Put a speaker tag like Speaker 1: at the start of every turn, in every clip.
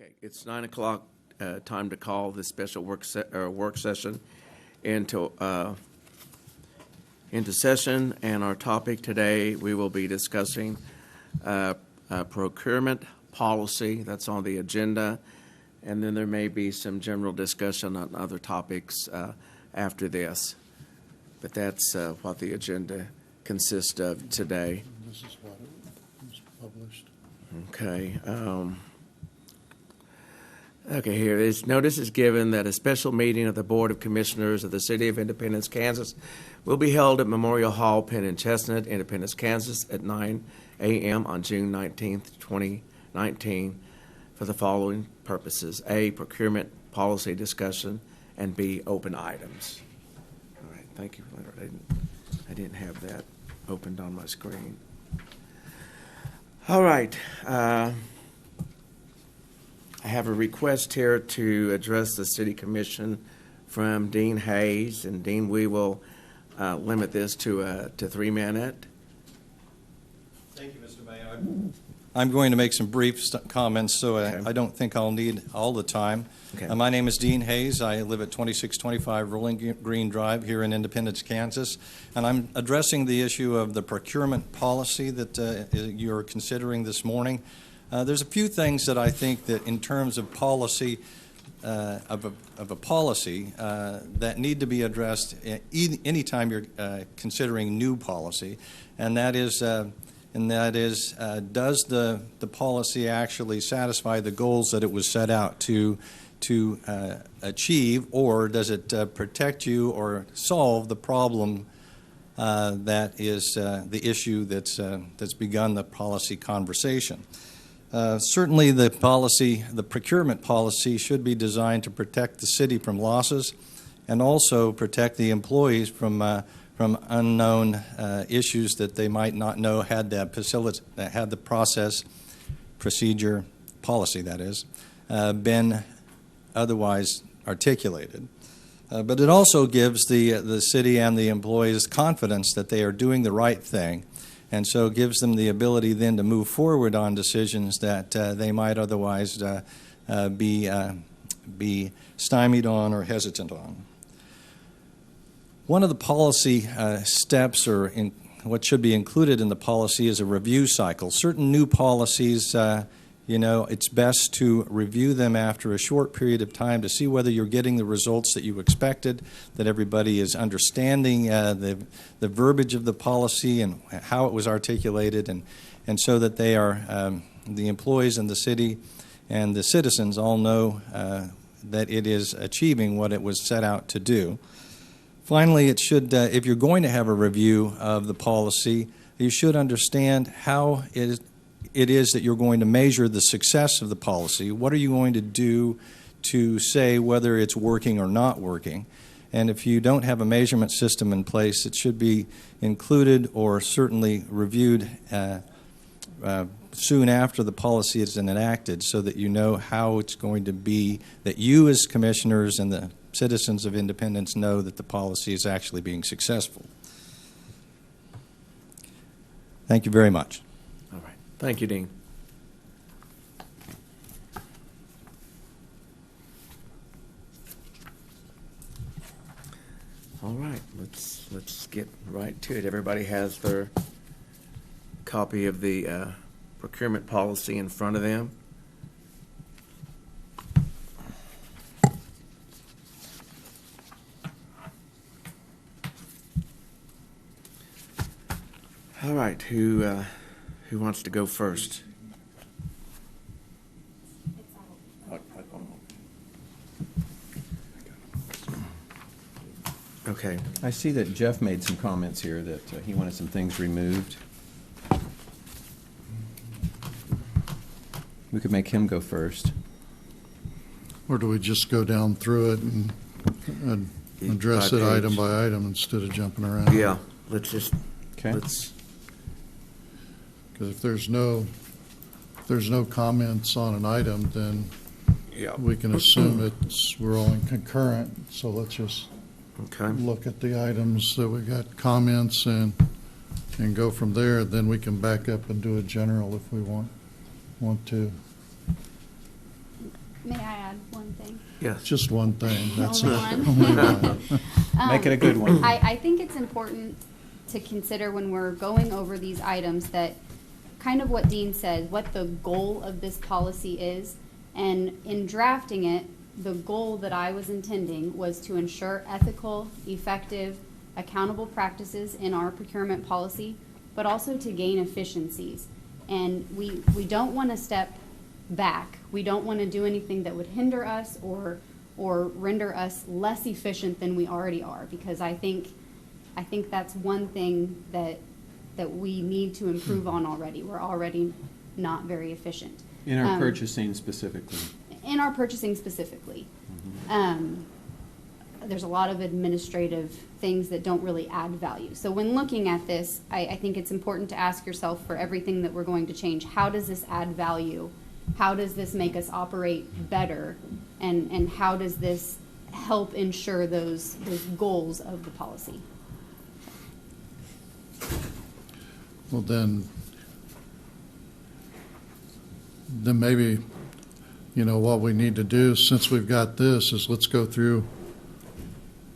Speaker 1: Okay, it's 9 o'clock, time to call this special work session into session, and our topic today, we will be discussing procurement policy. That's on the agenda, and then there may be some general discussion on other topics after this. But that's what the agenda consists of today.
Speaker 2: This is what was published.
Speaker 1: Okay. Okay, here it is. Notice is given that a special meeting of the Board of Commissioners of the City of Independence, Kansas will be held at Memorial Hall, Penn and Chestnut, Independence, Kansas at 9 a.m. on June 19th, 2019 for the following purposes. A, procurement policy discussion, and B, open items. All right, thank you, Leonard. I didn't have that opened on my screen. All right. I have a request here to address the City Commission from Dean Hayes. And Dean, we will limit this to 3 minutes.
Speaker 3: Thank you, Mr. Mayor. I'm going to make some brief comments, so
Speaker 1: Okay.
Speaker 3: I don't think I'll need all the time.
Speaker 1: Okay.
Speaker 3: My name is Dean Hayes. I live at 2625 Rolling Green Drive here in Independence, Kansas, and I'm addressing the issue of the procurement policy that you're considering this morning. There's a few things that I think that in terms of policy, of a policy that need to be addressed anytime you're considering new policy, and that is, does the policy actually satisfy the goals that it was set out to achieve, or does it protect you or solve the problem that is the issue that's begun the policy conversation? Certainly the procurement policy should be designed to protect the city from losses and also protect the employees from unknown issues that they might not know had the process, procedure, policy that is, been otherwise articulated. But it also gives the city and the employees confidence that they are doing the right thing, and so gives them the ability then to move forward on decisions that they might otherwise be stymied on or hesitant on. One of the policy steps, or in what should be included in the policy, is a review cycle. Certain new policies, it's best to review them after a short period of time to see whether you're getting the results that you expected, that everybody is understanding the verbiage of the policy and how it was articulated, and so that they are, the employees in the city and the citizens all know that it is achieving what it was set out to do. Finally, it should, if you're going to have a review of the policy, you should understand how it is that you're going to measure the success of the policy. What are you going to do to say whether it's working or not working? And if you don't have a measurement system in place, it should be included or certainly reviewed soon after the policy is enacted, so that you know how it's going to be, that you as commissioners and the citizens of Independence know that the policy is actually being successful. Thank you very much.
Speaker 1: All right. Thank you, Dean. All right, let's get right to it. Everybody has their copy of the procurement policy in front of them. All right, who wants to go first? Okay.
Speaker 4: I see that Jeff made some comments here that he wanted some things removed. We could make him go first.
Speaker 2: Or do we just go down through it and address it item by item instead of jumping around?
Speaker 1: Yeah, let's just,
Speaker 4: Okay.
Speaker 2: Because if there's no comments on an item, then
Speaker 1: yeah.
Speaker 2: we can assume we're all in concurrent. So let's just
Speaker 1: Okay.
Speaker 2: look at the items that we got comments and go from there. Then we can back up and do a general if we want to.
Speaker 1: Yes.
Speaker 2: Just one thing. That's
Speaker 5: Only
Speaker 2: it.
Speaker 5: one?
Speaker 2: Only one.
Speaker 4: Make it a good one.
Speaker 5: I think it's important to consider when we're going over these items that kind of what Dean said, what the goal of this policy is. And in drafting it, the goal that I was intending was to ensure ethical, effective, accountable practices in our procurement policy, but also to gain efficiencies. And we don't want to step back. We don't want to do anything that would hinder us or render us less efficient than we already are, because I think that's one thing that we need to improve on already. We're already not very efficient.
Speaker 4: In our purchasing specifically.
Speaker 5: In our purchasing specifically. There's a lot of administrative things that don't really add value. So when looking at this, I think it's important to ask yourself, for everything that we're going to change, how does this add value? How does this make us operate better? And how does this help ensure those goals of the policy?
Speaker 2: Well, then maybe, what we need to do, since we've got this, is let's go through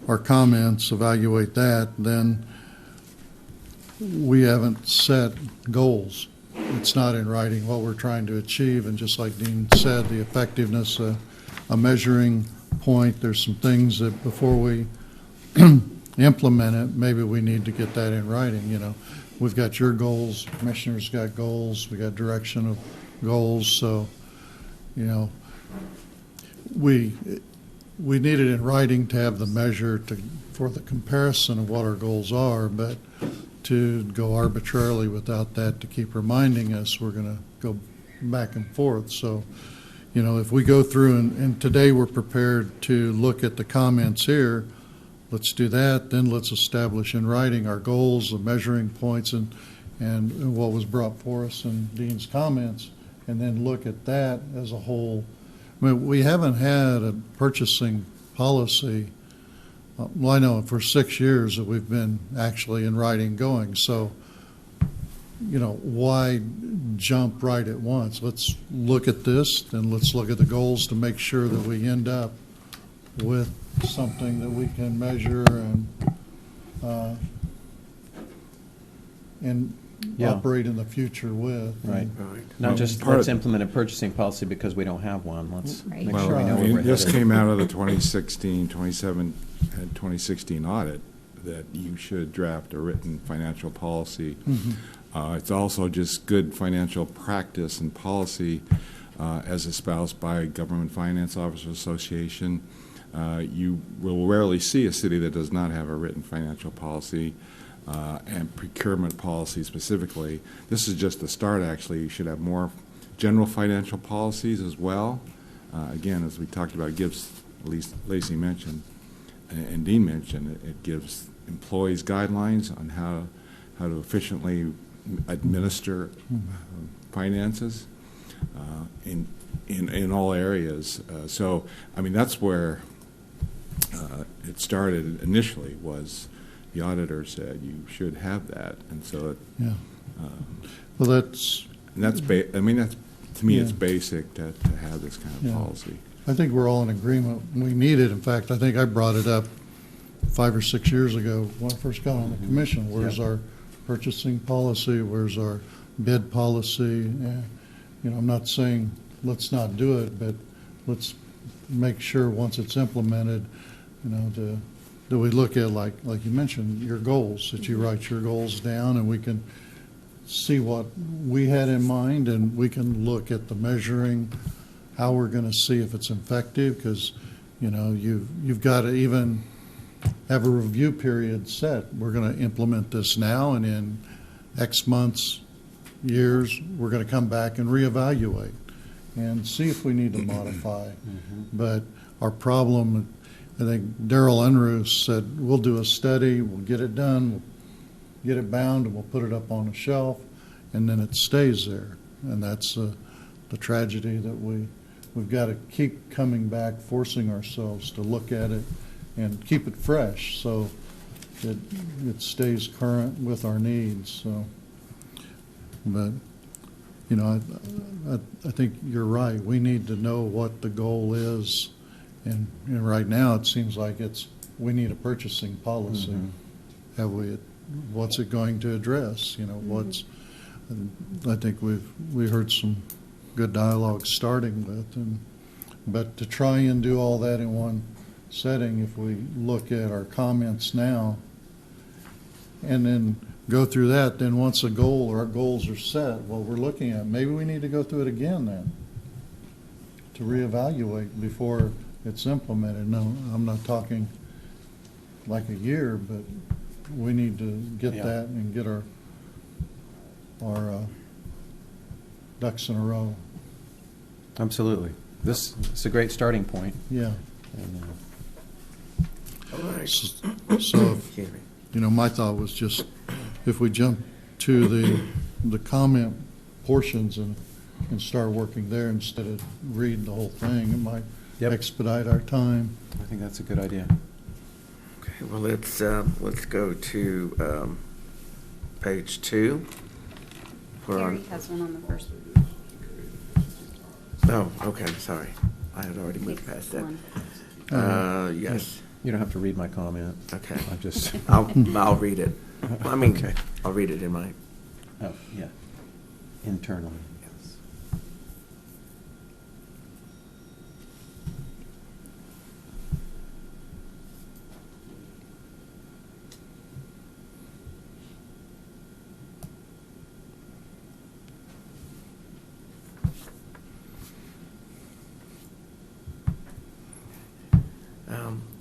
Speaker 2: our comments, evaluate that. Then we haven't set goals. It's not in writing what we're trying to achieve. And just like Dean said, the effectiveness, a measuring point, there's some things that before we implement it, maybe we need to get that in writing. We've got your goals, commissioners got goals, we got direction of goals. So, we need it in writing to have the measure for the comparison of what our goals are, but to go arbitrarily without that, to keep reminding us, we're going to go back and forth. So, if we go through and today we're prepared to look at the comments here, let's do that. Then let's establish in writing our goals, the measuring points, and what was brought for us in Dean's comments, and then look at that as a whole. I mean, we haven't had a purchasing policy. Well, I know for 6 years that we've been actually in writing going. So, why jump right at once? Let's look at this, then let's look at the goals to make sure that we end up with something that we can measure and operate in the future with.
Speaker 4: Right.
Speaker 1: Right.
Speaker 4: Not just
Speaker 6: part
Speaker 4: let's
Speaker 6: of-
Speaker 4: implement a purchasing policy because we don't have one. Let's
Speaker 5: Right.
Speaker 4: make
Speaker 2: Well,
Speaker 4: sure we know
Speaker 2: I
Speaker 4: where we're
Speaker 6: This
Speaker 4: headed.
Speaker 6: came out of the 2016, 27, and 2016 audit, that you should draft a written financial policy. It's also just good financial practice and policy as espoused by Government Finance Officers Association. You will rarely see a city that does not have a written financial policy and procurement policy specifically. This is just the start, actually. You should have more general financial policies as well. Again, as we talked about, it gives, at least Lacey mentioned, and Dean mentioned, it gives employees guidelines on how to efficiently administer finances in all areas. So, I mean, that's where it started initially, was the auditor said you should have that, and so
Speaker 2: Yeah. Well, that's.
Speaker 6: and that's to me, it's
Speaker 2: Yeah.
Speaker 6: basic to have this kind of
Speaker 2: Yeah.
Speaker 6: policy.
Speaker 2: I think we're all in agreement. We need it. In fact, I think I brought it up 5 or 6 years ago when I first got on the commission. Where's our purchasing policy? Where's our bid policy? I'm not saying let's not do it, but let's make sure once it's implemented, that we look at, like you mentioned, your goals, that you write your goals down and we can see what we had in mind, and we can look at the measuring, how we're going to see if it's effective, because you've got to even have a review period set. We're going to implement this now, and in X months, years, we're going to come back and reevaluate and see if we need to modify. But our problem, I think Darrell Unruh said, we'll do a study, we'll get it done, we'll get it bound, and we'll put it up on a shelf, and then it stays there. And that's the tragedy, that we've got to keep coming back, forcing ourselves to look at it and keep it fresh so that it stays current with our needs. So, but I think you're right. We need to know what the goal is And right now, it seems like we need a purchasing policy.
Speaker 4: Mhm.
Speaker 2: What's it going to address? I think we heard some good dialogue starting with, but to try and do all that in one setting, if we look at our comments now and then go through that, then once a goal or our goals are set, what we're looking at, maybe we need to go through it again then to reevaluate before it's implemented. No, I'm not talking like a year, but we need to get
Speaker 4: Yeah.
Speaker 2: that and get our ducks in a row.
Speaker 4: Absolutely. This is a great starting point.
Speaker 2: Yeah.
Speaker 4: And,
Speaker 1: All right.
Speaker 2: So,
Speaker 1: Excuse me.
Speaker 2: my thought was just if we jump to the comment portions and start working there instead of read the whole thing, it might
Speaker 4: Yep.
Speaker 2: expedite our time.
Speaker 4: I think that's a good idea.
Speaker 1: Okay, well, let's go to page 2. We're
Speaker 5: Gary
Speaker 1: on.
Speaker 5: has one on the first.
Speaker 1: Oh, okay, sorry. I had already moved past that.
Speaker 5: One.
Speaker 1: Yes,
Speaker 4: You don't have to read my comment.
Speaker 1: okay.
Speaker 4: I just,
Speaker 1: I'll read it. I mean,
Speaker 4: Okay.
Speaker 1: I'll read it in my,
Speaker 4: oh, yeah, internally, yes.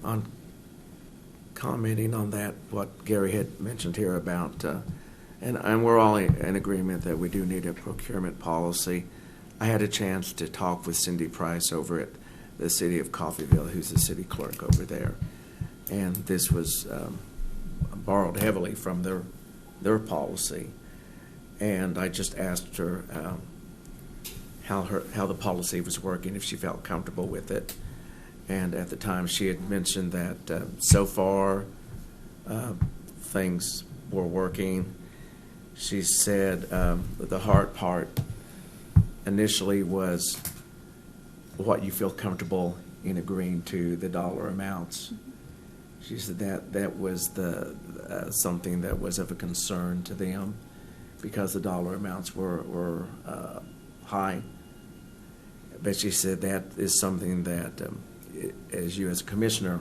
Speaker 1: on commenting on that, what Gary had mentioned here about, and we're all in agreement that we do need a procurement policy. I had a chance to talk with Cindy Price over at the city of Coffeyville, who's the city clerk over there. And this was borrowed heavily from their policy. And I just asked her how the policy was working, if she felt comfortable with it. And at the time, she had mentioned that so far things were working. She said the hard part initially was what you feel comfortable in agreeing to, the dollar amounts. She said that was something that was of a concern to them because the dollar amounts were high. But she said that is something that as you as a commissioner,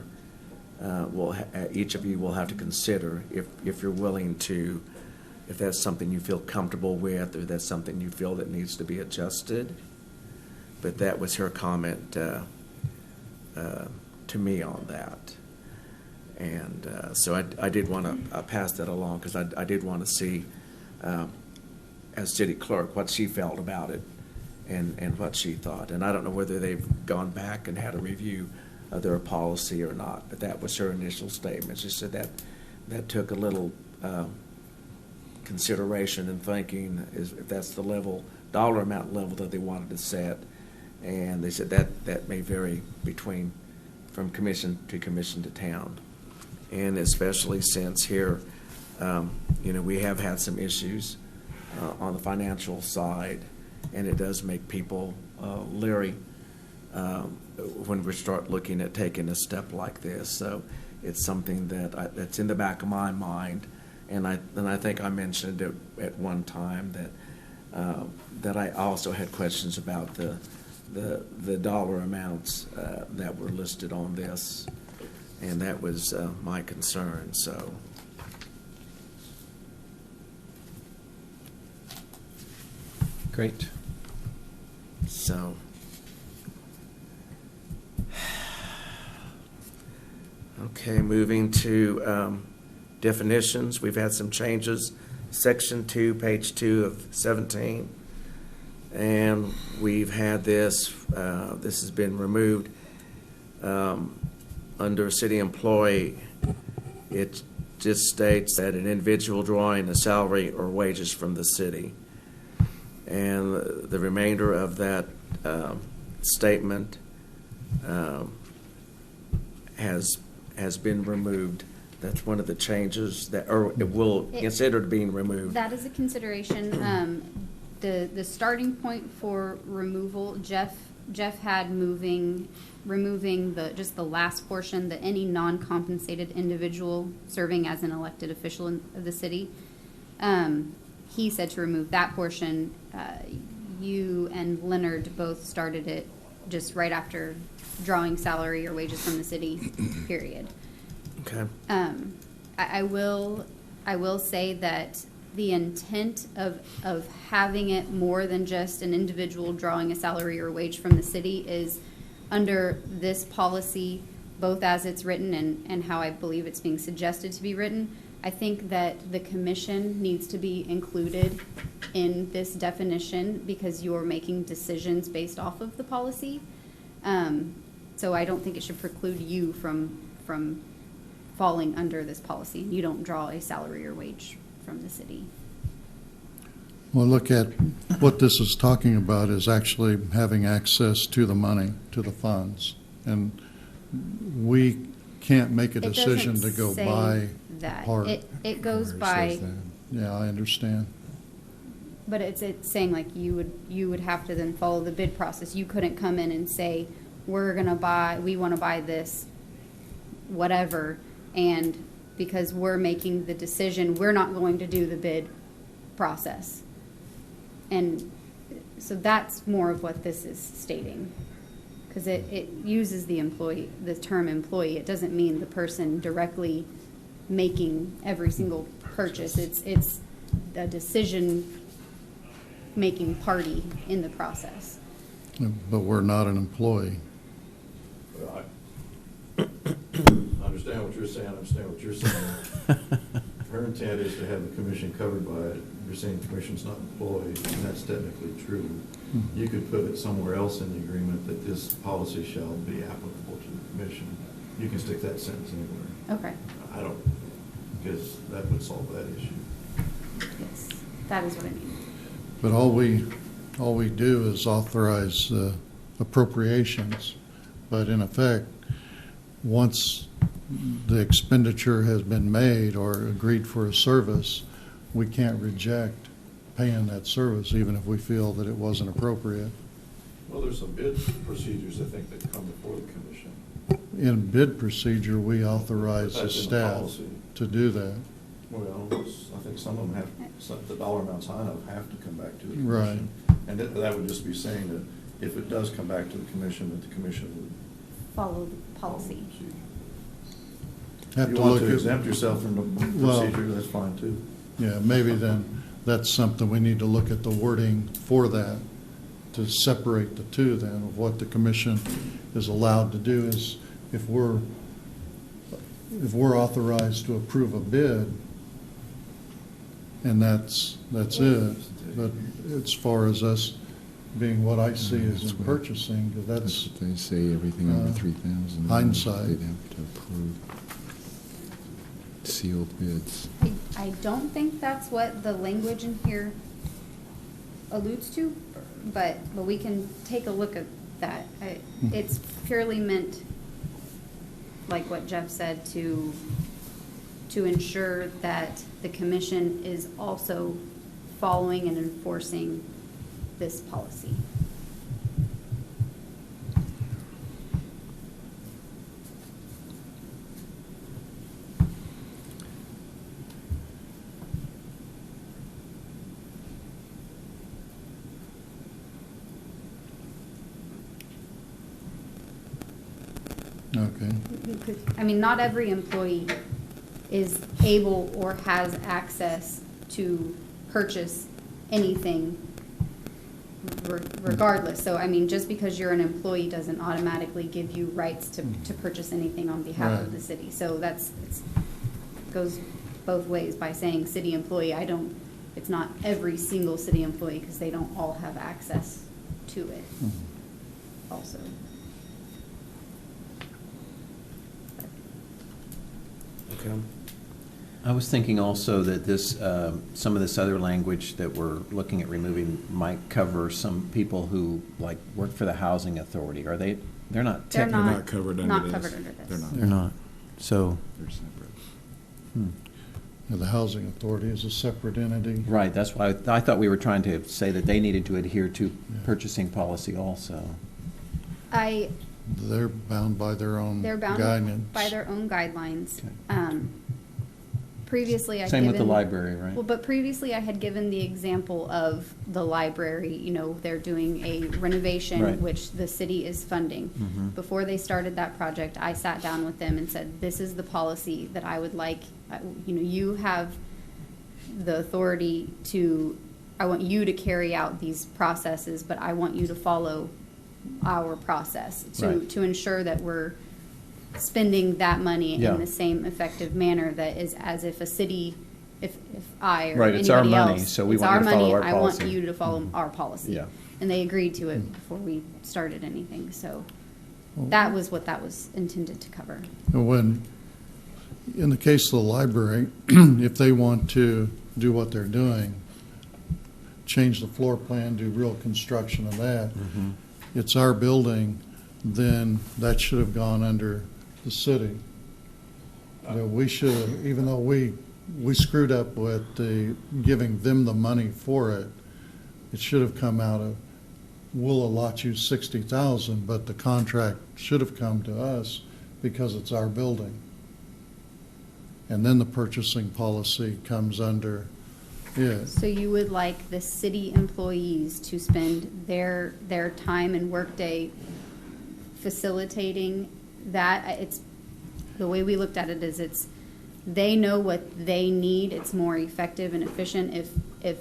Speaker 1: each of you will have to consider if you're willing to, if that's something you feel comfortable with, or that's something you feel that needs to be adjusted. But that was her comment to me on that. And so I did want to pass that along because I did want to see, as city clerk, what she felt about it. And what she thought. And I don't know whether they've gone back and had a review of their policy or not, but that was her initial statement. She said that took a little consideration and thinking if that's the dollar amount level that they wanted to set. And they said that may vary from commission to town. And especially since here, we have had some issues on the financial side. And it does make people leery when we start looking at taking a step like this. So it's something that's in the back of my mind, and I think I mentioned it at one time that I also had questions about the dollar amounts that were listed on this, and that was my concern. So.
Speaker 4: Great.
Speaker 1: So, okay, moving to definitions. We've had some changes. Section 2, page 2 of 17. And we've had this has been removed under city employee. It just states that an individual drawing a salary or wages from the city. And the remainder of that statement has been removed. That's one of the changes or it will considered being removed.
Speaker 5: That is a consideration. The starting point for removal, Jeff Jeff had removing just the last portion, that any non-compensated individual serving as an elected official of the city. He said to remove that portion. You and Leonard both started it just right after drawing salary or wages from the city, period.
Speaker 1: Okay.
Speaker 5: I will say that the intent of having it more than just an individual drawing a salary or wage from the city is under this policy, both as it's written and how I believe it's being suggested to be written. I think that the commission needs to be included in this definition because you're making decisions based off of the policy. So I don't think it should preclude you from falling under this policy. You don't draw a salary or wage from the city.
Speaker 2: Well, look at what this is talking about is actually having access to the money, to the funds. And we can't make a decision to go buy
Speaker 5: that.
Speaker 2: part.
Speaker 5: It goes
Speaker 6: Where
Speaker 5: by,
Speaker 6: says that?
Speaker 2: Yeah, I understand.
Speaker 5: but it's saying like you would have to then follow the bid process. You couldn't come in and say, we want to buy this, whatever, and because we're making the decision, we're not going to do the bid process. And so that's more of what this is stating. Because it uses the term employee. It doesn't mean the person directly making every single purchase. It's a decision-making party in the process.
Speaker 2: But we're not an employee.
Speaker 7: Well, I understand what you're saying, Her intent is to have the commission covered by it. You're saying the commission's not employed, and that's technically true. You could put it somewhere else in the agreement that this policy shall be applicable to the commission. You can stick that sentence anywhere.
Speaker 5: Okay.
Speaker 7: I don't, because that would solve that issue.
Speaker 5: Yes, that is what I mean.
Speaker 2: But all we do is authorize appropriations. But in effect, once the expenditure has been made or agreed for a service, we can't reject paying that service even if we feel that it wasn't appropriate.
Speaker 7: Well, there's some bid procedures, I think, that come before the commission.
Speaker 2: In bid procedure, we authorize the
Speaker 7: That's in the
Speaker 2: staff
Speaker 7: policy.
Speaker 2: to do that.
Speaker 7: Well, I think some of them the dollar amounts high enough have to come back to the
Speaker 2: Right.
Speaker 7: commission. And that would just be saying that if it does come back to the commission, that the commission would
Speaker 5: Follow the policy.
Speaker 2: Have
Speaker 7: If
Speaker 2: to
Speaker 7: you want
Speaker 2: look
Speaker 7: to
Speaker 2: at-
Speaker 7: exempt yourself from the
Speaker 2: Well-
Speaker 7: procedure, that's fine too.
Speaker 2: Yeah, maybe then that's something we need to look at the wording for that, to separate the two then, of what the commission is allowed to do is if we're authorized to approve a bid, and that's it. But as far as us being what I see as in purchasing, that's,
Speaker 6: what they say, everything over 3,000.
Speaker 2: hindsight.
Speaker 6: They'd have to approve sealed bids.
Speaker 5: I don't think that's what the language in here alludes to, but we can take a look at that. It's purely meant, like what Jeff said, to ensure that the commission is also following and enforcing this policy.
Speaker 2: okay.
Speaker 5: I mean, not every employee is able or has access to purchase anything regardless. So, I mean, just because you're an employee doesn't automatically give you rights to purchase anything on behalf of
Speaker 2: Right.
Speaker 5: the city. So goes both ways by saying city employee. It's not every single city employee because they don't all have access to it also.
Speaker 1: Okay.
Speaker 4: I was thinking also that this, some of this other language that we're looking at removing might cover some people who, like, work for the housing authority. Are they, they're not
Speaker 5: They're
Speaker 4: technically.
Speaker 5: not-
Speaker 6: Not covered under
Speaker 5: not
Speaker 6: this.
Speaker 5: covered under this.
Speaker 6: They're not.
Speaker 4: They're not. So,
Speaker 6: They're separate.
Speaker 2: Yeah, the housing authority is a separate entity.
Speaker 4: right, that's why I thought we were trying to say that they needed to adhere to purchasing policy also.
Speaker 2: They're bound by their own
Speaker 5: They're bound
Speaker 2: guidance.
Speaker 5: by their own guidelines.
Speaker 4: Okay.
Speaker 5: Previously, I'd
Speaker 4: Same with the
Speaker 5: given-
Speaker 4: library, right?
Speaker 5: Well, but previously I had given the example of the library, they're doing a renovation,
Speaker 4: Right.
Speaker 5: which the city is funding.
Speaker 4: Mhm.
Speaker 5: Before they started that project, I sat down with them and said, this is the policy that I would like, you have the authority I want you to carry out these processes, but I want you to follow our process
Speaker 4: Right.
Speaker 5: to ensure that we're spending that money
Speaker 4: Yeah.
Speaker 5: in the same effective manner that is as if a city, if I or
Speaker 4: Right, it's our
Speaker 5: anybody
Speaker 4: money,
Speaker 5: else,
Speaker 4: so we
Speaker 5: it's
Speaker 4: want
Speaker 5: our
Speaker 4: you to follow
Speaker 5: money,
Speaker 4: our
Speaker 5: I want
Speaker 4: policy.
Speaker 5: you to follow our policy.
Speaker 4: Yeah.
Speaker 5: And they agreed to it before we started anything, so that was what that was intended to cover.
Speaker 2: When, in the case of the library, if they want to do what they're doing, change the floor plan, do real construction of that, it's our building, then that should have gone under the city. We should, even though we screwed up with giving them the money for it, it should have come out of, we'll allot you 60,000, but the contract should have come to us because it's our building. And then the purchasing policy comes under it.
Speaker 5: So you would like the city employees to spend their time and workday facilitating that? It's, the way we looked at it is they know what they need. It's more effective and efficient if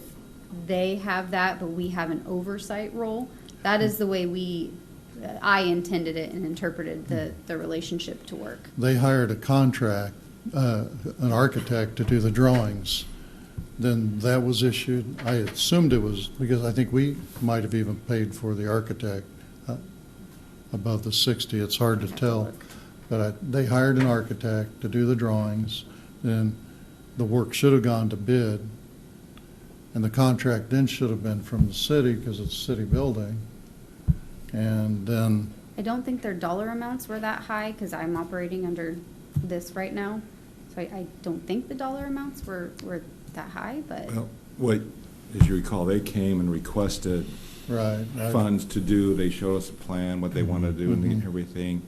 Speaker 5: they have that, but we have an oversight role. That is the way I intended it and interpreted the relationship to work.
Speaker 2: They hired a contract, an architect to do the drawings. Then that was issued. I assumed it was, because I think we might have even paid for the architect above the 60. It's hard to tell. But they hired an architect to do the drawings. Then the work should have gone to bid. And the contract then should have been from the city because it's a city building. And then,
Speaker 5: I don't think their dollar amounts were that high because I'm operating under this right now. So I don't think the dollar amounts were that high, but
Speaker 6: Well, as you recall, they came and requested
Speaker 2: right.
Speaker 6: funds to do, they showed us a plan, what they wanted to do and
Speaker 2: Mhm.
Speaker 6: everything.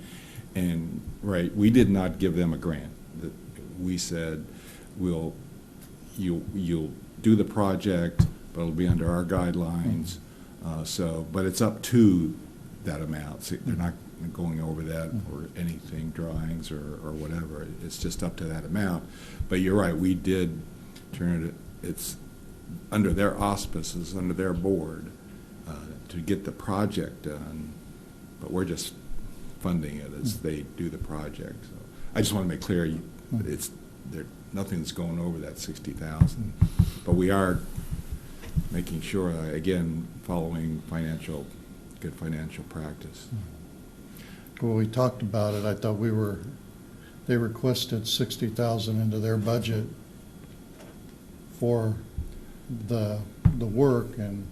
Speaker 6: And, we did not give them a grant. We said, you'll do the project, but it'll be under our guidelines. But it's up to that amount. So they're not going over that or anything, drawings or whatever. It's just up to that amount. But you're right, we did turn it's under their auspices, under their board, to get the project done. But we're just funding it as they do the project. So I just want to make clear, nothing's going over that 60,000. But we are making sure, again, following good financial practice.
Speaker 2: When we talked about it, I thought they requested 60,000 into their budget for the work, and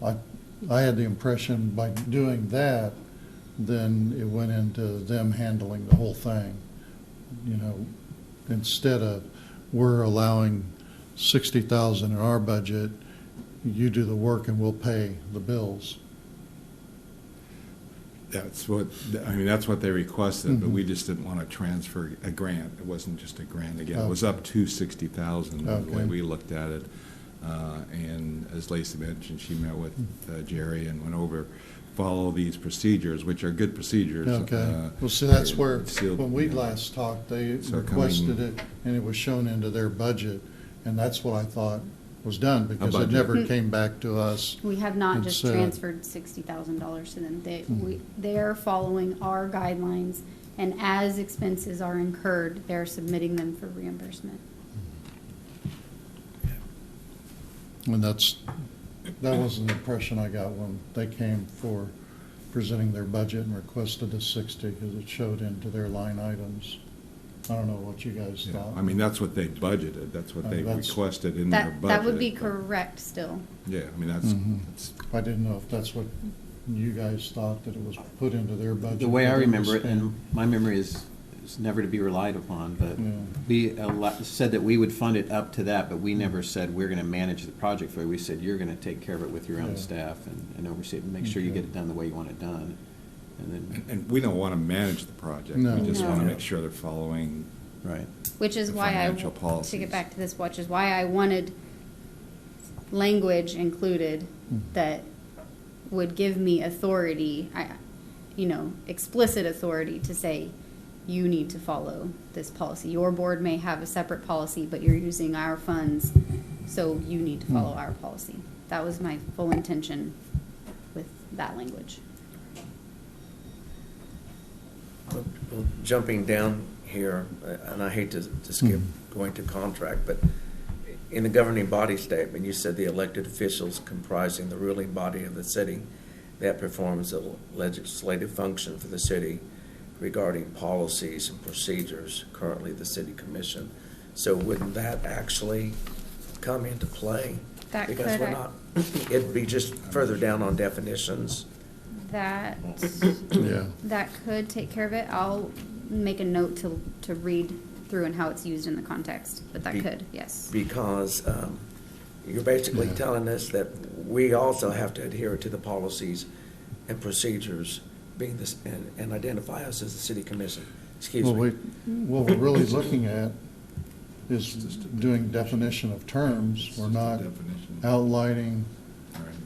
Speaker 2: I had the impression by doing that, then it went into them handling the whole thing. Instead of we're allowing 60,000 in our budget, you do the work and we'll pay the bills.
Speaker 6: That's what they requested, but we just didn't want to transfer a grant. It wasn't just a grant again. It was up to 60,000, the way
Speaker 2: Okay.
Speaker 6: we looked at it. And as Lacey mentioned, she met with Jerry and went over, follow these procedures, which are good procedures.
Speaker 2: Okay. Well, see, that's where,
Speaker 6: sealed,
Speaker 2: when we
Speaker 6: you know.
Speaker 2: last talked, they
Speaker 6: So
Speaker 2: requested
Speaker 6: coming-
Speaker 2: it, and it was shown into their budget, and that's what I thought was done, because it
Speaker 6: budget.
Speaker 2: never came back to us.
Speaker 5: we have not
Speaker 2: And
Speaker 5: just
Speaker 2: so-
Speaker 5: transferred $60,000 to them. They're following our guidelines, and as expenses are incurred, they're submitting them for reimbursement.
Speaker 2: And that was the impression I got when they came for presenting their budget and requested the 60, because it showed into their line items. I don't know what you guys
Speaker 6: Yeah,
Speaker 2: thought.
Speaker 6: that's what they budgeted. That's what they
Speaker 2: That's-
Speaker 6: requested in their budget.
Speaker 5: That would be
Speaker 6: but-
Speaker 5: correct still.
Speaker 6: Yeah,
Speaker 2: Mhm.
Speaker 6: that's
Speaker 2: I didn't know if that's what you guys thought, that it was put into their budget.
Speaker 4: The way I
Speaker 2: that they
Speaker 4: remember it,
Speaker 2: spent.
Speaker 4: and my memory is never to be relied upon, but
Speaker 2: Yeah.
Speaker 4: we said that we would fund it up to that, but we never said we're going to manage the project for you. We said you're going to take care of it with your own
Speaker 2: Yeah.
Speaker 4: staff and oversee it and make sure you
Speaker 2: Okay.
Speaker 4: get it done the way you want it done. And then
Speaker 6: And we don't want to manage the project.
Speaker 2: No.
Speaker 6: We just want to
Speaker 5: No.
Speaker 6: make sure they're following.
Speaker 4: Right.
Speaker 5: Which is
Speaker 6: The
Speaker 5: why
Speaker 6: financial
Speaker 5: to
Speaker 6: policies.
Speaker 5: get back to this, which is why I wanted language included that would give me authority, explicit authority to say, you need to follow this policy. Your board may have a separate policy, but you're using our funds, so you need to follow our policy. That was my full intention with that language.
Speaker 1: Well, jumping down here, and I hate to skip going to contract, but in the governing body statement, you said the elected officials comprising the ruling body of the city that performs the legislative function for the city regarding policies and procedures, currently the city commission. So wouldn't that actually come into play?
Speaker 5: That
Speaker 1: Because
Speaker 5: could
Speaker 1: we're not, it'd be just further down on definitions.
Speaker 5: That
Speaker 2: Yeah.
Speaker 5: that could take care of it. I'll make a note to read through and how it's used in the context, but that
Speaker 1: Be-
Speaker 5: could, yes.
Speaker 1: Because you're basically
Speaker 2: Yeah.
Speaker 1: telling us that we also have to adhere to the policies and procedures being this, and identify us as the city commission. Excuse
Speaker 2: Well,
Speaker 1: me.
Speaker 2: what we're really looking at is doing definition of terms. We're not
Speaker 6: Definition.
Speaker 2: outlining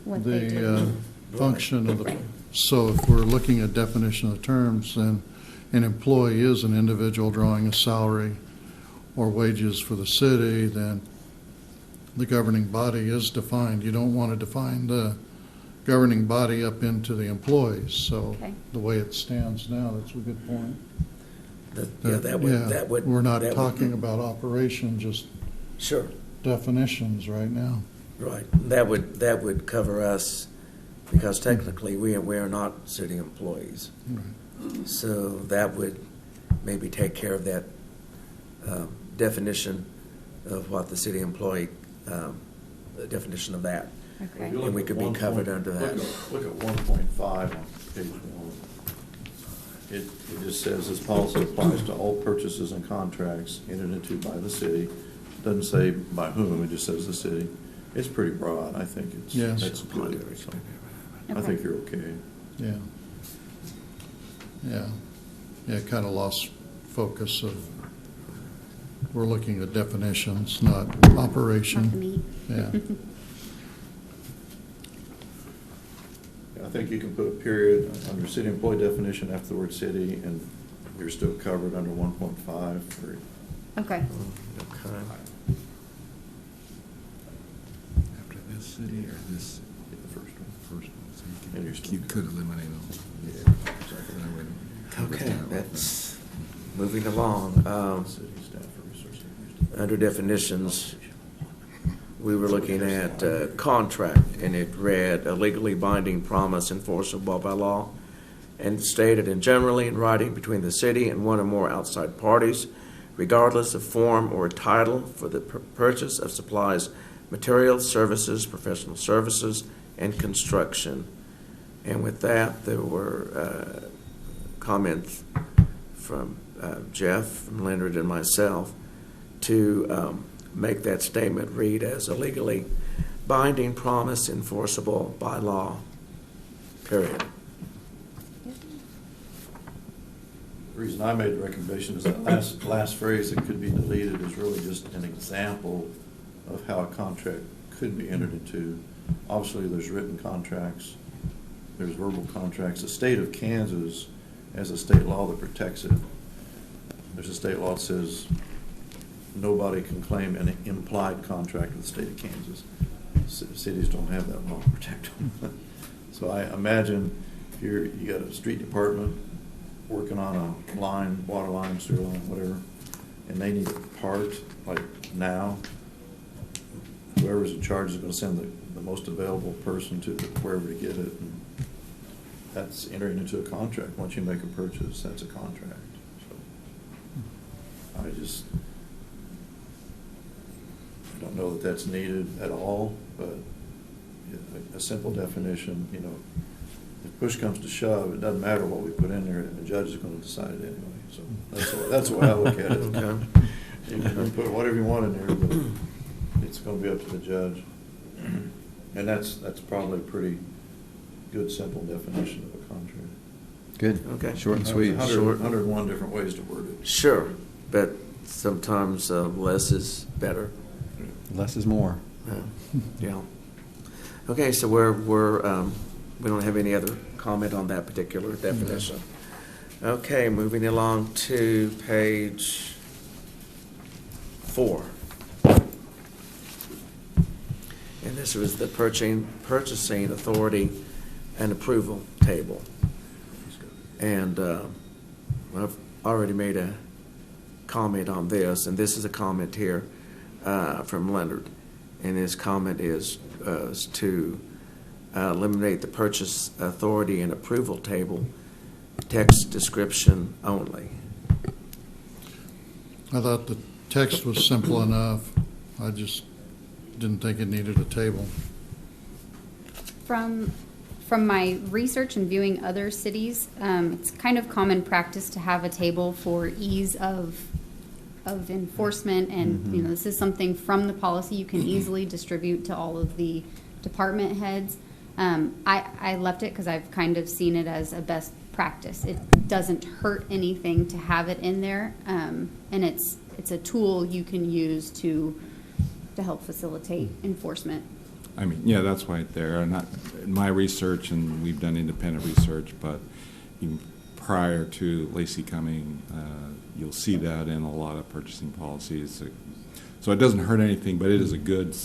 Speaker 5: What they do.
Speaker 2: the function of the, so if we're looking at definition of terms, then an employee is an individual drawing a salary or wages for the city, then the governing body is defined. You don't want to define the governing body up into the employees. So
Speaker 5: Okay.
Speaker 2: the way it stands now, that's a good point.
Speaker 1: Yeah, that would.
Speaker 2: We're not
Speaker 1: that would-
Speaker 2: talking about operation, just
Speaker 1: Sure,
Speaker 2: definitions right now.
Speaker 1: right. That would cover us, because technically we are not city employees.
Speaker 2: Right.
Speaker 1: So that would maybe take care of that definition of what the city employee, the definition of that.
Speaker 5: Okay.
Speaker 7: If you look
Speaker 1: And we
Speaker 7: at
Speaker 1: could be
Speaker 7: 1
Speaker 1: covered
Speaker 7: point-
Speaker 1: under that.
Speaker 7: Look at 1.5 on page 1. It just says this policy applies to all purchases and contracts entered into by the city. Doesn't say by whom, it just says the city. It's pretty broad. I think
Speaker 2: Yes.
Speaker 7: that's good. So I
Speaker 5: Okay.
Speaker 7: think you're okay.
Speaker 2: Yeah. Yeah. Yeah, kind of lost focus of, we're looking at definitions, not
Speaker 5: Not the
Speaker 2: operation.
Speaker 5: meat.
Speaker 2: Yeah.
Speaker 7: I think you can put a period under city employee definition after the word city, and you're still covered under 1.5 for
Speaker 5: Okay.
Speaker 1: Okay.
Speaker 6: After this city or this
Speaker 7: the first one.
Speaker 6: first one, so
Speaker 7: And you're still
Speaker 6: you could eliminate them.
Speaker 7: Yeah,
Speaker 1: Okay, that's moving along.
Speaker 7: City staff or resource used.
Speaker 1: Under definitions, we were looking at contract, and it read, a legally binding promise enforceable by law and stated and generally in writing between the city and one or more outside parties, regardless of form or title, for the purchase of supplies, materials, services, professional services, and construction. And with that, there were comments from Jeff, from Leonard, and myself to make that statement read as a legally binding promise enforceable by law, period.
Speaker 7: The reason I made the recommendation is that last phrase that could be deleted is really just an example of how a contract could be entered into. Obviously, there's written contracts, there's verbal contracts. The state of Kansas has a state law that protects it. There's a state law that says nobody can claim an implied contract with the state of Kansas. Cities don't have that law to protect them. So I imagine if you got a street department working on a line, water line, sewer line, whatever, and they need a part, like now, whoever's in charge is gonna send the most available person to wherever to get it. And that's entering into a contract. Once you make a purchase, that's a contract. So I don't know that that's needed at all, but a simple definition, if push comes to shove, it doesn't matter what we put in there, the judge is going to decide it anyway. So that's the way I look at it.
Speaker 1: Okay.
Speaker 7: You can put whatever you want in there, but it's going to be up to the judge. And that's probably a pretty good, simple definition of a contract.
Speaker 4: Good.
Speaker 1: Okay.
Speaker 4: Short and sweet.
Speaker 7: 101 different ways to word it.
Speaker 1: Sure, but sometimes less is better.
Speaker 4: Less is more.
Speaker 1: Yeah. Okay, so we don't have any other comment on that particular definition. Okay, moving along to page 4. And this was the purchasing authority and approval table. And I've already made a comment on this, and this is a comment here from Leonard. And his comment is to eliminate the purchase authority and approval table, text description only.
Speaker 2: I thought the text was simple enough. I just didn't think it needed a table.
Speaker 5: From my research and viewing other cities, it's kind of common practice to have a table for ease of enforcement, and this is something from the policy you can easily distribute to all of the department heads. I left it because I've kind of seen it as a best practice. It doesn't hurt anything to have it in there, and it's a tool you can use to help facilitate enforcement.
Speaker 6: I mean, yeah, that's right there. And in my research, and we've done independent research, but even prior to Lacey coming, you'll see that in a lot of purchasing policies. So it doesn't hurt anything, but it is a good,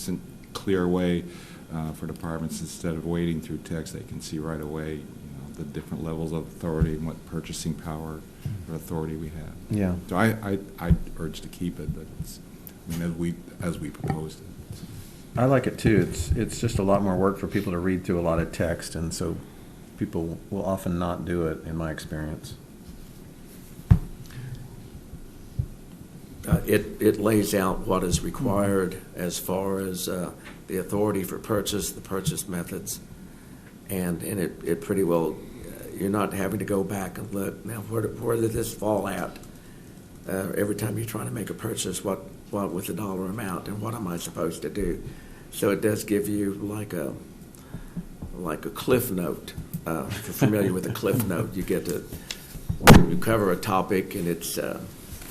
Speaker 6: clear way for departments, instead of wading through text, they can see right away, the different levels of authority and what purchasing power or authority we have.
Speaker 4: Yeah.
Speaker 6: So I urge to keep it, but as we proposed it.
Speaker 4: I like it too. It's just a lot more work for people to read through a lot of text, and so people will often not do it, in my experience.
Speaker 1: It lays out what is required as far as the authority for purchase, the purchase methods, and it pretty well, you're not having to go back and look, now where did this fall at? Every time you're trying to make a purchase, what was the dollar amount and what am I supposed to do? So it does give you like a cliff note. If you're familiar with a cliff note, you get to you cover a topic, and it's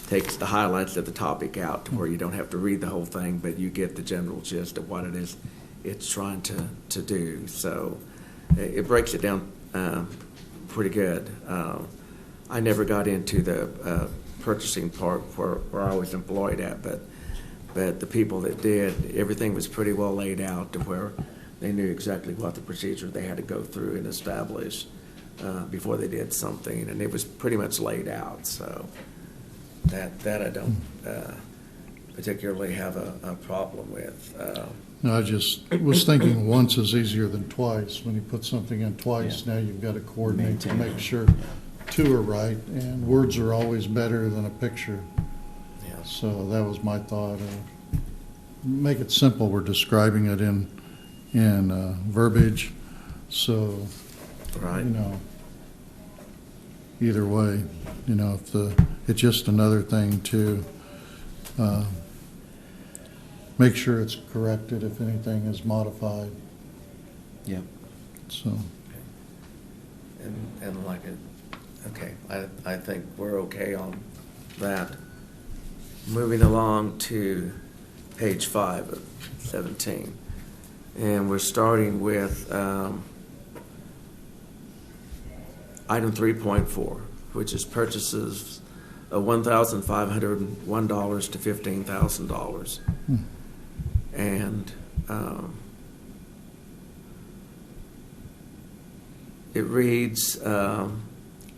Speaker 1: takes the highlights of the topic out to where you don't have to read the whole thing, but you get the general gist of what it is it's trying to do. So it breaks it down pretty good. I never got into the purchasing part where I was employed at, but the people that did, everything was pretty well laid out to where they knew exactly what the procedure they had to go through and establish before they did something, and it was pretty much laid out. So that I don't particularly have a problem with.
Speaker 2: I just was thinking once is easier than twice. When you put something in twice,
Speaker 4: Yeah.
Speaker 2: now you've got to coordinate to
Speaker 4: Maintain.
Speaker 2: make sure two are right, and words are always better than a picture.
Speaker 1: Yeah.
Speaker 2: So that was my thought. Make it simple. We're describing it in verbiage, so
Speaker 1: Right.
Speaker 2: Either way, if it's just another thing to make sure it's corrected if anything is modified.
Speaker 4: Yeah.
Speaker 2: So
Speaker 1: And like it, okay, I think we're okay on that. Moving along to page 5 of 17. And we're starting with item 3.4, which is purchases of $1,501 to $15,000. And it reads,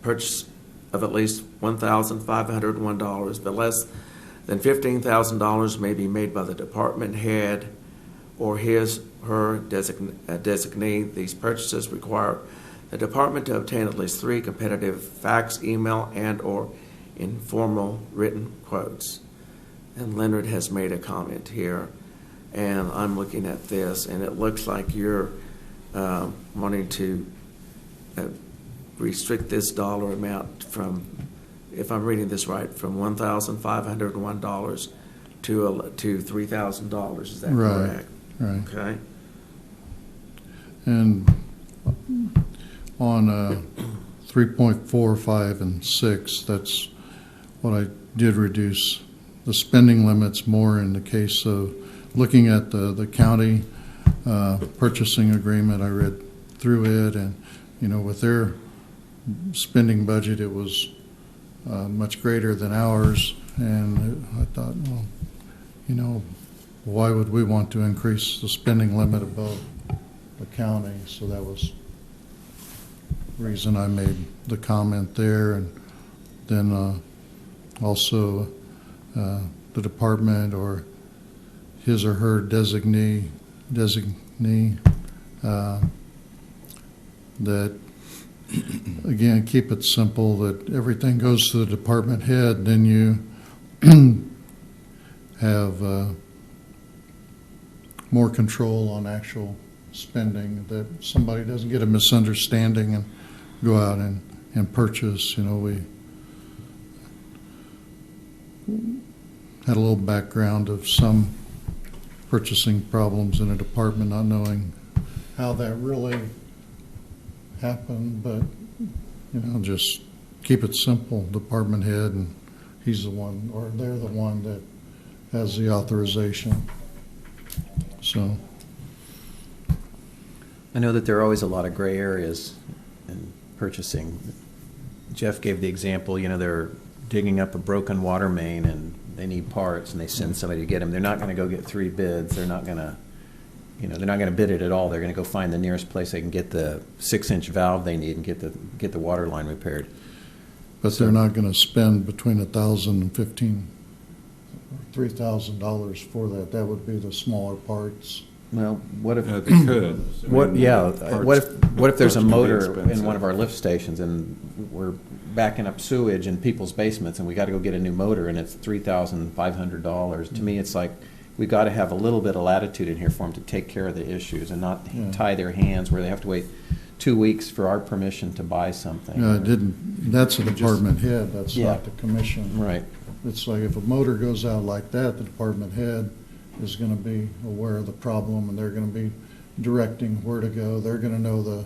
Speaker 1: purchase of at least $1,501, but less than $15,000 may be made by the department head or her designee. These purchases require the department to obtain at least 3 competitive fax, email, and or informal written quotes. And Leonard has made a comment here, and I'm looking at this, and it looks like you're wanting to restrict this dollar amount from, if I'm reading this right, from $1,501 to $3,000. Is that
Speaker 2: Right,
Speaker 1: correct?
Speaker 2: right.
Speaker 1: Okay.
Speaker 2: And on 3.4, 5, and 6, that's what I did reduce the spending limits more in the case of looking at the county purchasing agreement. I read through it, and with their spending budget, it was much greater than ours, and I thought, well, why would we want to increase the spending limit above the county? So that was the reason I made the comment there. And then also the department or his or her designee that, again, keep it simple, that everything goes to the department head, then you have more control on actual spending, that somebody doesn't get a misunderstanding and go out and purchase. We had a little background of some purchasing problems in a department, not knowing how that really happened, but just keep it simple. Department head, and he's the one, or they're the one that has the authorization. So
Speaker 4: I know that there are always a lot of gray areas in purchasing. Jeff gave the example, they're digging up a broken water main and they need parts, and they send somebody to get them. They're not going to go get 3 bids. They're not going to, they're not going to bid it at all. They're going to go find the nearest place they can get the 6-inch valve they need and get the water line repaired.
Speaker 2: But they're not going to spend between $1,000 and $3,000 for that. That would be the smaller parts.
Speaker 4: Well, what if
Speaker 6: They could.
Speaker 4: What if there's a
Speaker 6: Parts can be
Speaker 4: motor in
Speaker 6: expensive.
Speaker 4: one of our lift stations and we're backing up sewage in people's basements and we got to go get a new motor and it's $3,500? To me, it's like we got to have a little bit of latitude in here for them to take care of the issues and not tie their hands where they have to wait 2 weeks for our permission to buy something.
Speaker 2: No, it didn't. That's a department head. That's
Speaker 4: Yeah.
Speaker 2: not the commission.
Speaker 4: Right.
Speaker 2: It's like if a motor goes out like that, the department head is going to be aware of the problem, and they're going to be directing where to go. They're going to know the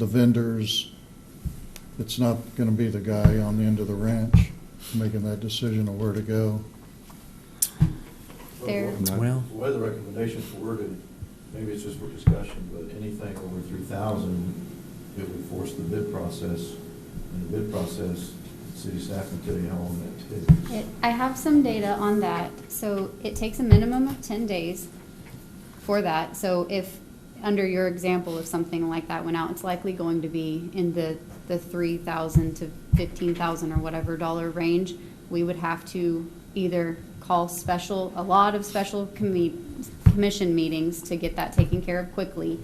Speaker 2: vendors. It's not going to be the guy on the end of the ranch making that decision of where to go.
Speaker 5: There.
Speaker 4: Well,
Speaker 7: The way the recommendations were worded, maybe it's just for discussion, but anything over 3,000, it would force the bid process. In the bid process, city staff can tell you how long that takes.
Speaker 5: I have some data on that. So it takes a minimum of 10 days for that. So if, under your example, if something like that went out, it's likely going to be in the $3,000 to $15,000 or whatever dollar range. We would have to either call a lot of special commission meetings to get that taken care of quickly.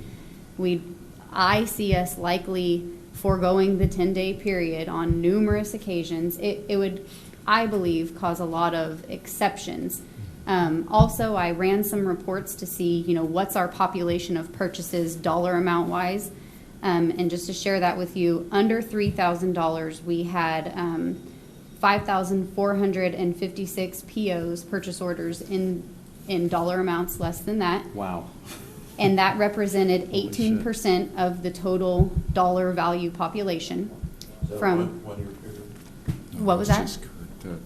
Speaker 5: I see us likely foregoing the 10-day period on numerous occasions. It would, I believe, cause a lot of exceptions. Also, I ran some reports to see, what's our population of purchases dollar amount wise. And just to share that with you, under $3,000, we had 5,456 POs, purchase orders, in dollar amounts less than that.
Speaker 4: wow.
Speaker 5: And that represented 18% of the total dollar value population.
Speaker 7: Is that
Speaker 5: From-
Speaker 7: one year period?
Speaker 5: What was that?
Speaker 6: Just correct
Speaker 5: A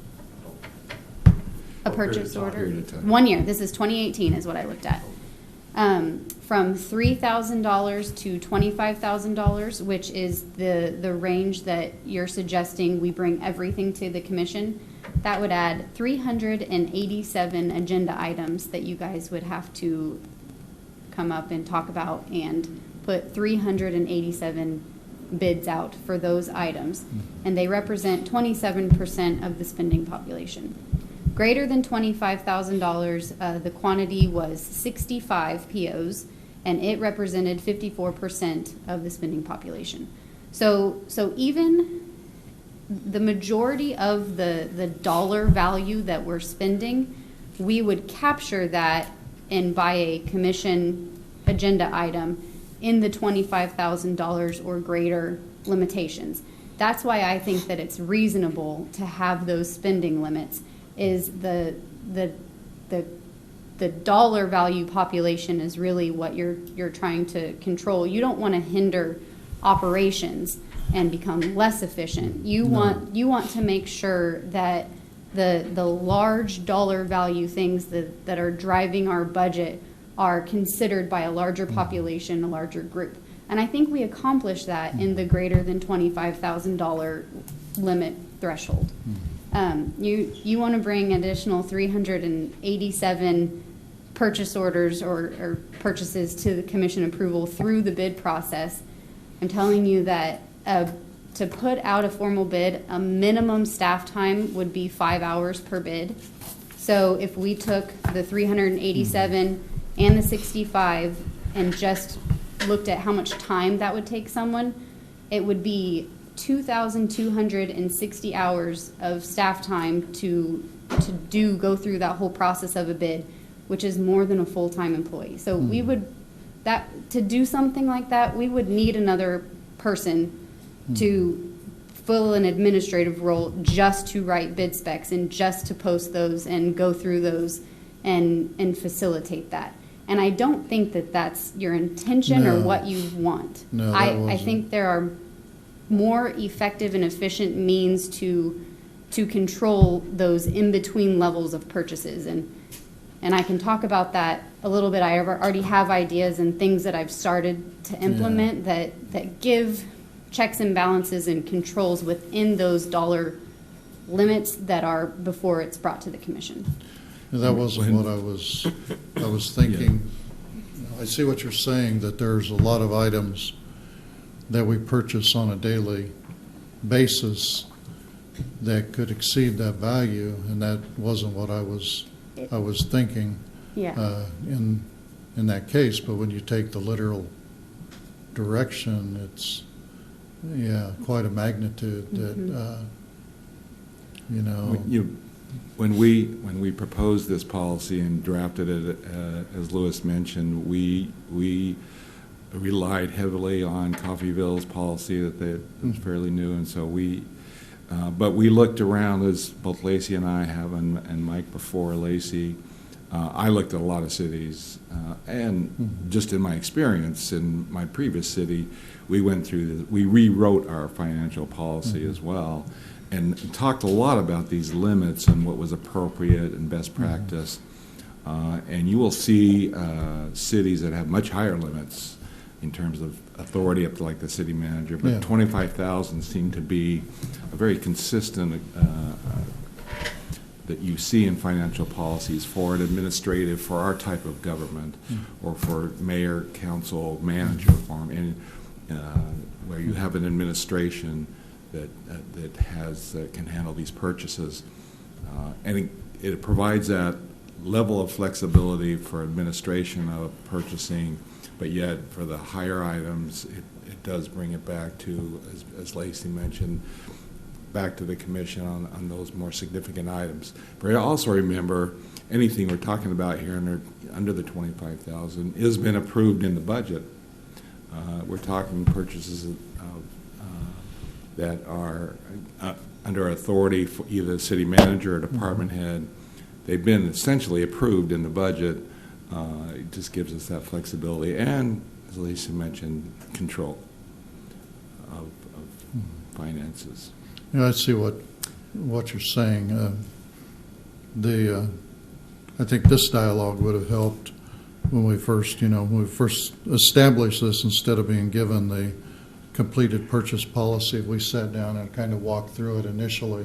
Speaker 7: What period
Speaker 5: purchase
Speaker 7: of time?
Speaker 5: order.
Speaker 6: Period of time.
Speaker 5: 1 year. This is 2018 is what I looked at. From $3,000 to $25,000, which is the range that you're suggesting we bring everything to the commission. That would add 387 agenda items that you guys would have to come up and talk about, and put 387 bids out for those items. And they represent 27% of the spending population. Greater than $25,000, the quantity was 65 POs, and it represented 54% of the spending population. So even the majority of the dollar value that we're spending, we would capture that and buy a commission agenda item in the $25,000 or greater limitations. That's why I think that it's reasonable to have those spending limits. Is the dollar value population is really what you're trying to control. You don't want to hinder operations, and become less efficient. You want to make sure that the large dollar value things that are driving our budget are considered by a larger population, a larger group. And I think we accomplish that in the greater than $25,000 limit threshold. You want to bring additional 387 purchase orders or purchases to the commission approval through the bid process. I'm telling you that to put out a formal bid, a minimum staff time would be 5 hours per bid. So if we took the 387 and the 65 and just looked at how much time that would take someone, it would be 2,260 hours of staff time to go through that whole process of a bid, which is more than a full-time employee. So we would, to do something like that, we would need another person to fill an administrative role just to write bid specs and just to post those and go through those and facilitate that. And I don't think that that's your intention or what you want.
Speaker 2: No,
Speaker 5: I think there are more effective and efficient means to control those in-between levels of purchases. And I can talk about that a little bit. I already have ideas and things that I've started to implement that give checks and balances and controls within those dollar limits that are before it's brought to the commission.
Speaker 2: That wasn't what I was thinking. I see what you're saying, that there's a lot of items that we purchase on a daily basis that could exceed that value, and that wasn't what I was thinking in that case. But when you take the literal direction, it's quite a magnitude that
Speaker 6: When we proposed this policy and drafted it, as Louis mentioned, we relied heavily on Coffeyville's policy that was fairly new, and so but we looked around, as both Lacey and I have, and Mike before Lacey. I looked at a lot of cities, and just in my experience in my previous city, we rewrote our financial policy as well, and talked a lot about these limits and what was appropriate and best practice. And you will see cities that have much higher limits in terms of authority up to like the city manager, but 25,000 seem to be a very consistent that you see in financial policies for an administrative, for our type of government, or for mayor, council, manager form, and where you have an administration that can handle these purchases, and it provides that level of flexibility for administration of purchasing, but yet for the higher items, it does bring it back to, as Lacey mentioned, back to the commission on those more significant items. But also remember, anything we're talking about here under the 25,000 has been approved in the budget. We're talking purchases that are under authority for either the city manager or department head. They've been essentially approved in the budget. It just gives us that flexibility and, as Lisa mentioned, control of finances.
Speaker 2: I see what you're saying. I think this dialogue would have helped when we first established this. Instead of being given the completed purchase policy, we sat down and kind of walked through it initially,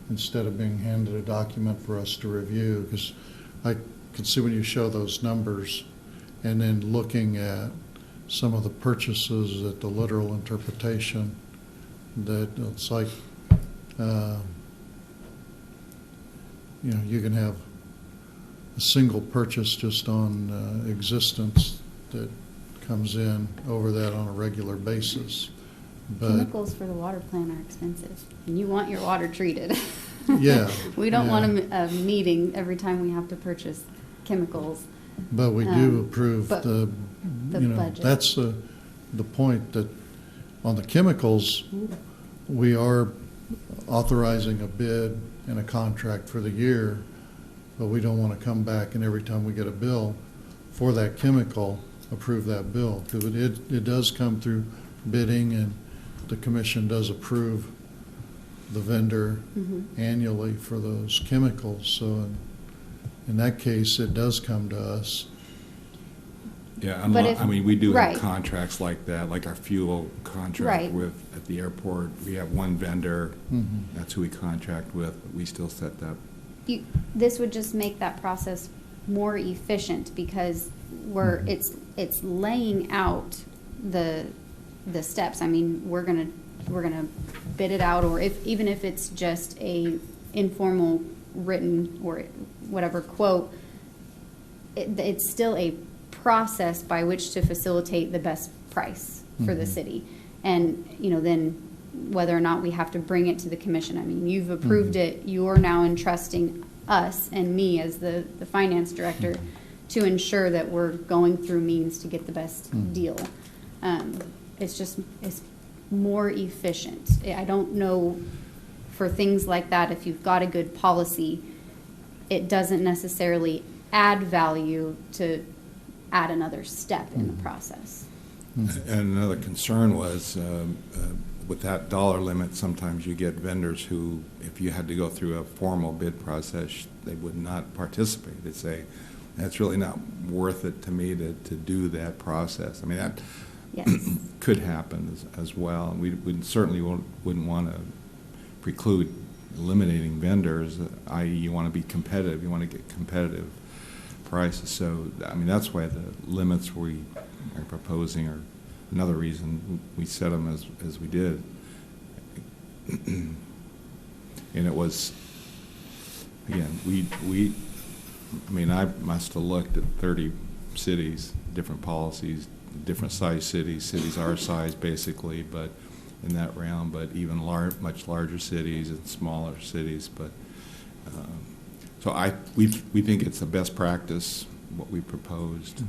Speaker 2: instead of being handed a document for us to review. Because I could see when you show those numbers, and then looking at some of the purchases, at the literal interpretation, that it's like, you can have a single purchase just on existence that comes in over that on a regular basis. But
Speaker 5: chemicals for the water plant are expensive, and you want your water treated.
Speaker 2: Yeah.
Speaker 5: We don't want a meeting every time we have to purchase chemicals.
Speaker 2: But we do approve
Speaker 5: the budget.
Speaker 2: That's the point, that on the chemicals, we are authorizing a bid and a contract for the year, but we don't want to come back and every time we get a bill for that chemical, approve that bill. Because it does come through bidding, and the commission does approve the vendor annually for those chemicals. So in that case, it does come to us.
Speaker 6: Yeah,
Speaker 5: But if-
Speaker 6: I mean, we do
Speaker 5: right.
Speaker 6: have contracts like that, like our fuel contract
Speaker 5: Right.
Speaker 6: with, at the airport. We have one vendor, that's who we contract with, but we still set that.
Speaker 5: This would just make that process more efficient because it's laying out the steps. I mean, we're gonna bid it out, or even if it's just a informal written or whatever quote, it's still a process by which to facilitate the best price for the city. And, then whether or not we have to bring it to the commission. I mean, you've approved it, you're now entrusting us and me as the finance director to ensure that we're going through means to get the best deal. It's more efficient. I don't know for things like that, if you've got a good policy, it doesn't necessarily add value to add another step in the process.
Speaker 6: And another concern was, with that dollar limit, sometimes you get vendors who, if you had to go through a formal bid process, they would not participate. They'd say, that's really not worth it to me to do that process. I mean, that
Speaker 5: Yes.
Speaker 6: could happen as well. And we certainly wouldn't want to preclude eliminating vendors, i.e. you want to be competitive, you want to get competitive prices. So, I mean, that's why the limits we are proposing are another reason we set them as we did. And it was, again, I must have looked at 30 cities, different policies, different size cities our size basically, but in that realm, but even much larger cities and smaller cities. But so we think it's the best practice what we proposed.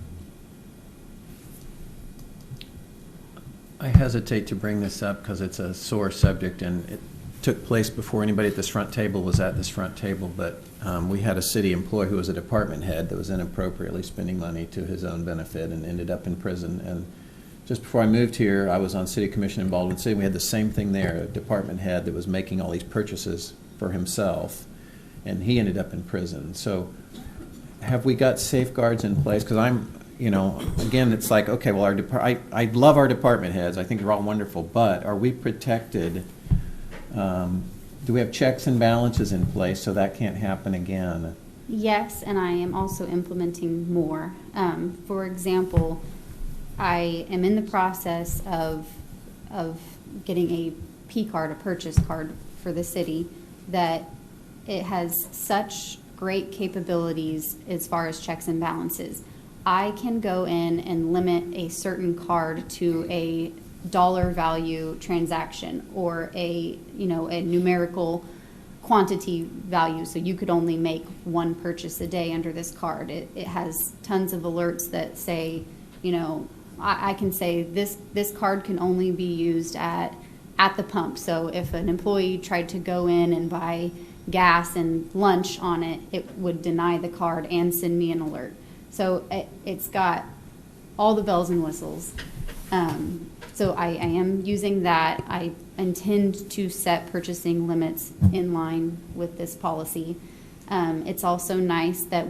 Speaker 4: I hesitate to bring this up because it's a sore subject, and it took place before anybody at this front table was at this front table, but we had a city employee who was a department head that was inappropriately spending money to his own benefit and ended up in prison. And just before I moved here, I was on city commission in Baldwin City. We had the same thing there, a department head that was making all these purchases for himself, and he ended up in prison. So have we got safeguards in place? Because again, it's like, okay, well, I love our department heads. I think they're all wonderful, but are we protected? Do we have checks and balances in place so that can't happen again?
Speaker 5: Yes, and I am also implementing more. For example, I am in the process of getting a P card, a purchase card for the city, that it has such great capabilities as far as checks and balances. I can go in and limit a certain card to a dollar value transaction or a numerical quantity value. So you could only make one purchase a day under this card. It has tons of alerts that say, I can say this card can only be used at the pump. So if an employee tried to go in and buy gas and lunch on it, it would deny the card and send me an alert. So it's got all the bells and whistles. So I am using that. I intend to set purchasing limits in line with this policy. It's also nice that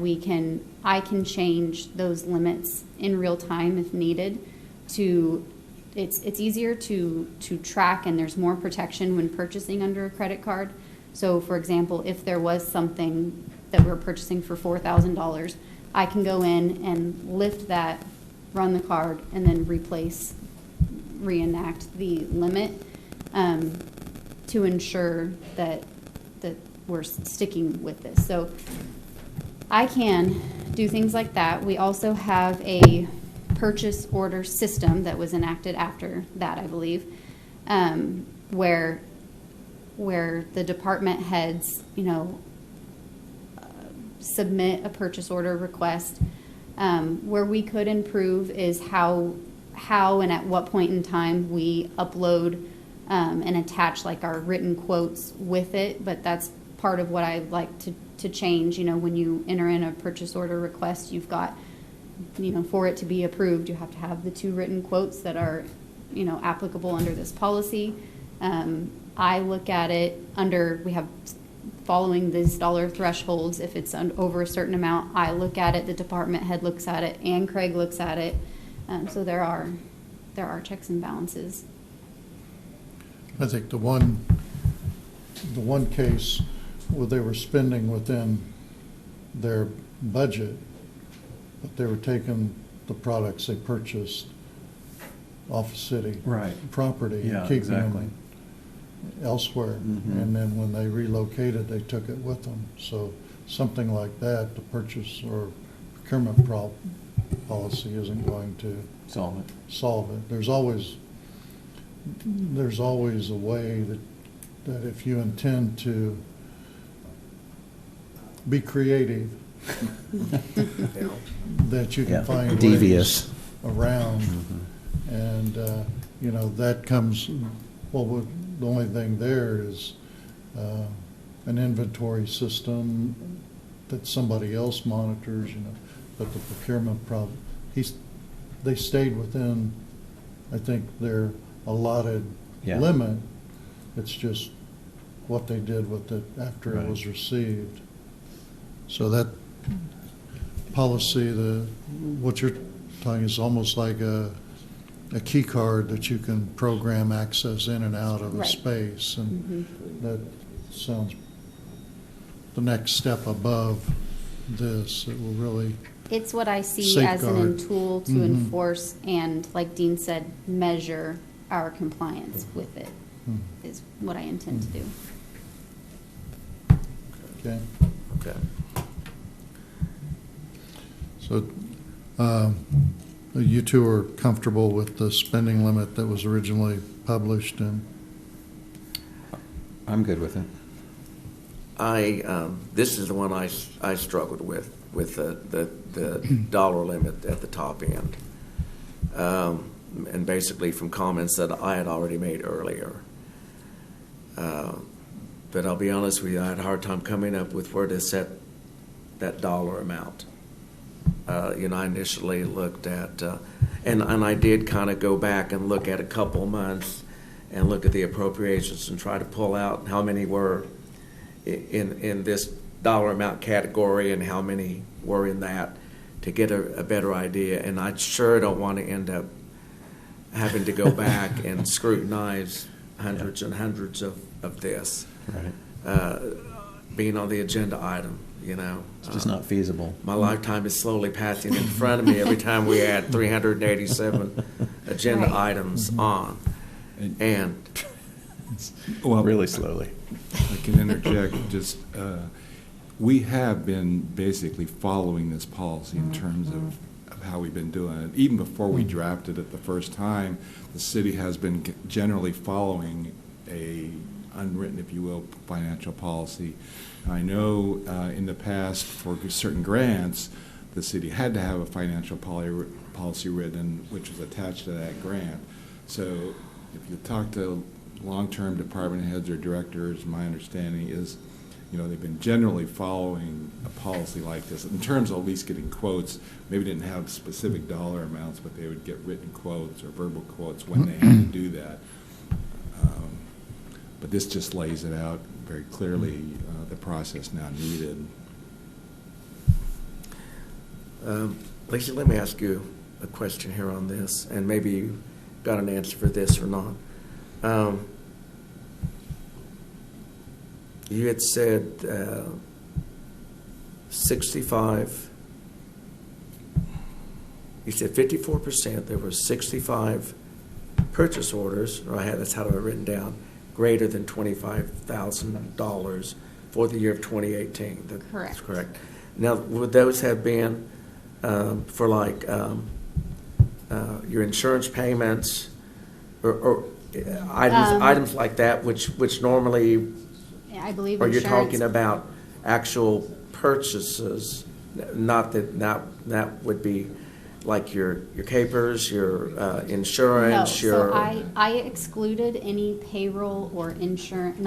Speaker 5: I can change those limits in real time if needed. It's easier to track, and there's more protection when purchasing under a credit card. So, for example, if there was something that we're purchasing for $4,000, I can go in and lift that, run the card, and then reenact the limit to ensure that we're sticking with this. So I can do things like that. We also have a purchase order system that was enacted after that, I believe, where the department heads, submit a purchase order request. Where we could improve is how and at what point in time we upload and attach like our written quotes with it, but that's part of what I'd like to change. When you enter in a purchase order request, you've got, for it to be approved, you have to have the 2 written quotes that are applicable under this policy. I look at it under, we have following these dollar thresholds. If it's over a certain amount, I look at it, the department head looks at it, and Craig looks at it. So there are checks and balances.
Speaker 2: I think the one case where they were spending within their budget, but they were taking the products they purchased off city
Speaker 4: Right.
Speaker 2: property
Speaker 4: Yeah,
Speaker 2: and keeping
Speaker 4: exactly.
Speaker 2: them elsewhere.
Speaker 4: Mhm.
Speaker 2: And then when they relocated, they took it with them. So something like that, the purchase or procurement policy isn't going to
Speaker 4: Solve it.
Speaker 2: solve it. There's always a way that if you intend to be creative, that you can
Speaker 4: Yeah.
Speaker 2: find
Speaker 4: Devious.
Speaker 2: ways around.
Speaker 4: Mhm.
Speaker 2: And, that comes, the only thing there is an inventory system that somebody else monitors, but the procurement problem, they stayed within, I think, their allotted
Speaker 4: Yeah.
Speaker 2: limit. It's just what they did with it after it
Speaker 4: Right.
Speaker 2: was received. So that policy, what you're talking is almost like a key card that you can program access in and out of a
Speaker 5: Right.
Speaker 2: space. And that sounds the next step above this. It will really,
Speaker 5: It's what I see as
Speaker 2: Safeguard.
Speaker 5: tool to
Speaker 2: Mhm.
Speaker 5: enforce and, like Dean said, measure our compliance with it, is what I intend to do.
Speaker 2: okay.
Speaker 1: Okay.
Speaker 2: So you two are comfortable with the spending limit that was originally published, and
Speaker 4: I'm good with it.
Speaker 1: This is the one I struggled with the dollar limit at the top end. And basically from comments that I had already made earlier. But I'll be honest with you, I had a hard time coming up with where to set that dollar amount. I initially looked at, and I did kind of go back and look at a couple months and look at the appropriations and try to pull out how many were in this dollar amount category and how many were in that to get a better idea. And I sure don't want to end up having to go back and scrutinize hundreds and hundreds of this.
Speaker 4: Right.
Speaker 1: Being on the agenda item,
Speaker 4: It's just not feasible.
Speaker 1: My lifetime is slowly passing in front of me every time we add 387 agenda
Speaker 5: Right.
Speaker 1: items on. And
Speaker 6: Well,
Speaker 4: Really slowly.
Speaker 6: I can interject, we have been basically following this policy in terms of how we've been doing it. Even before we drafted it the first time, the city has been generally following a unwritten, if you will, financial policy. I know in the past for certain grants, the city had to have a financial policy written, which was attached to that grant. So if you talk to long-term department heads or directors, my understanding is, they've been generally following a policy like this in terms of at least getting quotes. Maybe didn't have specific dollar amounts, but they would get written quotes or verbal quotes when they had to do that. But this just lays it out very clearly, the process now needed.
Speaker 1: Lisa, let me ask you a question here on this, and maybe you got an answer for this or not. You had said 65, you said 54%, there were 65 purchase orders, or that's how I written down, greater than $25,000 for the year of 2018. That's
Speaker 5: Correct.
Speaker 1: correct. Now, would those have been for like your insurance payments or items like that, which normally,
Speaker 5: I believe
Speaker 1: or you're
Speaker 5: insurance.
Speaker 1: talking about actual purchases, not that would be like your capers, your insurance,
Speaker 5: No,
Speaker 1: your.
Speaker 5: so I excluded any payroll or insurance,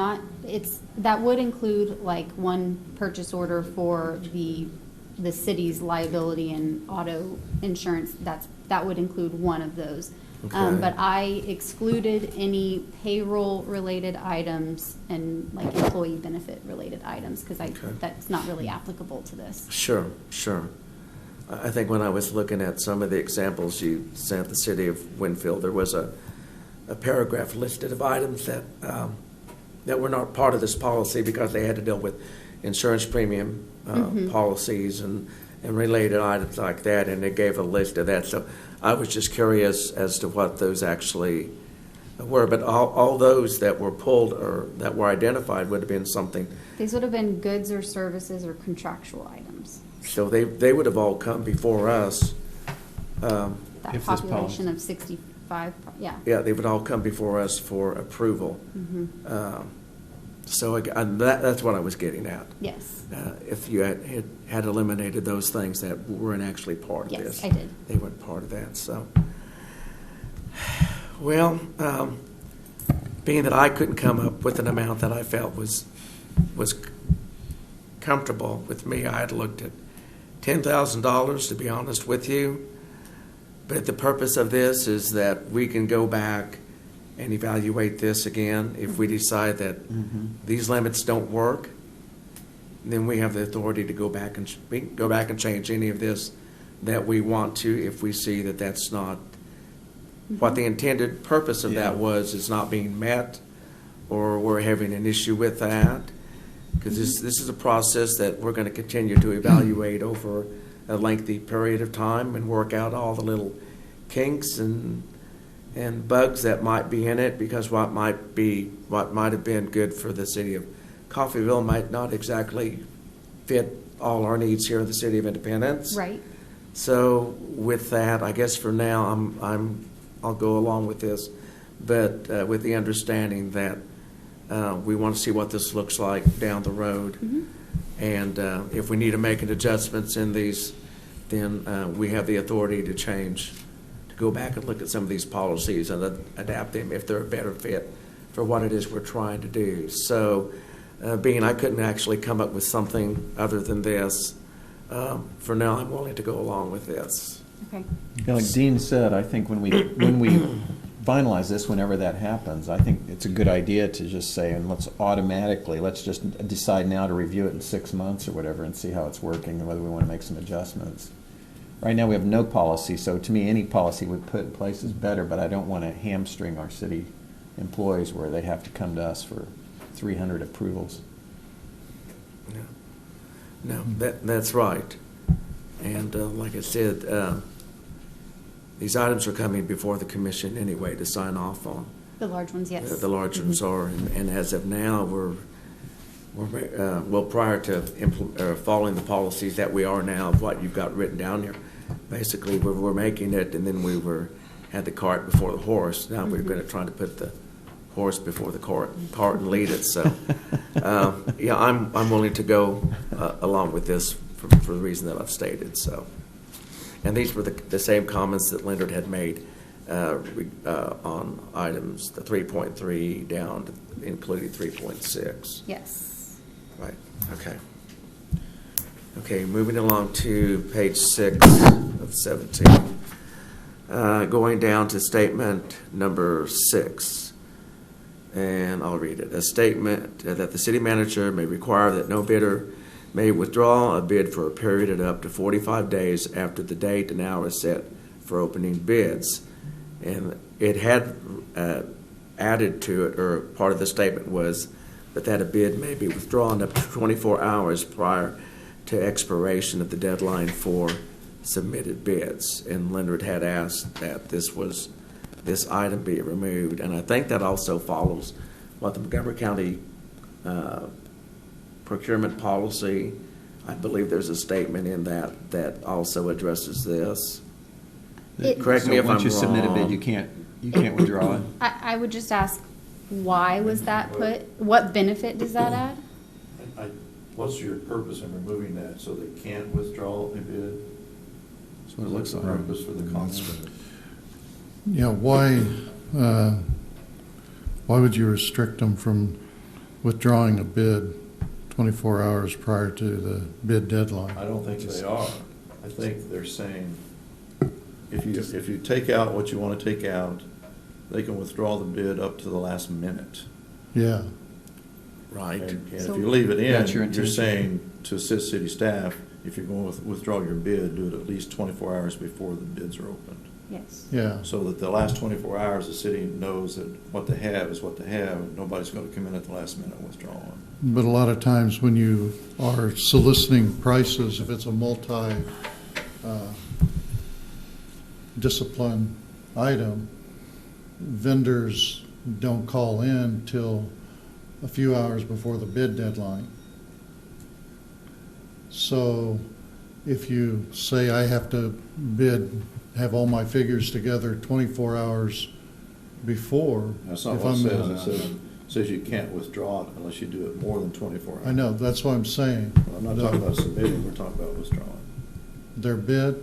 Speaker 5: that would include like one purchase order for the city's liability and auto insurance, that would include one of those.
Speaker 1: Okay.
Speaker 5: But I excluded any payroll-related items and like employee benefit-related items, because that's not really applicable to this.
Speaker 1: Sure, sure. I think when I was looking at some of the examples you sent the city of Winfield, there was a paragraph listed of items that that were not part of this policy because they had to deal with insurance premium policies and related items like that, and it gave a list of that. So I was just curious as to what those actually were. But all those that were pulled or that were identified would have been something.
Speaker 5: These would have been goods or services or contractual items.
Speaker 1: So they would have all come before us.
Speaker 5: That
Speaker 4: If this
Speaker 5: population
Speaker 4: policy-
Speaker 5: of 65, yeah.
Speaker 1: Yeah, they would all come before us for approval.
Speaker 5: Mm-hmm.
Speaker 1: So that's what I was getting at.
Speaker 5: Yes.
Speaker 1: If you had eliminated those things that weren't actually part of
Speaker 5: Yes,
Speaker 1: this.
Speaker 5: I did.
Speaker 1: They weren't part of that, so. Well, being that I couldn't come up with an amount that I felt was comfortable with me, I had looked at $10,000, to be honest with you. But the purpose of this is that we can go back and evaluate this again. If we decide that these limits don't work, then we have the authority to go back and change any of this that we want to if we see that that's not what the intended purpose of that was, is not being met, or we're having an issue with that. Because this is a process that we're going to continue to evaluate over a lengthy period of time and work out all the little kinks and bugs that might be in it, because what might have been good for the city of Coffeyville might not exactly fit all our needs here in the city of Independence.
Speaker 5: Right.
Speaker 1: So with that, I guess for now I'll go along with this, but with the understanding that we want to see what this looks like down the road, and if we need to make adjustments in these, then we have the authority to change, to go back and look at some of these policies and adapt them if they're a better fit for what it is we're trying to do. So, being I couldn't actually come up with something other than this, for now I'm willing to go along with this.
Speaker 5: Okay.
Speaker 4: Yeah, like Dean said, I think when we finalize this, whenever that happens, I think it's a good idea to just say, and let's just decide now to review it in 6 months or whatever and see how it's working and whether we want to make some adjustments. Right now we have no policy, so to me any policy we put in place is better, but I don't want to hamstring our city employees where they have to come to us for 300 approvals.
Speaker 1: No, that's right. And like I said, these items are coming before the commission anyway to sign off on.
Speaker 5: The large ones, yes.
Speaker 1: The large ones are, and as of now, well, prior to following the policies that we are now, of what you've got written down here, basically we're making it, and then had the cart before the horse. Now we're going to try to put the horse before the cart and lead it. So, yeah, I'm willing to go along with this for the reason that I've stated. So, and these were the same comments that Leonard had made on items, the 3.3 down to including 3.6.
Speaker 5: Yes.
Speaker 1: Right. Okay. Okay. Moving along to page 6 of 17. Going down to statement number 6. And I'll read it. A statement that the city manager may require that no bidder may withdraw a bid for a period of up to 45 days after the date and hour set for opening bids. And it had added to it, or part of the statement was that a bid may be withdrawn up to 24 hours prior to expiration of the deadline for submitted bids. And Leonard had asked that this item be removed, and I think that also follows what the Montgomery County procurement policy. I believe there's a statement in that also addresses this. Correct me if I'm wrong.
Speaker 4: Once you submit a bid, you can't withdraw it.
Speaker 5: I would just ask, why was that put? What benefit does that add?
Speaker 7: What's your purpose in removing that, so they can't withdraw a bid?
Speaker 4: That's what it looks like.
Speaker 7: Purpose for the comment?
Speaker 2: Yeah, why would you restrict them from withdrawing a bid 24 hours prior to the bid deadline?
Speaker 7: I don't think they are. I think they're saying if you take out what you want to take out, they can withdraw the bid up to the last minute.
Speaker 2: Yeah,
Speaker 1: Right.
Speaker 7: And if
Speaker 5: So-
Speaker 7: you leave it in,
Speaker 4: That's your
Speaker 7: you're
Speaker 4: intention.
Speaker 7: saying to assist city staff, if you're going to withdraw your bid, do it at least 24 hours before the bids are opened.
Speaker 5: Yes.
Speaker 2: yeah.
Speaker 7: So that the last 24 hours, the city knows that what they have is what they have. Nobody's going to come in at the last minute and withdraw it.
Speaker 2: But a lot of times when you are soliciting prices, if it's a discipline item, vendors don't call in till a few hours before the bid deadline. So if you say I have to have all my figures together 24 hours before.
Speaker 7: That's not
Speaker 2: if
Speaker 7: what it
Speaker 2: I'm-
Speaker 7: says. It says you can't withdraw it unless you do it more than 24 hours.
Speaker 2: I know, that's what I'm saying.
Speaker 7: Well, I'm not talking about submitting, we're talking about withdrawing.
Speaker 2: Their bid,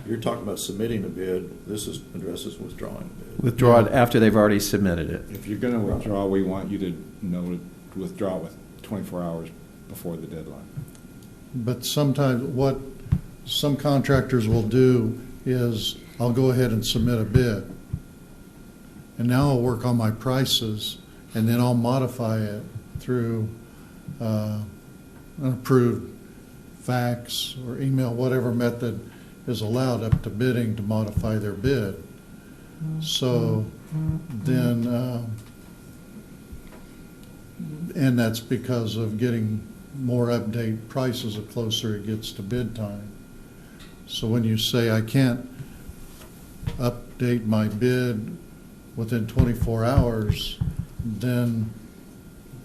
Speaker 7: You're talking about submitting a bid, this addresses withdrawing a bid.
Speaker 4: Withdraw it after they've already submitted it.
Speaker 6: If you're going to withdraw, we want you to know to withdraw with 24 hours before the deadline.
Speaker 2: but sometimes what some contractors will do is I'll go ahead and submit a bid. And now I'll work on my prices and then I'll modify it through an approved fax or email, whatever method is allowed up to bidding to modify their bid. So then, and that's because of getting more update prices the closer it gets to bid time. So when you say I can't update my bid within 24 hours, then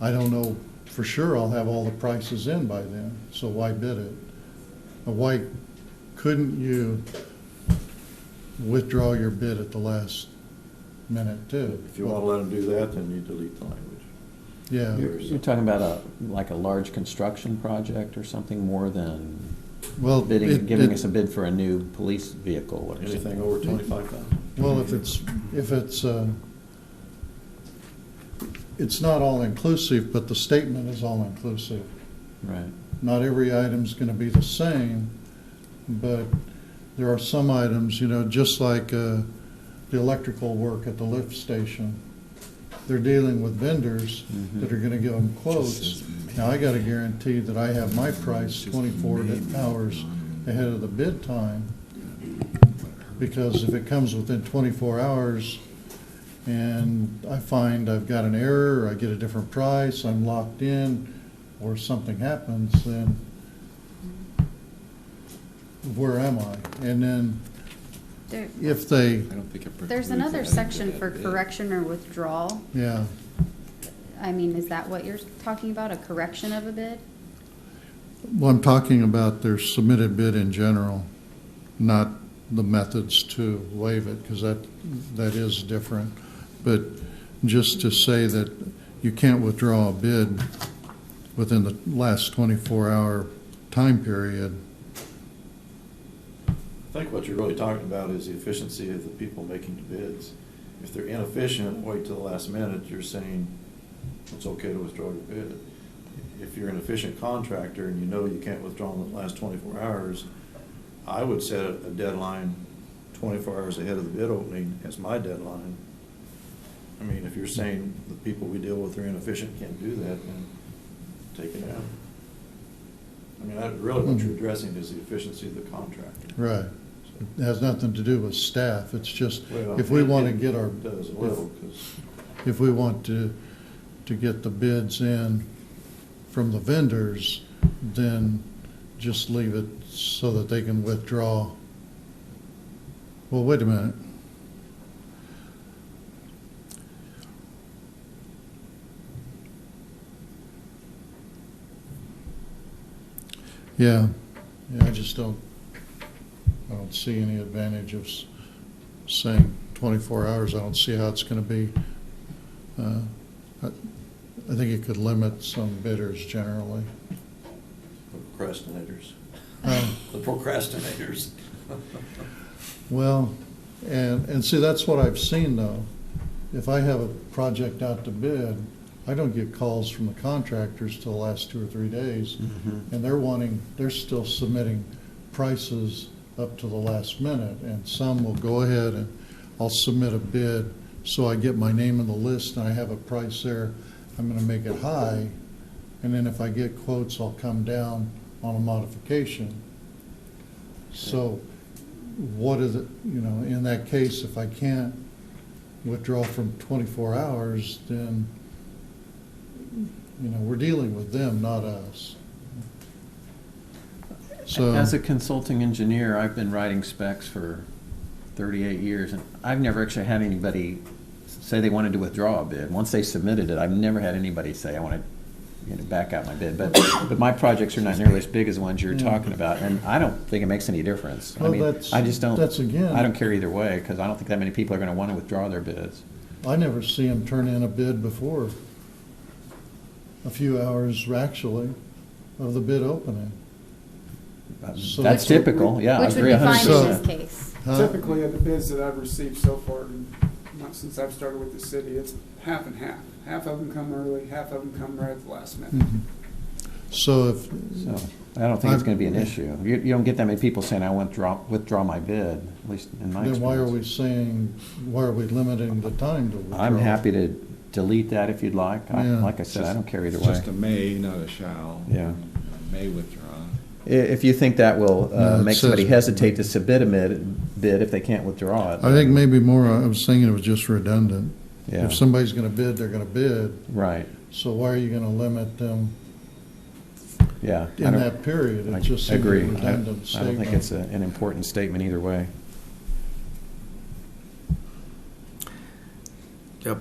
Speaker 2: I don't know for sure I'll have all the prices in by then, so why bid it? Why couldn't you withdraw your bid at the last minute too?
Speaker 7: If you want to let them do that, then you delete the language.
Speaker 2: Yeah,
Speaker 4: You're talking about like a large construction project or something more than
Speaker 2: well,
Speaker 4: giving us a bid for a new police vehicle or something?
Speaker 7: Anything over 25,000.
Speaker 2: well, it's not all inclusive, but the statement is all inclusive.
Speaker 4: Right.
Speaker 2: Not every item's gonna be the same, but there are some items, just like the electrical work at the lift station. They're dealing with vendors that are gonna give them quotes. Now, I gotta guarantee that I have my price 24 hours ahead of the bid time, because if it comes within 24 hours and I find I've got an error, or I get a different price, I'm locked in, or something happens, then where am I? And then
Speaker 5: There,
Speaker 2: if they,
Speaker 6: I don't think it
Speaker 5: there's
Speaker 6: precludes
Speaker 5: another
Speaker 6: adding
Speaker 5: section
Speaker 6: to
Speaker 5: for
Speaker 6: that bid.
Speaker 5: correction or withdrawal.
Speaker 2: yeah,
Speaker 5: I mean, is that what you're talking about, a correction of a bid?
Speaker 2: well, I'm talking about their submitted bid in general, not the methods to waive it, because that is different. But just to say that you can't withdraw a bid within the last 24-hour time period.
Speaker 7: I think what you're really talking about is the efficiency of the people making the bids. If they're inefficient, wait till the last minute, you're saying it's okay to withdraw your bid. If you're an efficient contractor and you know you can't withdraw in the last 24 hours, I would set a deadline 24 hours ahead of the bid opening as my deadline. I mean, if you're saying the people we deal with are inefficient, can't do that, then take it out. I mean, really what you're addressing is the efficiency of the contractor.
Speaker 2: Right. It has nothing to do with staff. It's just,
Speaker 7: Well,
Speaker 2: if we want to
Speaker 7: it
Speaker 2: get our,
Speaker 7: does a little, 'cause
Speaker 2: if we want to get the bids in from the vendors, then just leave it so that they can withdraw. Well, wait a minute. Yeah, I just don't see any advantage of saying 24 hours. I don't see how it's going to be. I think it could limit some bidders generally.
Speaker 7: procrastinators.
Speaker 2: Um,
Speaker 7: The procrastinators.
Speaker 2: Well, and see, that's what I've seen though. If I have a project out to bid, I don't get calls from the contractors till the last 2 or 3 days. And they're still submitting prices up to the last minute, and some will go ahead and I'll submit a bid, so I get my name on the list and I have a price there. I'm gonna make it high, and then if I get quotes, I'll come down on a modification. So what is it, in that case, if I can't withdraw from 24 hours, then, we're dealing with them, not us. So,
Speaker 4: As a consulting engineer, I've been writing specs for 38 years, and I've never actually had anybody say they wanted to withdraw a bid. Once they submitted it, I've never had anybody say, I want to back out my bid. But my projects are not nearly as big as the ones you're talking about, and I don't think it makes any difference.
Speaker 2: Well,
Speaker 4: I just don't.
Speaker 2: that's again-
Speaker 4: I don't care either way, because I don't think that many people are going to want to withdraw their bids.
Speaker 2: I never see them turn in a bid before a few hours, actually, of the bid opening. So-
Speaker 4: That's typical. Yeah, I
Speaker 5: Which would
Speaker 4: agree
Speaker 5: be fine
Speaker 4: 100%.
Speaker 5: in this case.
Speaker 2: Huh?
Speaker 8: Typically, of the bids that I've received so far, not since I've started with the city, it's half and half. Half of them come early, half of them come right at the last minute.
Speaker 2: Mhm. So if,
Speaker 4: So I don't think it's going to be an issue. You don't get that many people saying, I withdraw my bid, at least in my
Speaker 2: then
Speaker 4: experience.
Speaker 2: why are we limiting the time to withdraw?
Speaker 4: I'm happy to delete that if you'd like.
Speaker 2: Yeah.
Speaker 4: Like I said, I don't care either
Speaker 6: It's
Speaker 4: way.
Speaker 6: just a may, not a shall.
Speaker 4: Yeah.
Speaker 6: May withdraw.
Speaker 4: If you think that will
Speaker 2: No, it
Speaker 4: make somebody
Speaker 2: says-
Speaker 4: hesitate to submit a bid if they can't withdraw it.
Speaker 2: I think maybe more, I was thinking it was just redundant.
Speaker 4: Yeah.
Speaker 2: If somebody's gonna bid, they're gonna bid,
Speaker 4: Right,
Speaker 2: so why are you gonna limit them
Speaker 4: yeah. I
Speaker 2: in
Speaker 4: don't-
Speaker 2: that period?
Speaker 4: I
Speaker 2: It just seems a
Speaker 4: agree.
Speaker 2: redundant
Speaker 4: I don't think
Speaker 2: statement.
Speaker 4: it's an important statement either way.
Speaker 1: Yep,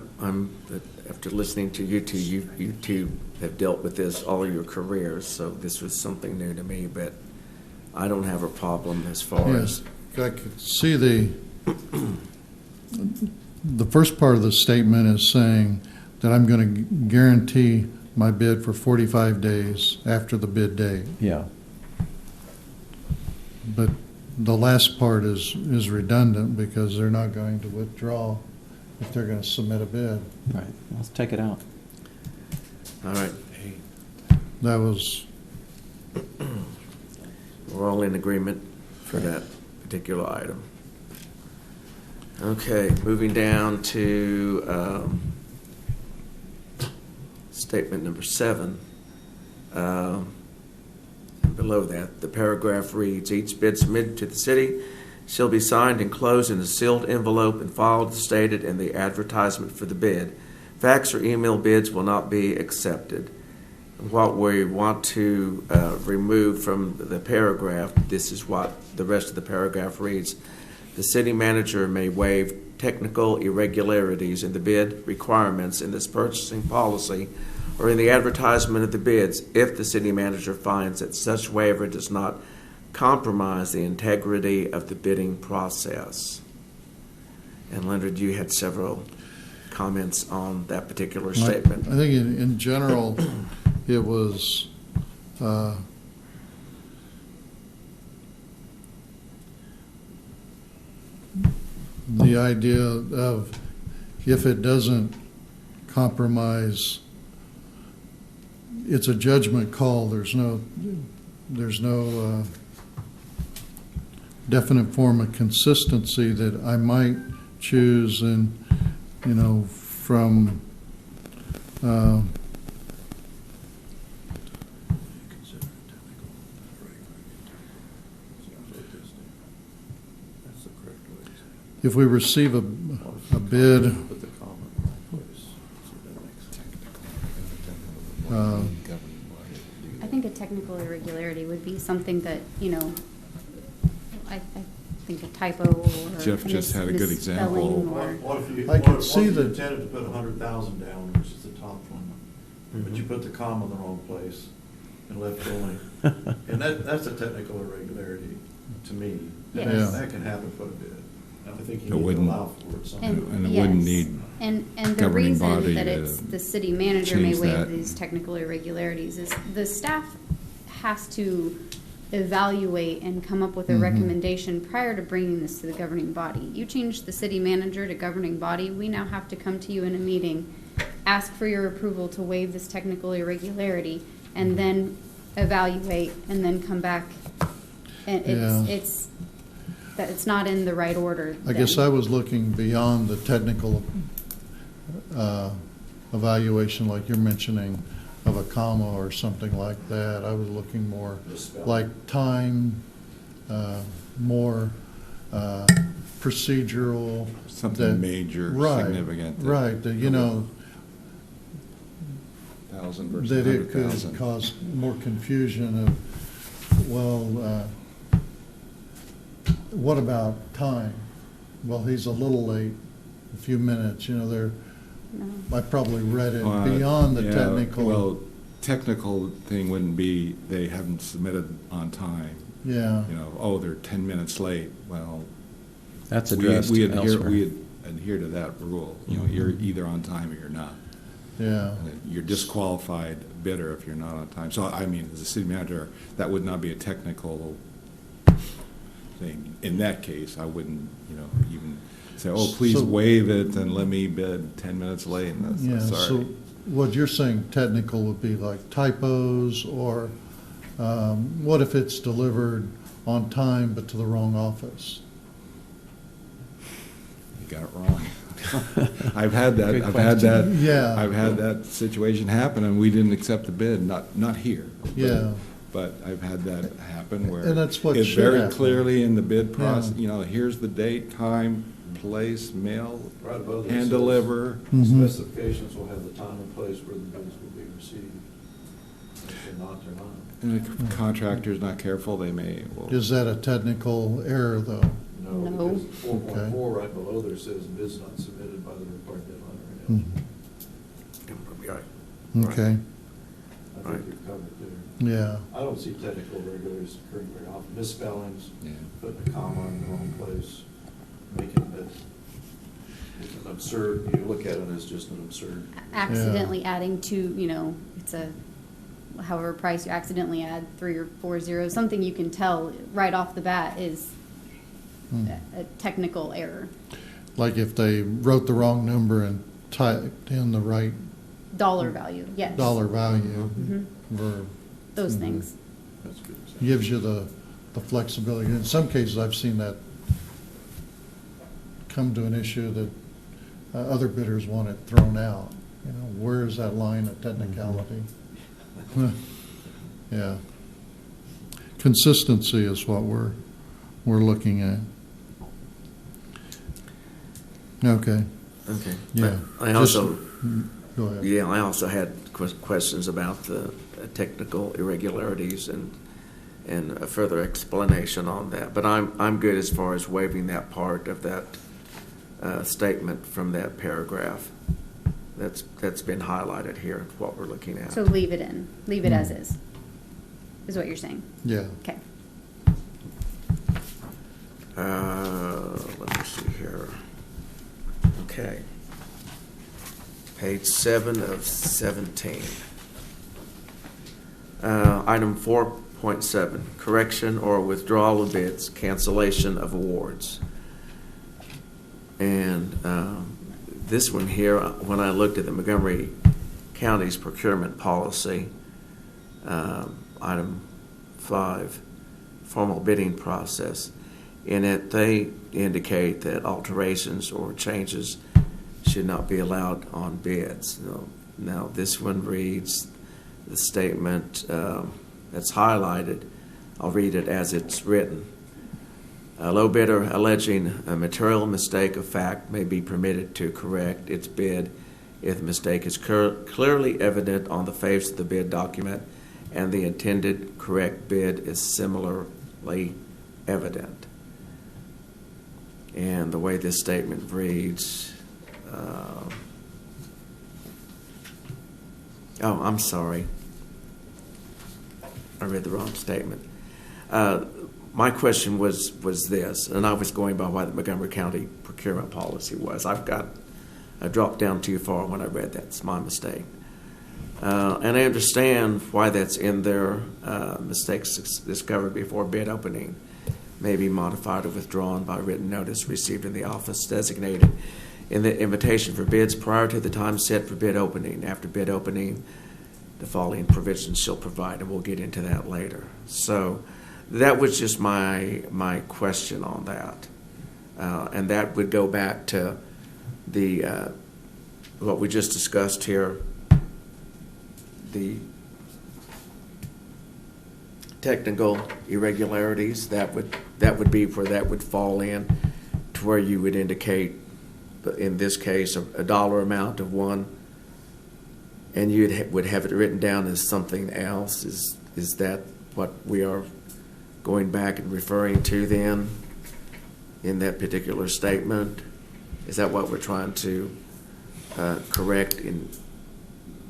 Speaker 1: after listening to you two, you two have dealt with this all your careers, so this was something new to me, but I don't have a problem as far
Speaker 2: Yes,
Speaker 1: as,
Speaker 2: I could see the first part of the statement is saying that I'm gonna guarantee my bid for 45 days after the bid date.
Speaker 4: Yeah,
Speaker 2: But the last part is redundant because they're not going to withdraw if they're going to submit a bid.
Speaker 4: right. Let's take it out.
Speaker 1: all right,
Speaker 2: That was,
Speaker 1: we're all in agreement for that particular item. Okay, moving down to statement number 7. Below that, the paragraph reads, each bid submitted to the city shall be signed and closed in a sealed envelope and filed as stated in the advertisement for the bid. Fax or email bids will not be accepted. What we want to remove from the paragraph, this is what the rest of the paragraph reads. The city manager may waive technical irregularities in the bid requirements in this purchasing policy or in the advertisement of the bids if the city manager finds that such waiver does not compromise the integrity of the bidding process. And Leonard, you had several comments on that particular statement.
Speaker 2: I think in general, it was the idea of if it doesn't compromise, it's a judgment call. There's no definite form of consistency that I might choose, and from if we receive a bid,
Speaker 7: Put the comma in the right place. So that makes
Speaker 5: I think a technical irregularity would be something that, I think a typo or
Speaker 6: Jeff just had a good example.
Speaker 5: misspelling or.
Speaker 7: What if you,
Speaker 2: I could
Speaker 7: what
Speaker 2: see
Speaker 7: if you
Speaker 2: that-
Speaker 7: intended to put 100,000 down, which is the top one, but you put the comma in the wrong place and left only, and that's a technical irregularity to me.
Speaker 5: Yes.
Speaker 2: Yeah.
Speaker 7: That can happen for a bid. I think
Speaker 6: It
Speaker 7: you need to
Speaker 6: wouldn't-
Speaker 7: allow for it somehow.
Speaker 6: And it wouldn't
Speaker 5: yes.
Speaker 6: need
Speaker 5: And the
Speaker 6: governing
Speaker 5: reason
Speaker 6: body
Speaker 5: that
Speaker 6: to
Speaker 5: it's the city manager may
Speaker 6: change
Speaker 5: waive
Speaker 6: that.
Speaker 5: these technical irregularities is the staff has to evaluate and come up with a recommendation prior to bringing this to the governing body. You change the city manager to governing body, we now have to come to you in a meeting, ask for your approval to waive this technical irregularity, and then evaluate, and then come back. And
Speaker 2: Yeah.
Speaker 5: it's that it's not in the right order.
Speaker 2: I guess I was looking beyond the technical evaluation, like you're mentioning, of a comma or something like that. I was looking more like time, more procedural.
Speaker 6: Something major,
Speaker 2: right,
Speaker 6: significant.
Speaker 2: Right, that, you know,
Speaker 6: 1,000 versus
Speaker 2: that it could
Speaker 6: 100,000.
Speaker 2: cause more confusion of, well, what about time? Well, he's a little late, a few minutes, you know, I probably read it beyond the
Speaker 6: Yeah,
Speaker 2: technical.
Speaker 6: Well, technical thing wouldn't be they haven't submitted on time.
Speaker 2: Yeah,
Speaker 6: You know, oh, they're 10 minutes late. Well,
Speaker 4: That's
Speaker 6: we
Speaker 4: addressed
Speaker 6: adhere
Speaker 4: elsewhere.
Speaker 6: to that rule. You know, you're either on time or you're not.
Speaker 2: yeah.
Speaker 6: You're disqualified bidder if you're not on time. So, I mean, as a city manager, that would not be a technical thing. In that case, I wouldn't, you know, even say, oh, please
Speaker 2: So-
Speaker 6: waive it and let me bid 10 minutes late. And that's,
Speaker 2: Yeah,
Speaker 6: sorry.
Speaker 2: so what you're saying technical would be like typos, or what if it's delivered on time but to the wrong office?
Speaker 6: You got it wrong. I've had that.
Speaker 4: Good
Speaker 6: I've had that.
Speaker 2: Yeah.
Speaker 6: I've had that situation happen, and we didn't accept the bid. Not here.
Speaker 2: Yeah.
Speaker 6: But I've had that happen where
Speaker 2: And that's what
Speaker 6: it's
Speaker 2: should
Speaker 6: very
Speaker 2: happen.
Speaker 6: clearly in the bid process.
Speaker 2: Yeah.
Speaker 6: You know, here's the date, time, place, mail,
Speaker 7: Right above it
Speaker 6: hand
Speaker 7: says,
Speaker 6: deliver.
Speaker 2: Mhm.
Speaker 7: Specifications will have the time and place where the bids will be received. If they're not, they're not.
Speaker 6: And if the contractor's not careful, they may. Well,
Speaker 2: Is that a technical error, though?
Speaker 7: No,
Speaker 5: No.
Speaker 7: because 4.4 right below there says bids not submitted by the required deadline or else.
Speaker 2: Mhm. Okay,
Speaker 7: I think you're covered there.
Speaker 2: yeah.
Speaker 7: I don't see technical irregularities occurring very often. Misspellings,
Speaker 6: yeah.
Speaker 7: putting a comma in the wrong place, making it, it's an absurd, you look at it as just an absurd.
Speaker 5: Accidentally adding two, you know, it's a, however price, you accidentally add 3 or 4 zeros, something you can tell right off the bat is
Speaker 2: Hmm.
Speaker 5: a technical error.
Speaker 2: Like if they wrote the wrong number and typed in the right
Speaker 5: Dollar value, yes.
Speaker 2: dollar value,
Speaker 5: Mhm.
Speaker 2: or
Speaker 5: Those
Speaker 2: Mhm.
Speaker 5: things.
Speaker 7: That's good.
Speaker 2: gives you the flexibility. In some cases, I've seen that come to an issue that other bidders want it thrown out. You know, where is that line of technicality? Yeah. Consistency is what we're looking at. Okay,
Speaker 1: Okay.
Speaker 2: yeah.
Speaker 1: I
Speaker 2: Just-
Speaker 1: also,
Speaker 2: Go ahead.
Speaker 1: yeah, I also had questions about the technical irregularities and a further explanation on that. But I'm good as far as waiving that part of that statement from that paragraph. That's been highlighted here, what we're looking at.
Speaker 5: So leave it in, leave it as
Speaker 2: Hmm.
Speaker 5: is what you're saying.
Speaker 2: Yeah.
Speaker 5: Okay.
Speaker 1: Let me see here. Okay. Page 7 of 17. Item 4.7, correction or withdrawal of bids, cancellation of awards. And this one here, when I looked at the Montgomery County's procurement policy, item 5, formal bidding process, in it they indicate that alterations or changes should not be allowed on bids. Now this one reads, the statement that's highlighted, I'll read it as it's written. A low bidder alleging a material mistake of fact may be permitted to correct its bid if the mistake is clearly evident on the face of the bid document and the intended correct bid is similarly evident. And the way this statement reads, I'm sorry. I read the wrong statement. My question was this, and I was going by what the Montgomery County procurement policy was. I dropped down too far when I read that. It's my mistake. And I understand why that's in there. Mistakes discovered before bid opening may be modified or withdrawn by written notice received in the office designated in the invitation for bids prior to the time set for bid opening. After bid opening, the following provisions shall provide, and we'll get into that later. So that was just my question on that. And that would go back to the what we just discussed here, the technical irregularities. That would be where that would fall in, to where you would indicate, in this case, a dollar amount of one, and you would have it written down as something else. Is that what we are going back and referring to then in that particular statement? Is that what we're trying to correct in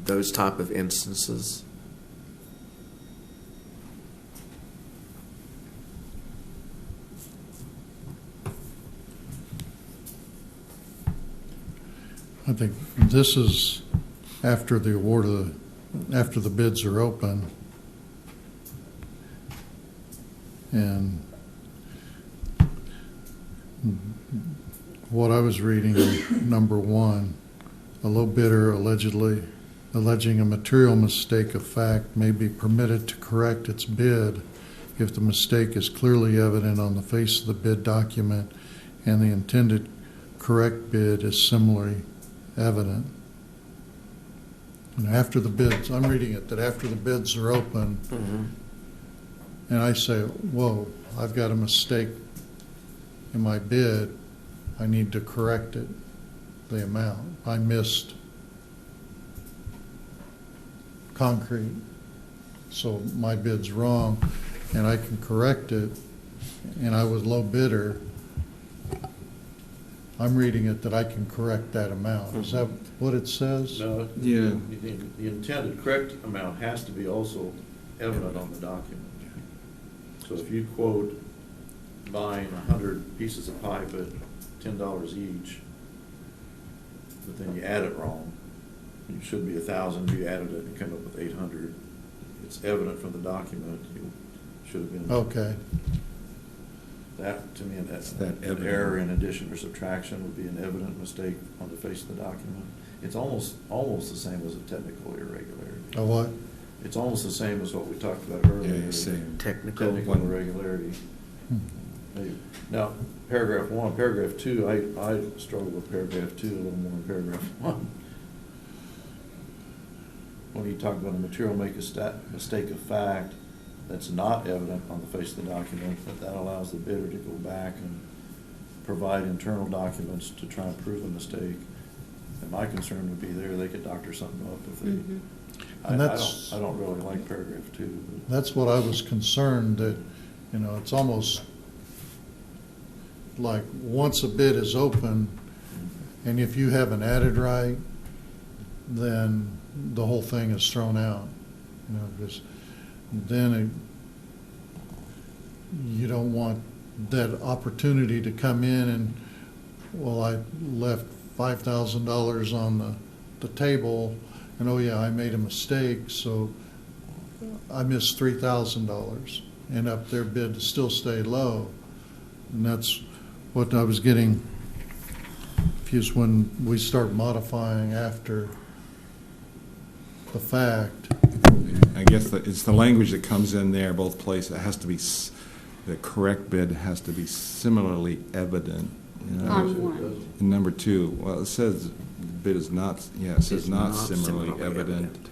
Speaker 1: those type of instances?
Speaker 2: I think this is after the award after the bids are open. And what I was reading in number 1, a low bidder alleging a material mistake of fact may be permitted to correct its bid if the mistake is clearly evident on the face of the bid document and the intended correct bid is similarly evident. And after the bids, I'm reading it, that after the bids are open, and I say, whoa, I've got a mistake in my bid, I need to correct it, the amount. I missed concrete, so my bid's wrong, and I can correct it, and I was low bidder. I'm reading it that I can correct that amount. Is that what it says?
Speaker 7: No,
Speaker 6: Yeah.
Speaker 7: the intended correct amount has to be also evident on the document. So if you quote buying 100 pieces of pipe at $10 each, but then you add it wrong, it should be 1,000, you added it and come up with 800. It's evident from the document, you should have been.
Speaker 2: Okay.
Speaker 7: That, to me, that's
Speaker 6: That
Speaker 7: an
Speaker 6: evident.
Speaker 7: error in addition or subtraction would be an evident mistake on the face of the document. It's almost the same as a technical irregularity.
Speaker 2: A what?
Speaker 7: It's almost the same as what we talked about earlier.
Speaker 6: Yeah, same.
Speaker 1: Technical.
Speaker 7: Irregularity. Now, paragraph 1, paragraph 2, I struggle with paragraph 2 a little more than paragraph 1. When you talk about a material mistake of fact that's not evident on the face of the document, that allows the bidder to go back and provide internal documents to try and prove a mistake. And my concern would be there, they could doctor something up if they.
Speaker 2: And
Speaker 7: I don't really like paragraph 2. But.
Speaker 2: That's what I was concerned that, it's almost like once a bid is open, and if you haven't added right, then the whole thing is thrown out. Because then you don't want that opportunity to come in and, well, I left $5,000 on the table, and oh yeah, I made a mistake, so I missed $3,000, and up their bid to still stay low. And that's what I was getting confused when we start modifying after the fact.
Speaker 6: I guess it's the language that comes in there both places. It has to be, the correct bid has to be similarly evident.
Speaker 5: On one.
Speaker 6: In number 2, well, it says the bid is not, it says not similarly evident.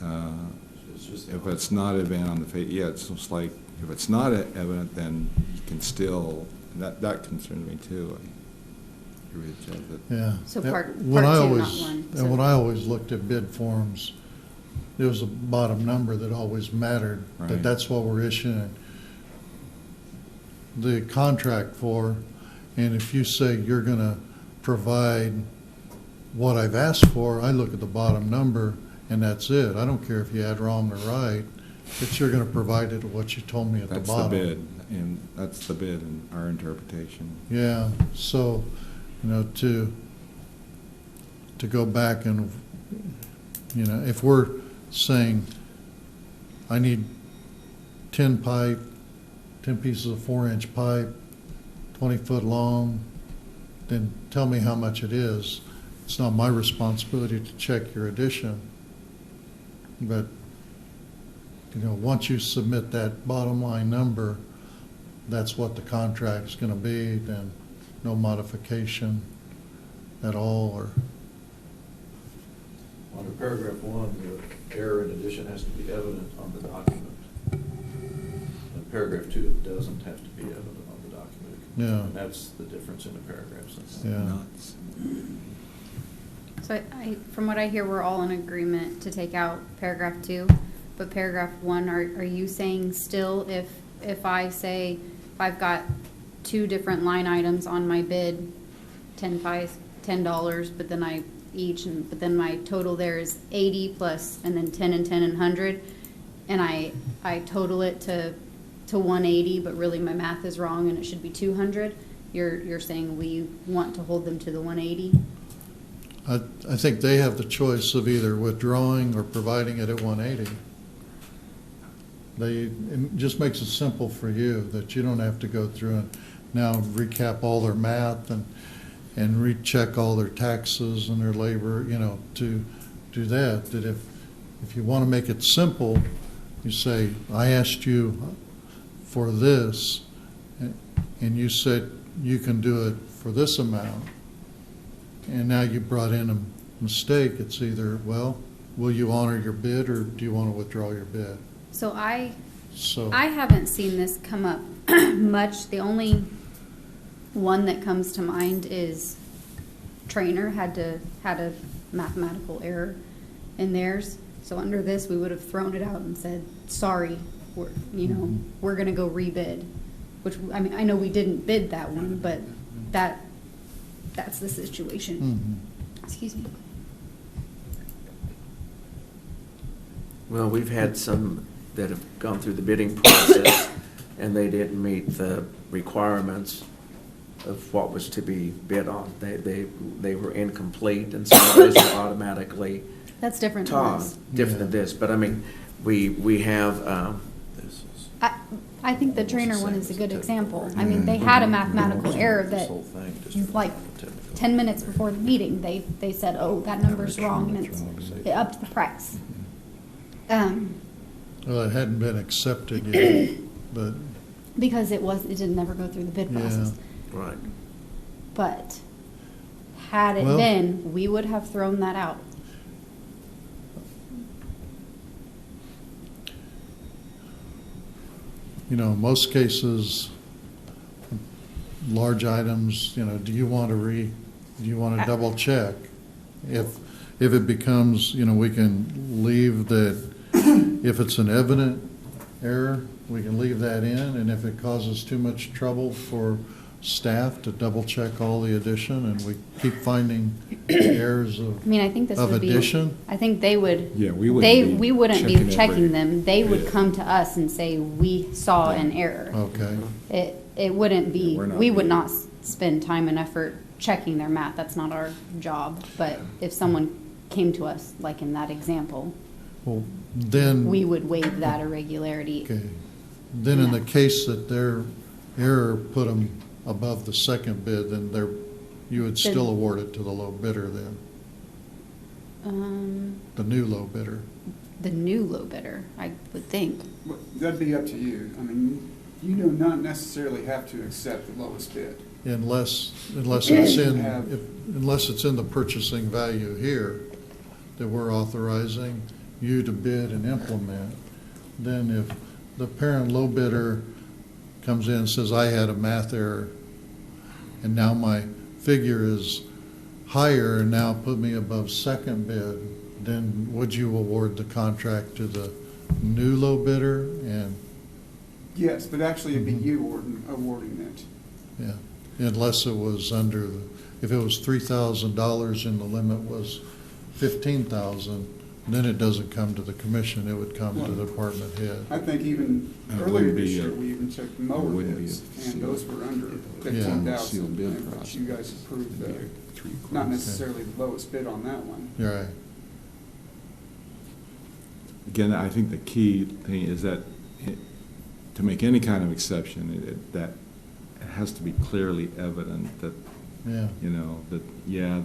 Speaker 6: If it's not evident on the face, it's just like, if it's not evident, then you can still, that concerned me too. I agree with Jeff that.
Speaker 2: Yeah.
Speaker 5: So
Speaker 2: That-
Speaker 5: part
Speaker 2: when
Speaker 5: two,
Speaker 2: I
Speaker 5: not
Speaker 2: always,
Speaker 5: one,
Speaker 2: And
Speaker 5: so-
Speaker 2: when I always looked at bid forms, there was a bottom number that always mattered,
Speaker 6: Right.
Speaker 2: that's what we're issuing the contract for. And if you say you're going to provide what I've asked for, I look at the bottom number and that's it. I don't care if you add wrong or right. It's you're going to provide it what you told me at the
Speaker 6: That's the
Speaker 2: bottom.
Speaker 6: bid, and that's the bid in our interpretation.
Speaker 2: Yeah, so, to go back and, if we're saying, I need 10 pieces of 4-inch pipe, 20 foot long, then tell me how much it is. It's not my responsibility to check your addition. But once you submit that bottom line number, that's what the contract's gonna be, then no modification at all, or,
Speaker 7: Under paragraph 1, the error in addition has to be evident on the document. In paragraph 2, it doesn't have to be evident on the document.
Speaker 2: Yeah.
Speaker 7: And that's the difference in the paragraphs.
Speaker 2: yeah.
Speaker 5: So from what I hear, we're all in agreement to take out paragraph 2, but paragraph 1, are you saying still if I say, if I've got 2 different line items on my bid, $10, but then my total there is 80 plus, and then 10 and 10 and 100, and I total it to 180, but really my math is wrong and it should be 200, you're saying we want to hold them to the 180?
Speaker 2: I think they have the choice of either withdrawing or providing it at 180. It just makes it simple for you, that you don't have to go through and now recap all their math and recheck all their taxes and their labor, to do that. That if you want to make it simple, you say, I asked you for this, and you said you can do it for this amount, and now you brought in a mistake. It's either, well, will you honor your bid, or do you want to withdraw your bid?
Speaker 5: So I
Speaker 2: So
Speaker 5: haven't seen this come up much. The only one that comes to mind is Trainer had a mathematical error in theirs. So under this, we would have thrown it out and said, sorry, we're going to go rebid. Which, I mean, I know we didn't bid that one, but that's the situation. Excuse me.
Speaker 1: Well, we've had some that have gone through the bidding process, and they didn't meet the requirements of what was to be bid on. They were incomplete, and some of those are automatically
Speaker 5: That's different than
Speaker 1: taught,
Speaker 5: this.
Speaker 1: different than this. But I mean, we have,
Speaker 5: I think the Trainer one is a good example. I mean, they had a mathematical error that, like, 10 minutes before the meeting, they said, oh, that number's wrong, and it upped the price.
Speaker 2: well, it hadn't been accepted yet, but
Speaker 5: Because it didn't never go through the bid process.
Speaker 1: right.
Speaker 5: But had it
Speaker 2: Well-
Speaker 5: been, we would have thrown that out.
Speaker 2: Most cases, large items, do you want to double check? If it becomes, we can leave that, if it's an evident error, we can leave that in, and if it causes too much trouble for staff to double check all the addition, and we keep finding errors
Speaker 5: I mean, I think this
Speaker 2: of
Speaker 5: would be.
Speaker 2: addition.
Speaker 5: I think they would.
Speaker 6: Yeah, we wouldn't be
Speaker 5: We wouldn't be
Speaker 6: checking
Speaker 5: checking
Speaker 6: every
Speaker 5: them. They would
Speaker 6: bid.
Speaker 5: come to us and say, we saw an error.
Speaker 2: Okay,
Speaker 5: It wouldn't be,
Speaker 6: Yeah, we're not
Speaker 5: we would
Speaker 6: being-
Speaker 5: not spend time and effort checking their math. That's not our job. But if someone came to us, like in that example,
Speaker 2: well, then.
Speaker 5: we would waive that irregularity.
Speaker 2: Okay. Then in the case that their error put them above the second bid, then you would still award it to the low bidder then, the new low bidder.
Speaker 5: The new low bidder, I would think.
Speaker 8: Well, that'd be up to you. I mean, you do not necessarily have to accept the lowest bid.
Speaker 2: Unless it's
Speaker 8: Have-
Speaker 2: unless it's in the purchasing value here that we're authorizing you to bid and implement, then if the parent low bidder comes in and says, I had a math error, and now my figure is higher and now put me above second bid, then would you award the contract to the new low bidder? And,
Speaker 8: Yes, but actually it'd be you awarding it.
Speaker 2: yeah, unless it was if it was $3,000 and the limit was $15,000, then it doesn't come to the commission, it would come to the department head.
Speaker 8: I think even
Speaker 6: And it
Speaker 8: earlier
Speaker 6: wouldn't
Speaker 8: this
Speaker 6: be
Speaker 8: year,
Speaker 6: a-
Speaker 8: we even took
Speaker 6: it
Speaker 8: mower
Speaker 6: wouldn't be
Speaker 8: bids,
Speaker 6: a
Speaker 8: and those were under
Speaker 6: sealed
Speaker 8: 15,000.
Speaker 6: bid
Speaker 8: But
Speaker 6: process.
Speaker 8: you guys approved
Speaker 6: It'd be
Speaker 8: the,
Speaker 6: a three
Speaker 8: not
Speaker 6: quotes.
Speaker 8: necessarily the lowest bid on that one.
Speaker 2: You're right.
Speaker 6: Again, I think the key thing is that to make any kind of exception, that it has to be clearly evident that,
Speaker 2: Yeah.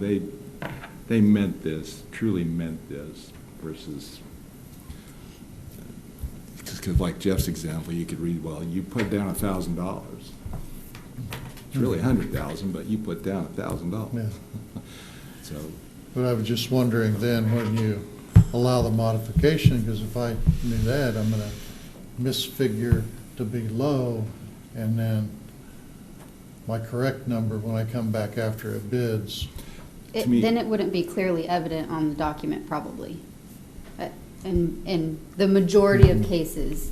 Speaker 6: they meant this, truly meant this, versus because like Jeff's example, you could read, well, you put down $1,000. It's really $100,000, but you put down $1,000.
Speaker 2: Yeah.
Speaker 6: So,
Speaker 2: But I was just wondering then, when you allow the modification, because if I knew that, I'm going to misfigure to be low, and then my correct number when I come back after it bids.
Speaker 5: It,
Speaker 6: To me-
Speaker 5: then it wouldn't be clearly evident on the document, probably. In the majority of cases,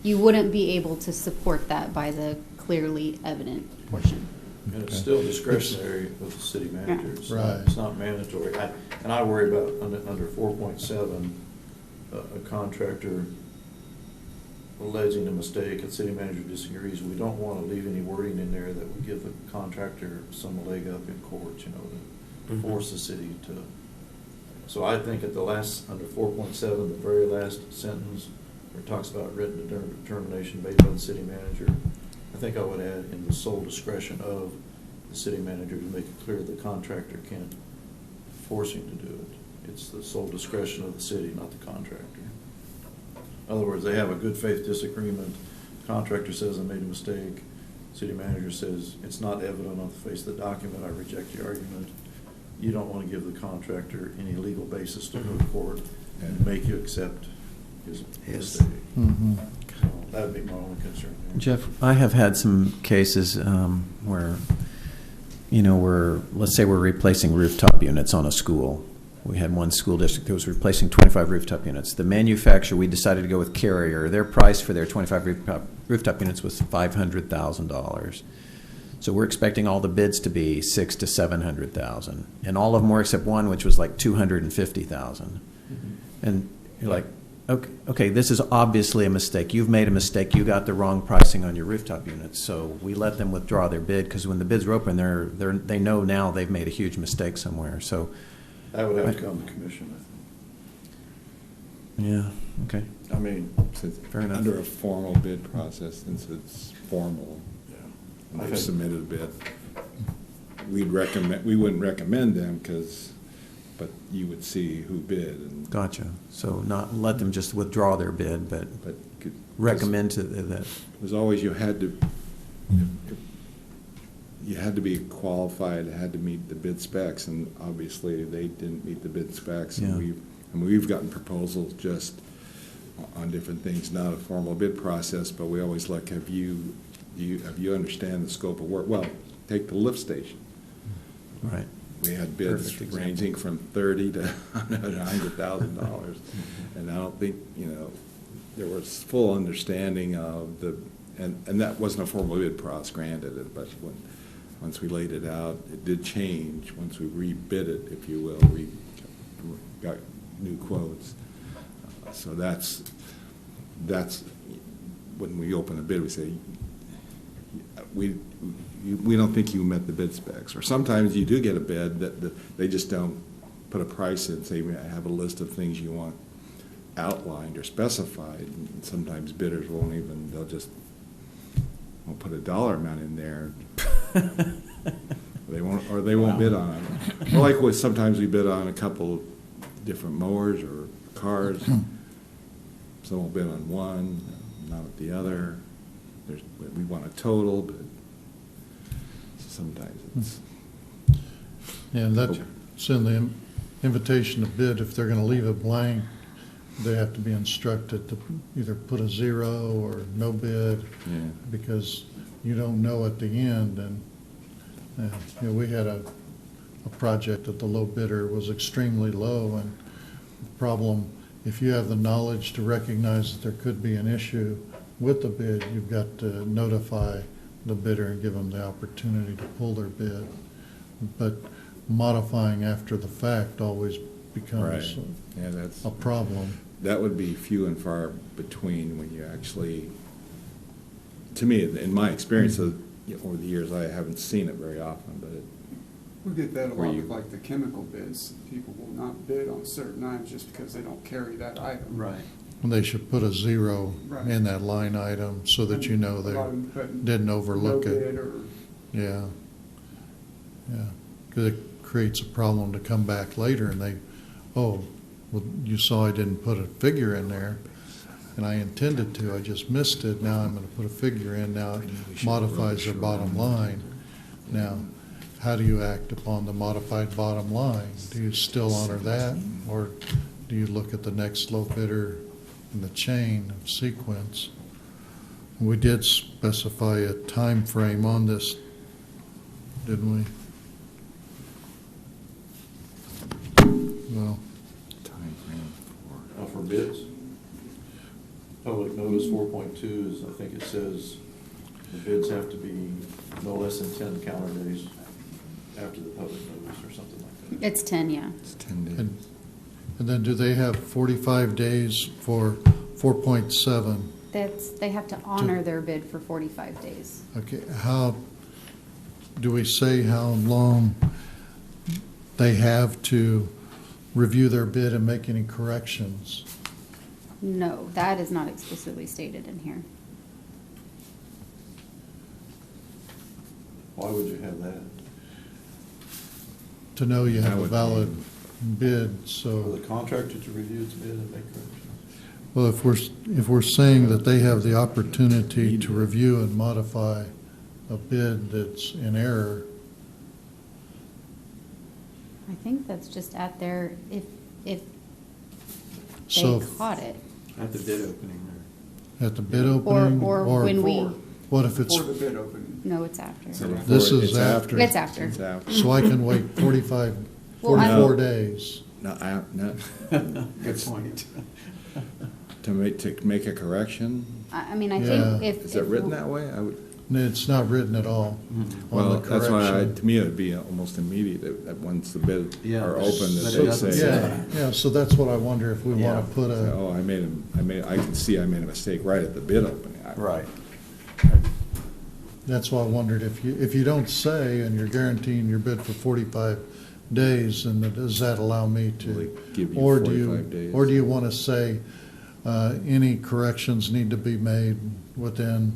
Speaker 5: you wouldn't be able to support that by the clearly evident portion.
Speaker 7: And it's still discretionary with the city manager. It's not-
Speaker 2: Right.
Speaker 7: It's not mandatory. And I worry about under 4.7, a contractor alleging a mistake, and city manager disagrees. We don't want to leave any wording in there that would give the contractor some leg up in court, to force the city to. So I think at the last, under 4.7, the very last sentence, where it talks about written determination made by the city manager, I think I would add in the sole discretion of the city manager to make it clear the contractor can't force him to do it. It's the sole discretion of the city, not the contractor. In other words, they have a good faith disagreement. Contractor says I made a mistake. City manager says it's not evident on the face of the document. I reject the argument. You don't want to give the contractor any legal basis to go to court and make you accept his mistake.
Speaker 2: Mm-hmm.
Speaker 7: So that would be my only concern there.
Speaker 4: Jeff, I have had some cases where, let's say we're replacing rooftop units on a school. We had one school district that was replacing 25 rooftop units. The manufacturer, we decided to go with Carrier. Their price for their 25 rooftop units was $500,000. So we're expecting all the bids to be $600,000 to $700,000, and all of them were except one, which was like $250,000. And you're like, okay, this is obviously a mistake. You've made a mistake. You got the wrong pricing on your rooftop units. So we let them withdraw their bid, because when the bids were open, they know now they've made a huge mistake somewhere. So
Speaker 7: That would have to come to commission, I think.
Speaker 4: yeah, okay.
Speaker 7: I mean,
Speaker 6: since
Speaker 4: Fair enough.
Speaker 6: under a formal bid process, since it's formal,
Speaker 7: yeah.
Speaker 6: and
Speaker 7: I've
Speaker 6: they've
Speaker 7: had-
Speaker 6: submitted a bid, we wouldn't recommend them, but you would see who bid, and
Speaker 4: Gotcha. So not let them just withdraw their bid, but
Speaker 6: could-
Speaker 4: recommend to that.
Speaker 6: It was always you had to be qualified, had to meet the bid specs, and obviously they didn't meet the bid specs.
Speaker 4: Yeah.
Speaker 6: And we've gotten proposals just on different things, not a formal bid process, but we always look, have you understand the scope of work? Well, take the lift station.
Speaker 4: Right.
Speaker 6: We had bids
Speaker 4: Perfect example.
Speaker 6: ranging from $30,000 to $100,000, and I don't think, there was full understanding of and that wasn't a formal bid process, granted it, but once we laid it out, it did change. Once we rebid it, if you will, we got new quotes. So that's when we open a bid, we say, we don't think you met the bid specs. Or sometimes you do get a bid that they just don't put a price in, say, I have a list of things you want outlined or specified. And sometimes bidders they'll just put a dollar amount in there. They won't bid on it. Or like sometimes we bid on a couple different mowers or cars. Some will bid on one, not the other. We want a total, but sometimes it's.
Speaker 2: And that's in the invitation to bid. If they're going to leave it blank, they have to be instructed to either put a 0 or no bid,
Speaker 6: Yeah.
Speaker 2: because you don't know at the end. And we had a project that the low bidder was extremely low, and the problem, if you have the knowledge to recognize that there could be an issue with the bid, you've got to notify the bidder and give them the opportunity to pull their bid. But modifying after the fact always becomes
Speaker 6: Right. Yeah, that's.
Speaker 2: a problem.
Speaker 6: That would be few and far between when you actually, to me, in my experience over the years, I haven't seen it very often, but
Speaker 8: We get that a
Speaker 6: Were
Speaker 8: lot
Speaker 6: you-
Speaker 8: with like the chemical bids. People will not bid on certain items just because they don't carry that item.
Speaker 4: Right.
Speaker 2: And they should put a 0
Speaker 8: Right.
Speaker 2: in that line item so that you know
Speaker 8: A
Speaker 2: they
Speaker 8: lot of them put
Speaker 2: didn't overlook
Speaker 8: no
Speaker 2: it.
Speaker 8: bid or
Speaker 2: Yeah. Because it creates a problem to come back later and well, you saw I didn't put a figure in there. and I intended to, I just missed it. Now I'm going to put a figure in. Now it modifies their bottom line. Now, how do you act upon the modified bottom line? Do you still honor that, or do you look at the next low bidder in the chain of sequence? We did specify a time frame on this, didn't we? Well,
Speaker 6: Time frame for.
Speaker 7: Now for bids, public notice 4.2 is, I think it says, the bids have to be no less than 10 calendar days after the public notice or something like that.
Speaker 5: It's 10, yeah.
Speaker 6: It's 10 days.
Speaker 2: and then do they have 45 days for 4.7?
Speaker 5: They have to honor their bid for 45 days.
Speaker 2: Okay, how, do we say how long they have to review their bid and make any corrections?
Speaker 5: No, that is not explicitly stated in here.
Speaker 7: Why would you have that?
Speaker 2: To know you have
Speaker 6: That
Speaker 2: a
Speaker 6: would
Speaker 2: valid bid,
Speaker 7: For
Speaker 2: so,
Speaker 7: the contractor to review its bid and make corrections?
Speaker 2: well, if we're saying that they have the opportunity to review and modify a bid that's in error,
Speaker 5: I think that's just at their, if they
Speaker 2: so
Speaker 5: caught it.
Speaker 7: At the bid opening there.
Speaker 2: at the bid opening?
Speaker 5: Or when we,
Speaker 2: What if it's,
Speaker 8: Before the bid opening.
Speaker 5: no, it's after.
Speaker 2: this is
Speaker 6: It's
Speaker 2: after?
Speaker 5: It's after.
Speaker 6: It's after.
Speaker 2: So I can wait 44
Speaker 6: No.
Speaker 2: days?
Speaker 6: No, no,
Speaker 7: Good point.
Speaker 6: to make a correction?
Speaker 5: I mean, I
Speaker 2: Yeah.
Speaker 5: think if.
Speaker 6: Is it
Speaker 5: if-
Speaker 6: written that way? I would.
Speaker 2: No, it's not written at all on
Speaker 6: Well,
Speaker 2: the
Speaker 6: that's why,
Speaker 2: correction.
Speaker 6: to me, it'd be almost immediate, that once the bid
Speaker 7: Yeah,
Speaker 6: are
Speaker 7: but
Speaker 6: open, that
Speaker 7: it
Speaker 6: they
Speaker 7: doesn't
Speaker 6: say.
Speaker 7: say.
Speaker 2: Yeah, so that's what I wonder, if we
Speaker 7: Yeah.
Speaker 2: want to put a,
Speaker 6: Oh, I can see I made a mistake right at the bid opening.
Speaker 7: Right.
Speaker 2: that's why I wondered if you don't say and you're guaranteeing your bid for 45 days, then does that allow me
Speaker 6: Will
Speaker 2: to?
Speaker 6: they give you
Speaker 2: Or do
Speaker 6: 45 days?
Speaker 2: Or do you want to say, any corrections need to be made within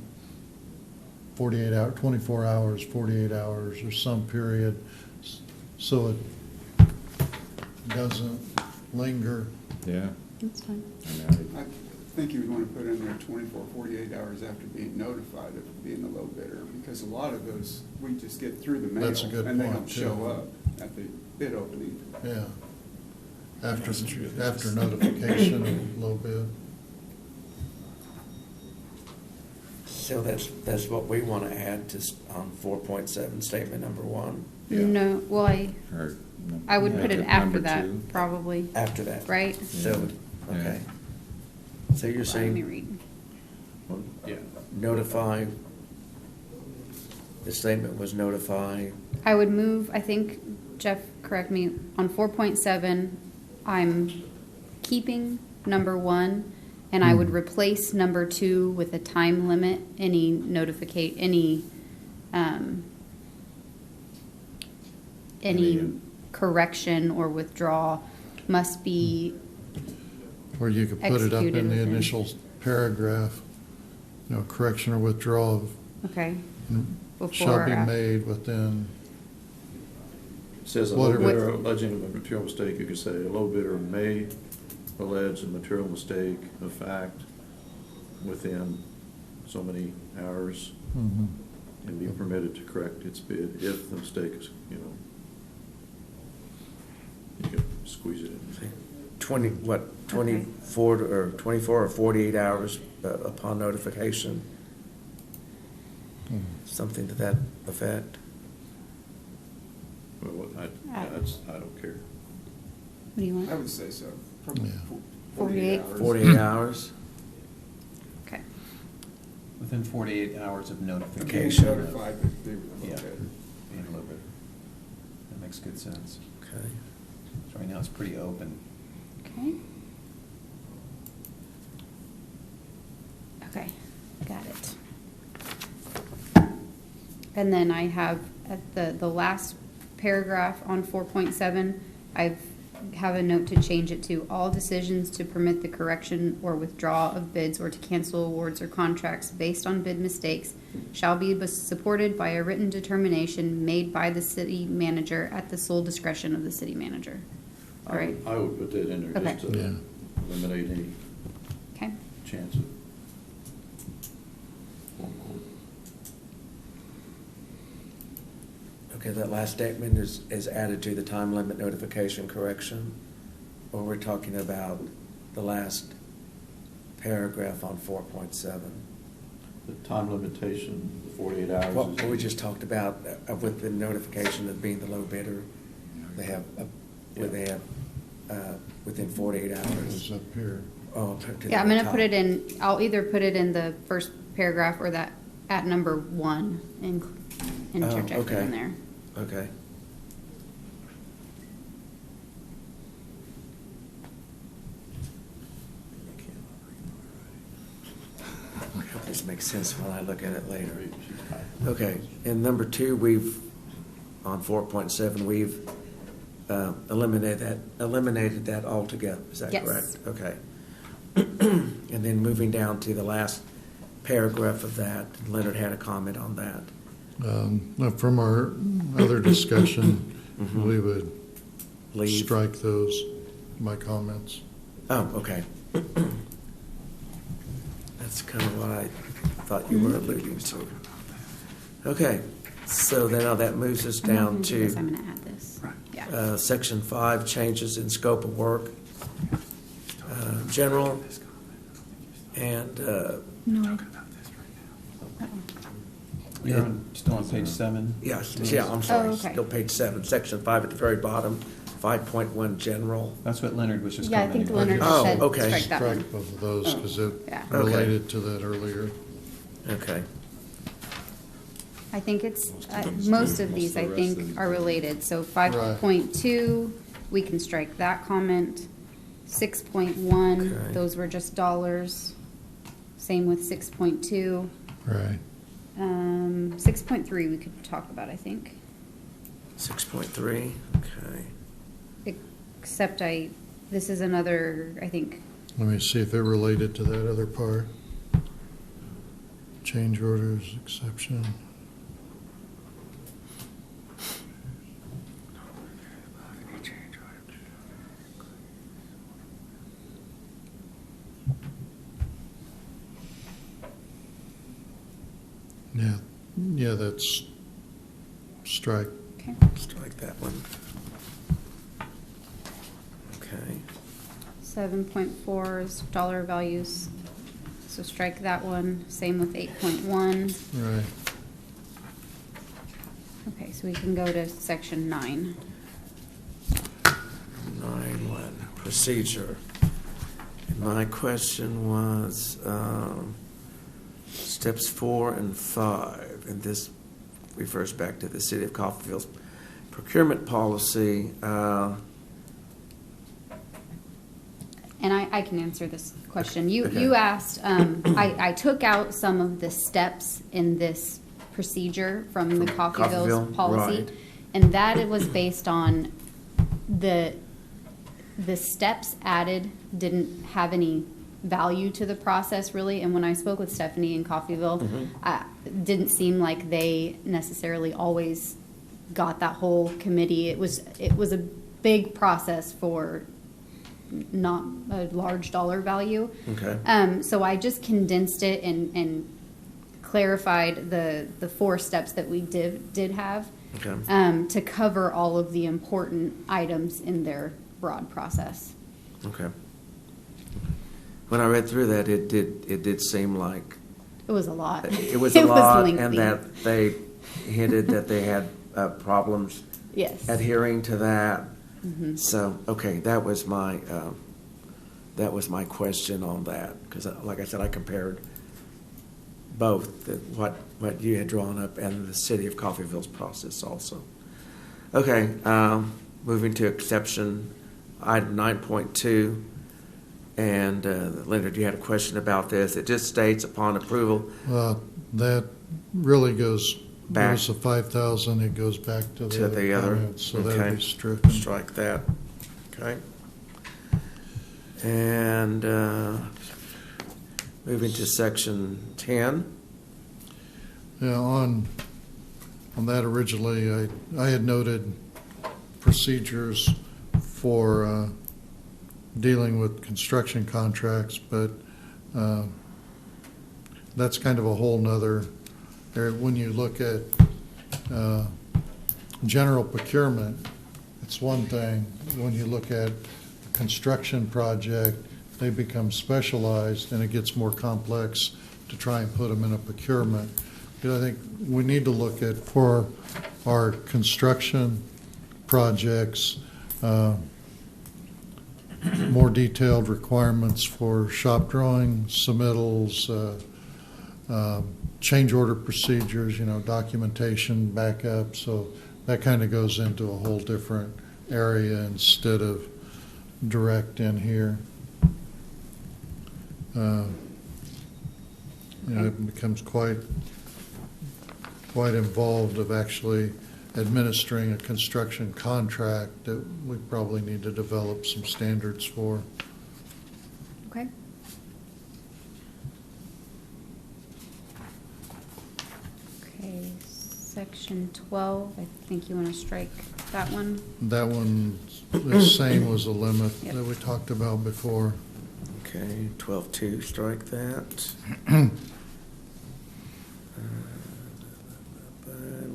Speaker 2: 48 hours, 24 hours, 48 hours, or some period, so it doesn't linger?
Speaker 6: Yeah.
Speaker 5: That's fine.
Speaker 6: I mean,
Speaker 8: I think you would want to put in there 24, 48 hours after being notified of being the low bidder, because a lot of those, we just get through the mail.
Speaker 2: That's a good
Speaker 8: And they
Speaker 2: point,
Speaker 8: don't
Speaker 2: too.
Speaker 8: show up at the bid opening.
Speaker 2: Yeah. After notification of low bid.
Speaker 1: So that's what we want to add to, on 4.7, statement number 1,
Speaker 2: Yeah.
Speaker 5: No, well,
Speaker 6: or
Speaker 5: I would
Speaker 6: make
Speaker 5: put it after
Speaker 6: number
Speaker 5: that,
Speaker 6: 2.
Speaker 5: probably,
Speaker 1: after that.
Speaker 5: right?
Speaker 1: So,
Speaker 6: Yeah.
Speaker 1: okay. So you're
Speaker 5: Let me
Speaker 1: saying
Speaker 5: read.
Speaker 7: Yeah.
Speaker 1: notify, the statement was notify,
Speaker 5: I would move, I think, Jeff, correct me, on 4.7, I'm keeping number 1, and I would replace number 2 with a time limit. Any correction or withdrawal must be,
Speaker 2: Or you could put it up
Speaker 5: Executed
Speaker 2: in the
Speaker 5: within.
Speaker 2: initial paragraph, correction or withdrawal
Speaker 5: okay,
Speaker 2: shall
Speaker 5: before,
Speaker 2: be made within,
Speaker 7: It says a low
Speaker 2: Whatever.
Speaker 7: bidder alleging a material mistake, you could say a low bidder may allege a material mistake of fact within so many hours and be permitted to correct its bid if the mistake is, you could squeeze it in.
Speaker 1: 24 or 48 hours upon notification, something to that effect.
Speaker 7: Well, I don't care.
Speaker 5: what do you
Speaker 8: I
Speaker 5: want?
Speaker 8: would say so. Probably
Speaker 2: Yeah.
Speaker 5: 48.
Speaker 1: 48 hours?
Speaker 5: Okay,
Speaker 4: Within 48 hours of notification.
Speaker 1: Okay,
Speaker 8: Being
Speaker 1: sure.
Speaker 8: notified that they were the low
Speaker 4: Yeah.
Speaker 8: bidder.
Speaker 4: Being a low bidder. That makes good sense.
Speaker 1: Okay.
Speaker 4: So right now it's pretty open.
Speaker 5: okay. Okay, got it. And then I have at the last paragraph on 4.7, I have a note to change it to all decisions to permit the correction or withdrawal of bids or to cancel awards or contracts based on bid mistakes shall be supported by a written determination made by the city manager at the sole discretion of the city manager. All right,
Speaker 7: I would put that in there
Speaker 5: Okay.
Speaker 7: just to
Speaker 2: Yeah.
Speaker 7: eliminate any
Speaker 5: okay.
Speaker 7: chance of full court.
Speaker 1: Okay, that last statement is added to the time limit notification correction, or we're talking about the last paragraph on 4.7?
Speaker 7: The time limitation, the 48 hours.
Speaker 1: What
Speaker 7: is
Speaker 1: we just talked about with the notification of being the low bidder, they have, within 48
Speaker 2: It's
Speaker 1: hours.
Speaker 2: up here.
Speaker 1: Oh, to the
Speaker 5: Yeah, I'm gonna
Speaker 1: top.
Speaker 5: put it in, I'll either put it in the first paragraph or that at number 1 and interject it
Speaker 1: okay.
Speaker 5: in there.
Speaker 1: Okay. I hope this makes sense when I look at it later. Okay, and number 2, on 4.7, we've eliminated that altogether. Is that
Speaker 5: Yes.
Speaker 1: correct? Okay. And then moving down to the last paragraph of that, Leonard had a comment on that.
Speaker 2: Now, from our other discussion,
Speaker 1: Mhm.
Speaker 2: we would
Speaker 1: Leave.
Speaker 2: strike those, my comments.
Speaker 1: Oh, okay. That's kind of what I thought you were alluding to. Okay, so then now that moves us
Speaker 5: I'm not
Speaker 1: down
Speaker 5: gonna do this, I'm
Speaker 1: to
Speaker 5: gonna add this. Yeah.
Speaker 1: Section 5, changes in scope of work. General and,
Speaker 5: No.
Speaker 4: You're still on page 7?
Speaker 1: yes, yeah, I'm sorry,
Speaker 5: Oh, okay.
Speaker 1: still page 7, section 5 at the very bottom, 5.1, general.
Speaker 4: That's what Leonard was just
Speaker 5: Yeah, I
Speaker 4: commenting
Speaker 5: think
Speaker 4: on.
Speaker 5: Leonard
Speaker 1: Oh,
Speaker 5: just said
Speaker 1: okay.
Speaker 5: strike that one.
Speaker 2: Strike both of those because it
Speaker 5: Yeah.
Speaker 1: Okay.
Speaker 2: related to that earlier.
Speaker 1: Okay,
Speaker 5: I think it's, most of these, I think, are related. So 5.2, we can strike that comment. 6.1,
Speaker 1: Okay.
Speaker 5: those were just dollars. Same with 6.2.
Speaker 2: Right.
Speaker 5: 6.3, we could talk about, I think.
Speaker 1: 6.3, okay.
Speaker 5: Except this is another, I think,
Speaker 2: Let me see if it related to that other part. Change orders, exception. Yeah, that's strike.
Speaker 5: okay.
Speaker 1: Strike that one. Okay,
Speaker 5: 7.4 is dollar values, so strike that one. Same with 8.1.
Speaker 2: Right.
Speaker 5: Okay, so we can go to section 9.
Speaker 1: 9.1, procedure. And my question was, steps 4 and 5, and this refers back to the City of Coffeyville's procurement policy.
Speaker 5: And I can answer this question.
Speaker 1: Okay.
Speaker 5: You asked, I took out some of the steps in this procedure from the
Speaker 1: From
Speaker 5: Coffeyville's
Speaker 1: Coffeyville,
Speaker 5: policy.
Speaker 1: right.
Speaker 5: And that it was based on the steps added didn't have any value to the process really. And when I spoke with Stephanie in Coffeyville, didn't seem like they necessarily always got that whole committee. It was a big process for not a large dollar value.
Speaker 1: Okay.
Speaker 5: So I just condensed it and clarified the 4 steps that we did have
Speaker 1: Okay.
Speaker 5: to cover all of the important items in their broad process.
Speaker 1: Okay. When I read through that, it did seem like
Speaker 5: It was a lot.
Speaker 1: it was a lot, and
Speaker 5: lengthy.
Speaker 1: that they hinted that they had problems
Speaker 5: Yes.
Speaker 1: adhering to that.
Speaker 5: Mhm.
Speaker 1: So, okay, that was my question on that, because like I said, I compared both what you had drawn up and the City of Coffeyville's process also. Okay, moving to exception item 9.2, and Leonard, you had a question about this. It just states upon approval.
Speaker 2: That really goes
Speaker 1: Back.
Speaker 2: the 5,000, it goes back to
Speaker 1: To the other,
Speaker 2: comments, so
Speaker 1: okay.
Speaker 2: that'll be stricken.
Speaker 1: Strike that, okay. And moving to section 10.
Speaker 2: Yeah, on that originally, I had noted procedures for dealing with construction contracts, but That's kind of a whole nother area. When you look at general procurement, it's one thing. When you look at a construction project, they become specialized and it gets more complex to try and put them in a procurement. But I think we need to look at, for our construction projects, more detailed requirements for shop drawings, submittals, change order procedures, documentation, backup. So that kind of goes into a whole different area instead of direct in here. It becomes quite involved of actually administering a construction contract that we probably need to develop some standards for.
Speaker 5: Okay. Okay, section 12, I think you want to strike that one.
Speaker 2: That one, the same was the limit
Speaker 5: Yep.
Speaker 2: that we talked about before.
Speaker 1: Okay, 12.2, strike that.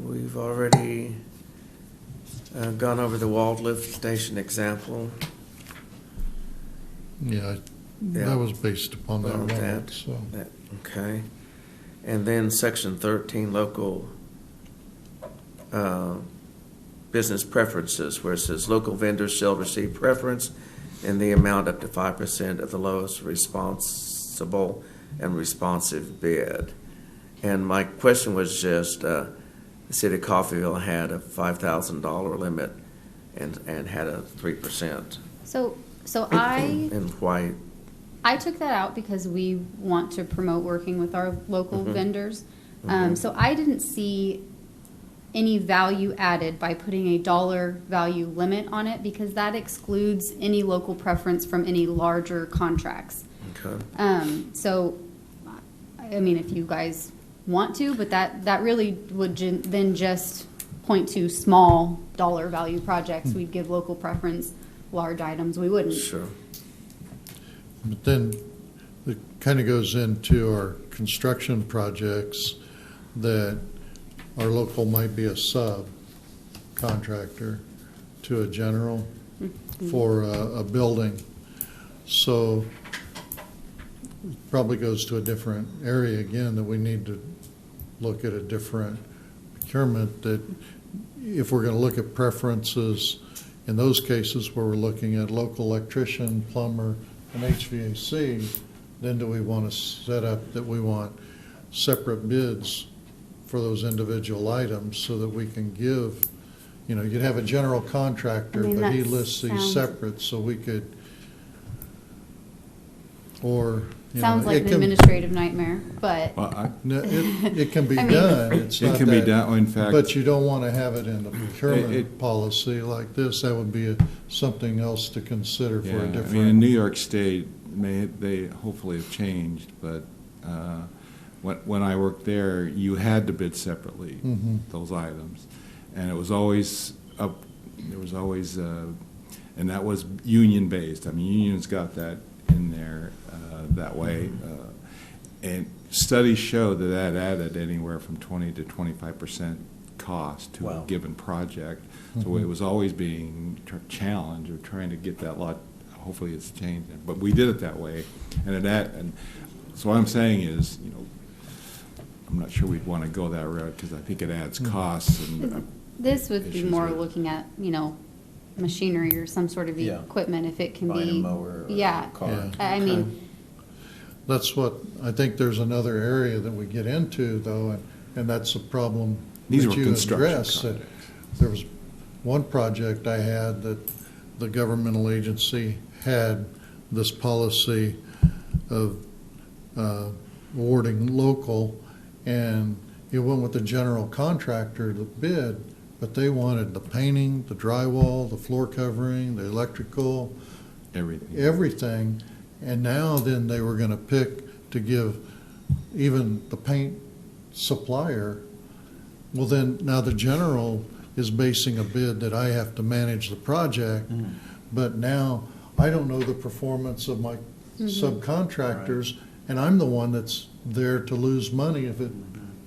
Speaker 1: We've already gone over the walled lift station example.
Speaker 2: Yeah,
Speaker 1: Yeah.
Speaker 2: that was based upon that
Speaker 1: Well,
Speaker 2: limit, so.
Speaker 1: Okay. And then section 13, local business preferences, where it says local vendors shall receive preference in the amount up to 5% of the lowest responsible and responsive bid. And my question was just, the city of Coffeyville had a $5,000 limit and had a 3%.
Speaker 5: So I
Speaker 1: And why?
Speaker 5: I took that out because we want to promote working with our local vendors. So I didn't see any value added by putting a dollar value limit on it, because that excludes any local preference from any larger contracts.
Speaker 1: Okay.
Speaker 5: So, I mean, if you guys want to, but that really would then just point to small dollar value projects. We'd give local preference. Large items, we wouldn't.
Speaker 1: Sure.
Speaker 2: But then it kind of goes into our construction projects that our local might be a subcontractor to a general for a building. So it probably goes to a different area again, that we need to look at a different procurement, that if we're going to look at preferences in those cases where we're looking at local electrician, plumber, and HVAC, then do we want to set up that we want separate bids for those individual items so that we can give, you'd have a general contractor,
Speaker 5: I mean,
Speaker 2: but he
Speaker 5: that
Speaker 2: lists these
Speaker 5: sounds-
Speaker 2: separate, so we could, or,
Speaker 5: Sounds like
Speaker 2: it
Speaker 5: an
Speaker 2: can,
Speaker 5: administrative nightmare, but
Speaker 6: Well,
Speaker 2: no, it can be
Speaker 5: I mean-
Speaker 2: done. It's
Speaker 6: it
Speaker 2: not
Speaker 6: can be
Speaker 2: that-
Speaker 6: done, in fact.
Speaker 2: But you don't want to have it in the procurement
Speaker 6: It-
Speaker 2: policy like this. That would be something else to consider for a
Speaker 6: Yeah, I
Speaker 2: different.
Speaker 6: mean, in New York State, they hopefully have changed, but when I worked there, you had to bid separately, those items. And it was always up, there was always, and that was union-based. I mean, unions got that in there that way. And studies show that added anywhere from 20 to 25% cost to a given project. So it was always being challenged or trying to get that lot. Hopefully it's changed, but we did it that way. And so what I'm saying is, I'm not sure we'd want to go that route, because I think it adds costs and
Speaker 5: this would be
Speaker 6: issues
Speaker 5: more
Speaker 6: with-
Speaker 5: looking at, machinery or some sort of
Speaker 4: Yeah.
Speaker 5: equipment, if it can
Speaker 4: Buying
Speaker 5: be.
Speaker 4: a mower or
Speaker 5: Yeah.
Speaker 4: a car.
Speaker 2: Yeah.
Speaker 5: I mean,
Speaker 2: That's what, I think there's another area that we get into, though, and that's a problem
Speaker 6: These
Speaker 2: that
Speaker 6: were
Speaker 2: you
Speaker 6: construction
Speaker 2: addressed. That there was one project I had that the governmental agency had this policy of awarding local, and it went with the general contractor to bid, but they wanted the painting, the drywall, the floor covering, the electrical, everything. And now then they were going to pick to give even the paint supplier. Well, then now the general is basing a bid that I have to manage the project, but now I don't know the performance of my subcontractors, and I'm the one that's there to lose money if it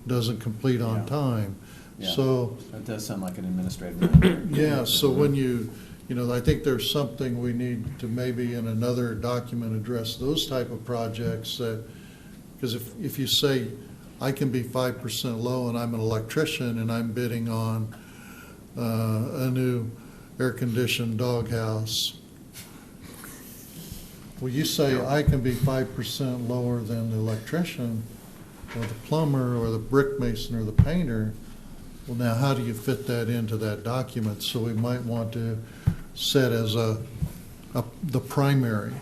Speaker 2: doesn't complete on
Speaker 4: Yeah.
Speaker 2: time.
Speaker 4: Yeah.
Speaker 2: So,
Speaker 4: That does sound like an administrative nightmare.
Speaker 2: yeah, so when you know, I think there's something we need to maybe in another document address those type of projects that, because if you say, I can be 5% low and I'm an electrician and I'm bidding on a new air-conditioned doghouse. Well, you say I can be 5% lower than the electrician or the plumber or the brick mason or the painter. Well, now how do you fit that into that document? So we might want to set as the primary,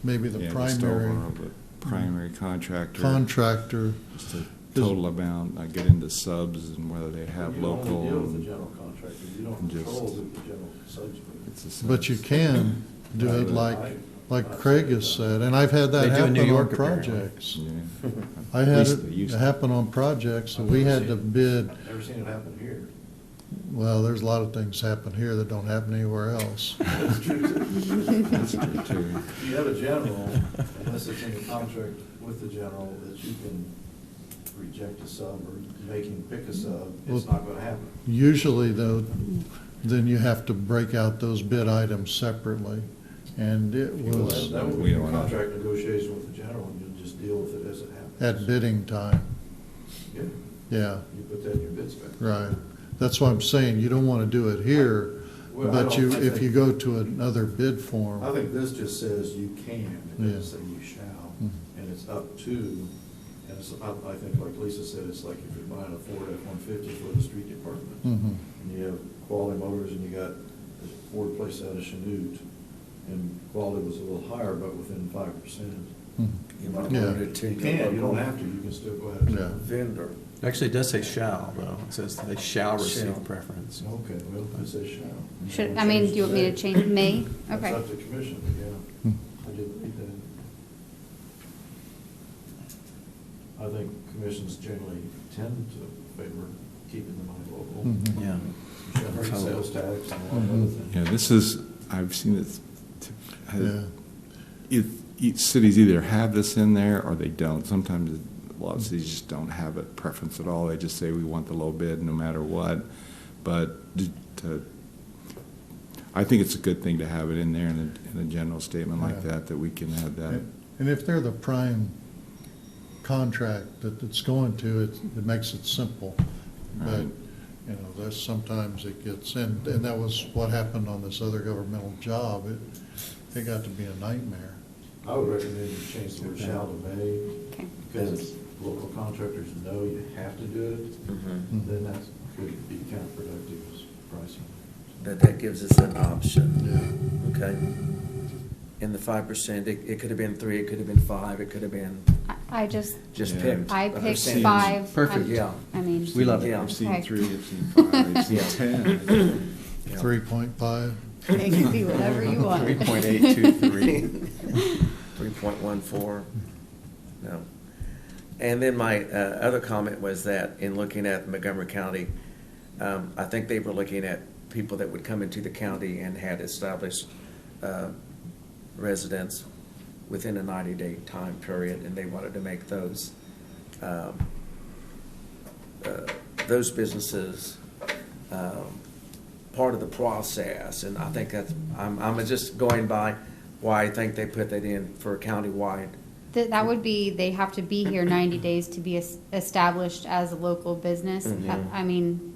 Speaker 2: maybe the
Speaker 6: Yeah, just
Speaker 2: primary
Speaker 6: over the primary contractor.
Speaker 2: contractor.
Speaker 6: Just a total amount, not get into subs and whether they have
Speaker 7: You don't
Speaker 6: local.
Speaker 7: only deal with the
Speaker 6: and
Speaker 7: general contractor, you don't
Speaker 6: and just-
Speaker 7: control who the general subs with.
Speaker 6: it's a subs.
Speaker 2: But you can do it like Craig has said, and I've had that
Speaker 4: They do in
Speaker 2: happen
Speaker 4: New
Speaker 2: on
Speaker 4: York, apparently.
Speaker 2: projects.
Speaker 6: Yeah.
Speaker 2: I
Speaker 6: At
Speaker 2: had
Speaker 6: least they
Speaker 2: it
Speaker 6: used to.
Speaker 2: happen on projects, so we had to bid.
Speaker 7: Never seen it happen here.
Speaker 2: Well, there's a lot of things happen here that don't happen anywhere else.
Speaker 7: That's true.
Speaker 6: That's true too.
Speaker 7: If you have a general, unless it's in the contract with the general, that you can reject a sub or make him pick a sub, it's
Speaker 2: Well,
Speaker 7: not gonna happen.
Speaker 2: Usually though, then you have to break out those bid items separately. And it was
Speaker 7: That would
Speaker 6: We
Speaker 7: be a
Speaker 6: don't wanna-
Speaker 7: contract negotiation with the general, and you'll just deal with it as it happens.
Speaker 2: at bidding time,
Speaker 7: Yeah,
Speaker 2: yeah,
Speaker 7: you put that in your bid spec.
Speaker 2: right. That's why I'm saying, you don't want to do it here,
Speaker 7: Well, I
Speaker 2: but
Speaker 7: don't- I
Speaker 2: if
Speaker 7: think-
Speaker 2: you go to another bid form.
Speaker 7: I think this just says you can, it
Speaker 2: Yeah.
Speaker 7: doesn't say you shall,
Speaker 2: Mhm.
Speaker 7: and it's up to, and it's, I think like Lisa said, it's like if you're buying a Ford F-150 for the street department,
Speaker 2: Mhm.
Speaker 7: and you have Quality Motors and you got a Ford place out of Chanute, and quality was a little higher, but within 5%.
Speaker 2: Mhm.
Speaker 1: You might
Speaker 2: Yeah.
Speaker 1: want to
Speaker 7: You can, you don't have to, you can still go ahead. and-
Speaker 2: Yeah.
Speaker 1: vendor.
Speaker 4: Actually, it does say shall, though. It says they shall receive
Speaker 1: Shall.
Speaker 4: preference.
Speaker 7: Okay, well, it says shall.
Speaker 5: Should, I mean, do you want me to change may?
Speaker 7: That's
Speaker 5: Okay.
Speaker 7: up to commission, but yeah,
Speaker 2: Hmm.
Speaker 7: I did read that. I think commissions generally tend to favor keeping the money local.
Speaker 2: Mhm.
Speaker 4: Yeah.
Speaker 7: Generate sales tax and all the other things.
Speaker 6: Yeah, this is, I've seen it,
Speaker 2: Yeah.
Speaker 6: each cities either have this in there or they don't. Sometimes a lot of cities just don't have a preference at all. They just say we want the low bid no matter what. But I think it's a good thing to have it in there in a general statement like
Speaker 2: Yeah.
Speaker 6: that we can have that.
Speaker 2: And if they're the prime contract that it's going to, it makes it simple. But,
Speaker 6: Right.
Speaker 2: you know, there's sometimes it gets, and that was what happened on this other governmental job. It got to be a nightmare.
Speaker 7: I would recommend you change the word shall to may,
Speaker 5: Okay.
Speaker 7: because if local contractors know you have to do it,
Speaker 1: Mhm.
Speaker 7: then that could be counterproductive as pricing.
Speaker 1: That gives us an option. Okay. In the 5%, it could have been 3, it could have been 5, it could have been
Speaker 5: I just,
Speaker 1: just
Speaker 6: Yeah.
Speaker 1: picked.
Speaker 5: I
Speaker 1: a
Speaker 5: picked
Speaker 1: percentage.
Speaker 5: 5.
Speaker 4: Perfect.
Speaker 1: Yeah.
Speaker 5: I mean.
Speaker 4: We love it.
Speaker 1: Yeah.
Speaker 6: I've seen
Speaker 5: Okay.
Speaker 6: 3, I've seen 5, I've seen
Speaker 1: Yeah.
Speaker 6: 10.
Speaker 1: Yeah.
Speaker 2: 3.5.
Speaker 5: It can be whatever you want.
Speaker 4: 3.823.
Speaker 1: 3.14, no. And then my other comment was that in looking at Montgomery County, I think they were looking at people that would come into the county and had established residence within a 90-day time period, and they wanted to make those businesses part of the process. And I think that's, I'm just going by why I think they put that in for countywide.
Speaker 5: That would be, they have to be here 90 days to be established as a local business.
Speaker 1: Mhm.
Speaker 5: I mean,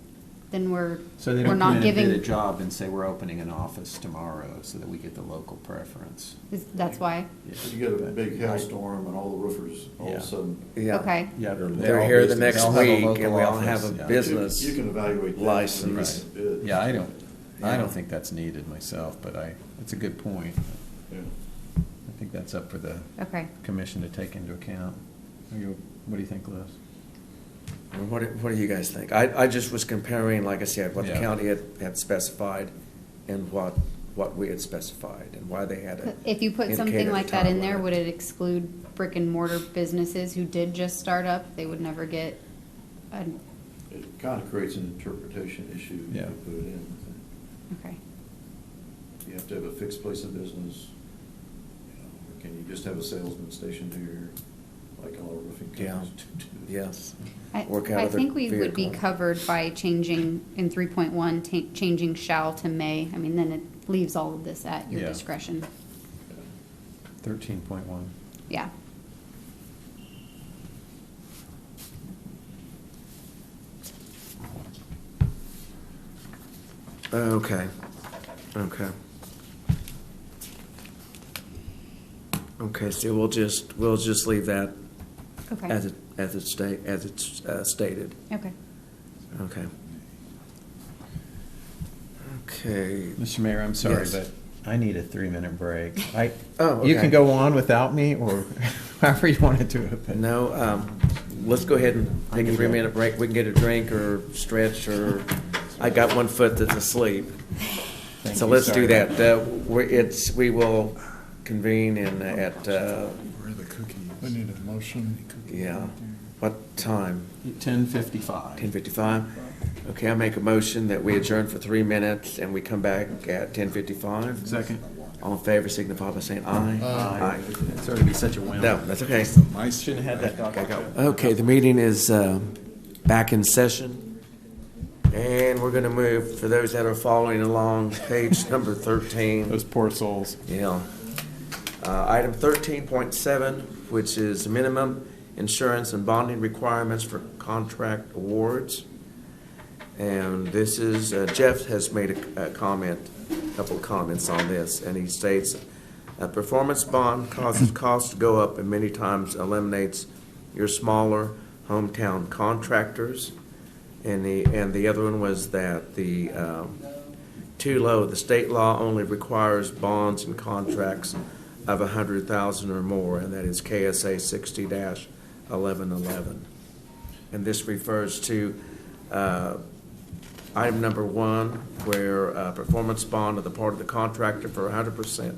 Speaker 5: then we're
Speaker 4: So they
Speaker 5: we're
Speaker 4: don't
Speaker 5: not
Speaker 4: come in and
Speaker 5: giving.
Speaker 4: bid a job and say, we're opening an office tomorrow so that we get the local preference.
Speaker 5: That's why.
Speaker 7: You get a big hailstorm and all the roofers, all of
Speaker 4: Yeah.
Speaker 7: a sudden.
Speaker 1: Yeah.
Speaker 5: Okay.
Speaker 4: Yeah,
Speaker 1: They're here the next
Speaker 4: They'll have a
Speaker 1: week,
Speaker 4: local
Speaker 1: and we all have
Speaker 4: office,
Speaker 1: a
Speaker 4: yeah.
Speaker 1: business.
Speaker 7: You can evaluate that.
Speaker 1: license.
Speaker 7: Bid.
Speaker 4: Yeah, I don't
Speaker 1: Yeah.
Speaker 4: think that's needed myself, but it's a good point.
Speaker 7: Yeah.
Speaker 4: I think that's up for the
Speaker 5: Okay.
Speaker 4: commission to take into account. What do you think, Liz?
Speaker 1: What do you guys think? I just was comparing, like I said, what the
Speaker 4: Yeah.
Speaker 1: county had specified and what we had specified, and why they had it.
Speaker 5: If you put something
Speaker 1: indicated
Speaker 5: like
Speaker 1: the
Speaker 5: that in there,
Speaker 1: timeline.
Speaker 5: would it exclude brick and mortar businesses who did just start up? They would never get a,
Speaker 7: It kind of creates an interpretation issue if
Speaker 4: Yeah.
Speaker 7: you put it in.
Speaker 5: okay.
Speaker 7: You have to have a fixed place of business, you know, or can you just have a salesman stationed here? like all roofing
Speaker 1: Yeah.
Speaker 7: companies do.
Speaker 1: Yes.
Speaker 5: I
Speaker 1: Work out
Speaker 5: I
Speaker 1: of the
Speaker 5: think we would be
Speaker 1: vehicle.
Speaker 5: covered by changing in 3.1, changing shall to may. I mean, then it leaves all of this at your
Speaker 4: Yeah.
Speaker 5: discretion.
Speaker 4: 13.1.
Speaker 5: Yeah.
Speaker 1: Okay. Okay. Okay, so we'll just leave that
Speaker 5: Okay.
Speaker 1: as it's stated.
Speaker 5: Okay.
Speaker 1: Okay. Okay.
Speaker 4: Mr. Mayor, I'm sorry,
Speaker 1: Yes.
Speaker 4: but I need a 3-minute break.
Speaker 1: Oh,
Speaker 4: You
Speaker 1: okay.
Speaker 4: can go on without me, or however you want to do it. but-
Speaker 1: No, let's go ahead and take a
Speaker 4: need
Speaker 1: 3-minute break. We can get a drink or stretch, or I got one foot that's asleep.
Speaker 4: Thank
Speaker 1: So
Speaker 4: you.
Speaker 1: let's
Speaker 4: Sorry
Speaker 1: do
Speaker 4: about
Speaker 1: that. We will convene at,
Speaker 6: Where are the cookies?
Speaker 2: We need a motion.
Speaker 1: yeah, what time?
Speaker 4: 10:55.
Speaker 1: 10:55? Okay, I make a motion that we adjourn for 3 minutes and we come back at 10:55.
Speaker 4: Second.
Speaker 1: All in favor signify by saying aye.
Speaker 4: Aye. It's going to be such a win.
Speaker 1: No, that's okay.
Speaker 6: Nice.
Speaker 4: Shouldn't have had that document.
Speaker 1: Okay, the meeting is back in session. And we're going to move, for those that are following along, page number 13.
Speaker 9: Those poor souls.
Speaker 1: Yeah. Item 13.7, which is minimum insurance and bonding requirements for contract awards. And this is, Jeff has made a couple of comments on this, and he states, a performance bond causes costs to go up and many times eliminates your smaller hometown contractors. And the other one was that the too low. The state law only requires bonds and contracts of $100,000 or more, and that is KSA 60-1111. And this refers to item number 1, where a performance bond on the part of the contractor for 100%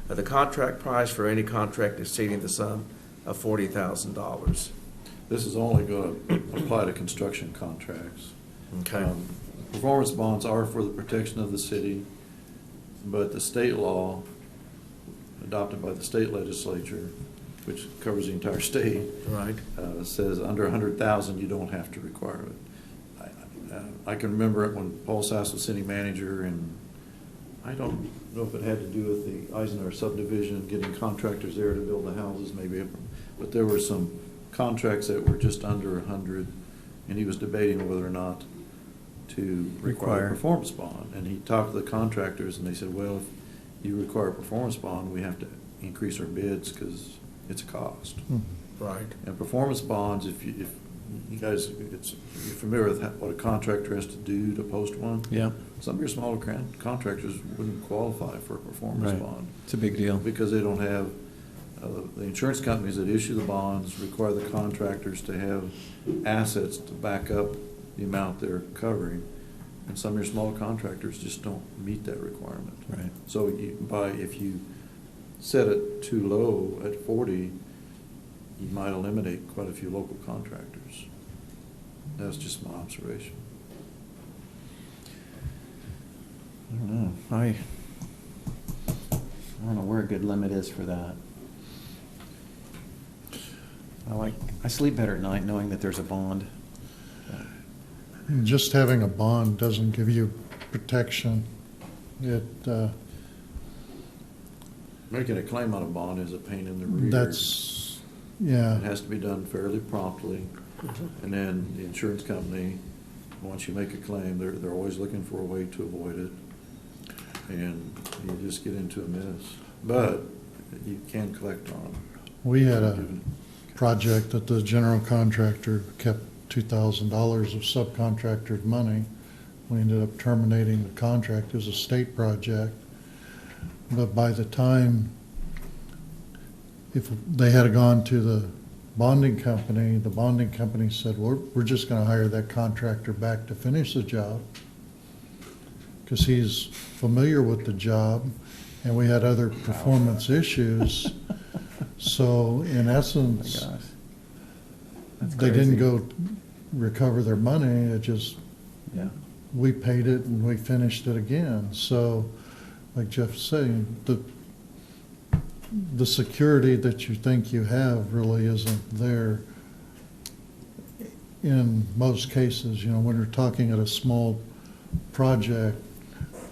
Speaker 1: of the contract price for any contract exceeding the sum of $40,000.
Speaker 7: This is only going to apply to construction contracts.
Speaker 1: Okay.
Speaker 7: Performance bonds are for the protection of the city, but the state law adopted by the state legislature, which covers the entire state,
Speaker 1: Right.
Speaker 7: says under 100,000 you don't have to require it. I can remember it when Paul Sass was city manager, and I don't know if it had to do with the Eisenhower subdivision, getting contractors there to build the houses, maybe, but there were some contracts that were just under 100, and he was debating whether or not to require a performance bond. And he talked to the contractors, and they said, well, if you require a performance bond, we have to increase our bids because it's a cost.
Speaker 1: Right.
Speaker 7: And performance bonds, if you guys, you're familiar with what a contractor has to do to post one?
Speaker 3: Yeah,
Speaker 7: Some of your smaller contractors wouldn't qualify for a performance
Speaker 3: Right.
Speaker 7: bond
Speaker 3: it's a big deal.
Speaker 7: because they don't have, the insurance companies that issue the bonds require the contractors to have assets to back up the amount they're covering. And some of your smaller contractors just don't meet that requirement.
Speaker 3: Right.
Speaker 7: So if you set it too low at 40, you might eliminate quite a few local contractors. That's just my observation.
Speaker 4: I don't know. I don't know where a good limit is for that. I sleep better at night knowing that there's a bond.
Speaker 2: Just having a bond doesn't give you protection.
Speaker 7: Making a claim on a bond is a pain in the rear.
Speaker 2: That's, yeah.
Speaker 7: It has to be done fairly promptly. And then the insurance company, once you make a claim, they're always looking for a way to avoid it. And you just get into a mess. But you can collect on them.
Speaker 2: We had a project that the general contractor kept $2,000 of subcontractor money. We ended up terminating the contract. It was a state project. But by the time, if they had gone to the bonding company said, we're just going to hire that contractor back to finish the job because he's familiar with the job, and we had other performance issues. So in essence,
Speaker 4: Oh my gosh. That's
Speaker 2: they didn't
Speaker 4: crazy.
Speaker 2: go recover their money. It just,
Speaker 4: Yeah.
Speaker 2: we paid it and we finished it again. So, like Jeff was saying, the security that you think you have really isn't there in most cases. You know, when you're talking at a small project,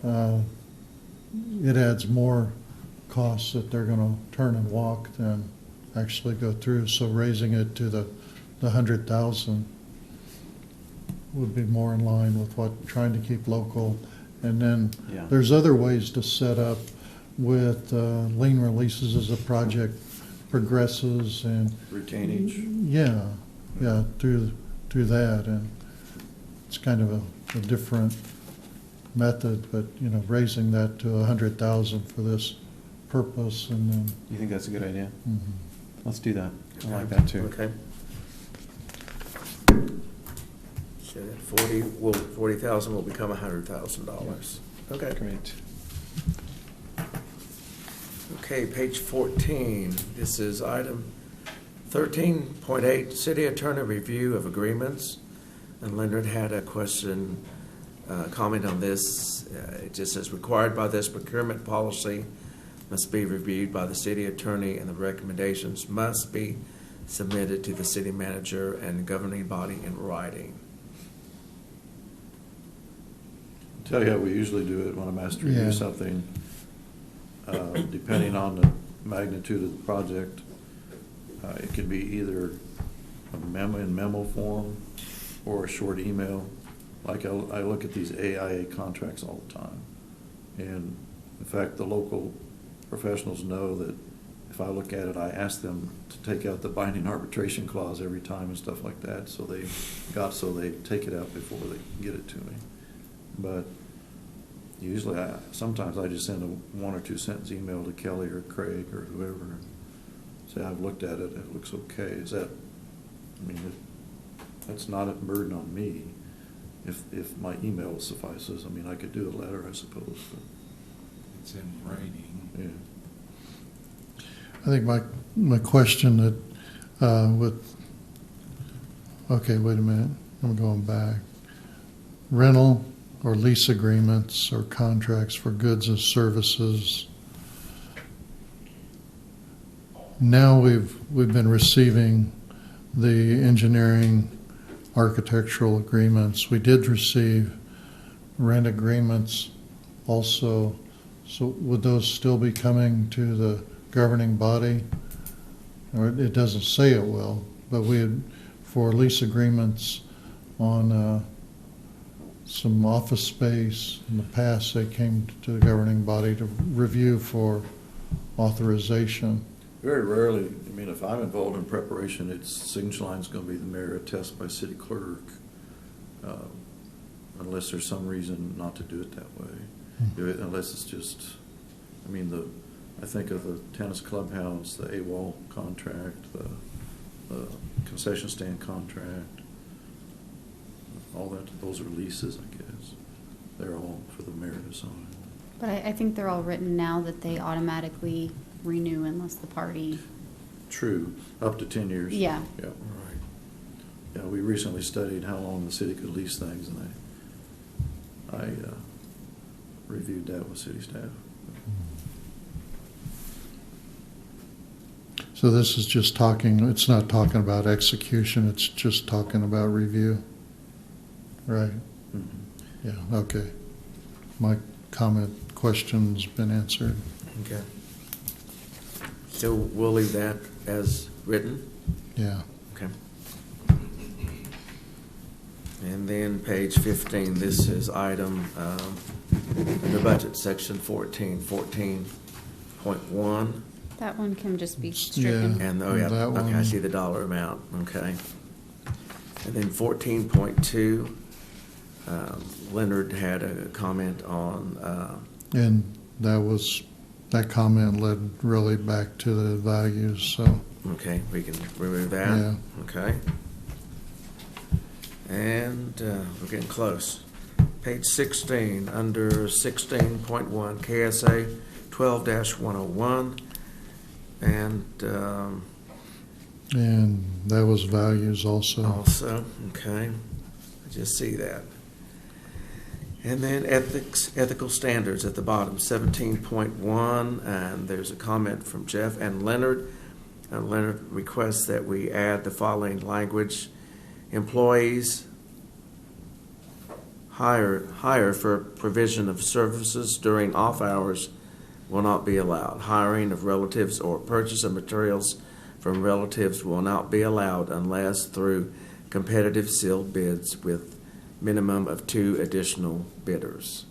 Speaker 2: it adds more costs that they're going to turn and walk than actually go through. So raising it to the 100,000 would be more in line with what trying to keep local. And then
Speaker 4: Yeah.
Speaker 2: there's other ways to set up with lien releases as a project progresses and
Speaker 7: Retainage.
Speaker 2: yeah, through that, and it's kind of a different method, but you know, raising that to 100,000 for this purpose, and then
Speaker 4: You think that's a good idea?
Speaker 2: mhm.
Speaker 4: Let's do that. I like that too.
Speaker 1: Okay. So that 40,000 will become $100,000. Okay.
Speaker 4: Great.
Speaker 1: Okay, page 14. This is item 13.8, City Attorney Review of Agreements. And Leonard had a question, comment on this. It just says, required by this procurement policy must be reviewed by the city attorney, and the recommendations must be submitted to the city manager and governing body in writing.
Speaker 7: Tell you how we usually do it when I'm asked to
Speaker 2: Yeah.
Speaker 7: review something. Depending on the magnitude of the project, it could be either a memo in memo form or a short email. Like I look at these AIA contracts all the time. And in fact, the local professionals know that if I look at it, I ask them to take out the binding arbitration clause every time and stuff like that. So they take it out before they get it to me. But usually, sometimes I just send a 1 or 2 sentence email to Kelly or Craig or whoever, and say I've looked at it, it looks okay. Is that? I mean, that's not a burden on me. If my email suffices, I mean, I could do a letter, I suppose. But,
Speaker 6: It's in writing.
Speaker 7: yeah.
Speaker 2: I think my question that okay, wait a minute, I'm going back. Rental or lease agreements or contracts for goods and services. Now we've been receiving the engineering architectural agreements. We did receive rent agreements also. So would those still be coming to the governing body? Or it doesn't say it will, but we had, for lease agreements on some office space in the past, they came to the governing body to review for authorization.
Speaker 7: Very rarely, I mean, if I'm involved in preparation, its signature line's going to be the mayor, attest by city clerk, unless there's some reason not to do it that way. Unless it's just, I mean, I think of the tennis clubhouse, the AWOL contract, the concession stand contract, all that, those are leases, I guess. They're all for the mayor to sign.
Speaker 5: But I think they're all written now that they automatically renew unless the party.
Speaker 7: True, up to 10 years.
Speaker 5: Yeah.
Speaker 7: Yeah.
Speaker 1: Right.
Speaker 7: Yeah, we recently studied how long the city could lease things, and I reviewed that with city staff.
Speaker 2: So this is just talking, it's not talking about execution, it's just talking about review. Right?
Speaker 7: Mm-hmm.
Speaker 2: Yeah, okay. My question's been answered.
Speaker 1: Okay. So we'll leave that as written?
Speaker 2: Yeah.
Speaker 1: Okay. And then page 15, this is item under budget, section 14.1.
Speaker 5: That one can just be stricken.
Speaker 2: Yeah.
Speaker 1: And, oh yeah,
Speaker 2: That
Speaker 1: okay, I
Speaker 2: one.
Speaker 1: see the dollar amount, okay. And then 14.2, Leonard had a comment on,
Speaker 2: And that comment led really back to the values, so,
Speaker 1: okay, we can remove that.
Speaker 2: Yeah.
Speaker 1: Okay. And we're getting close. Page 16, under 16.1, KSA 12-101. And
Speaker 2: that was values also.
Speaker 1: also, okay, I just see that. And then ethical standards at the bottom, 17.1, and there's a comment from Jeff and Leonard. Leonard requests that we add the following language: employees hire for provision of services during off hours will not be allowed. Hiring of relatives or purchase of materials from relatives will not be allowed unless through competitive sealed bids with minimum of 2 additional bidders.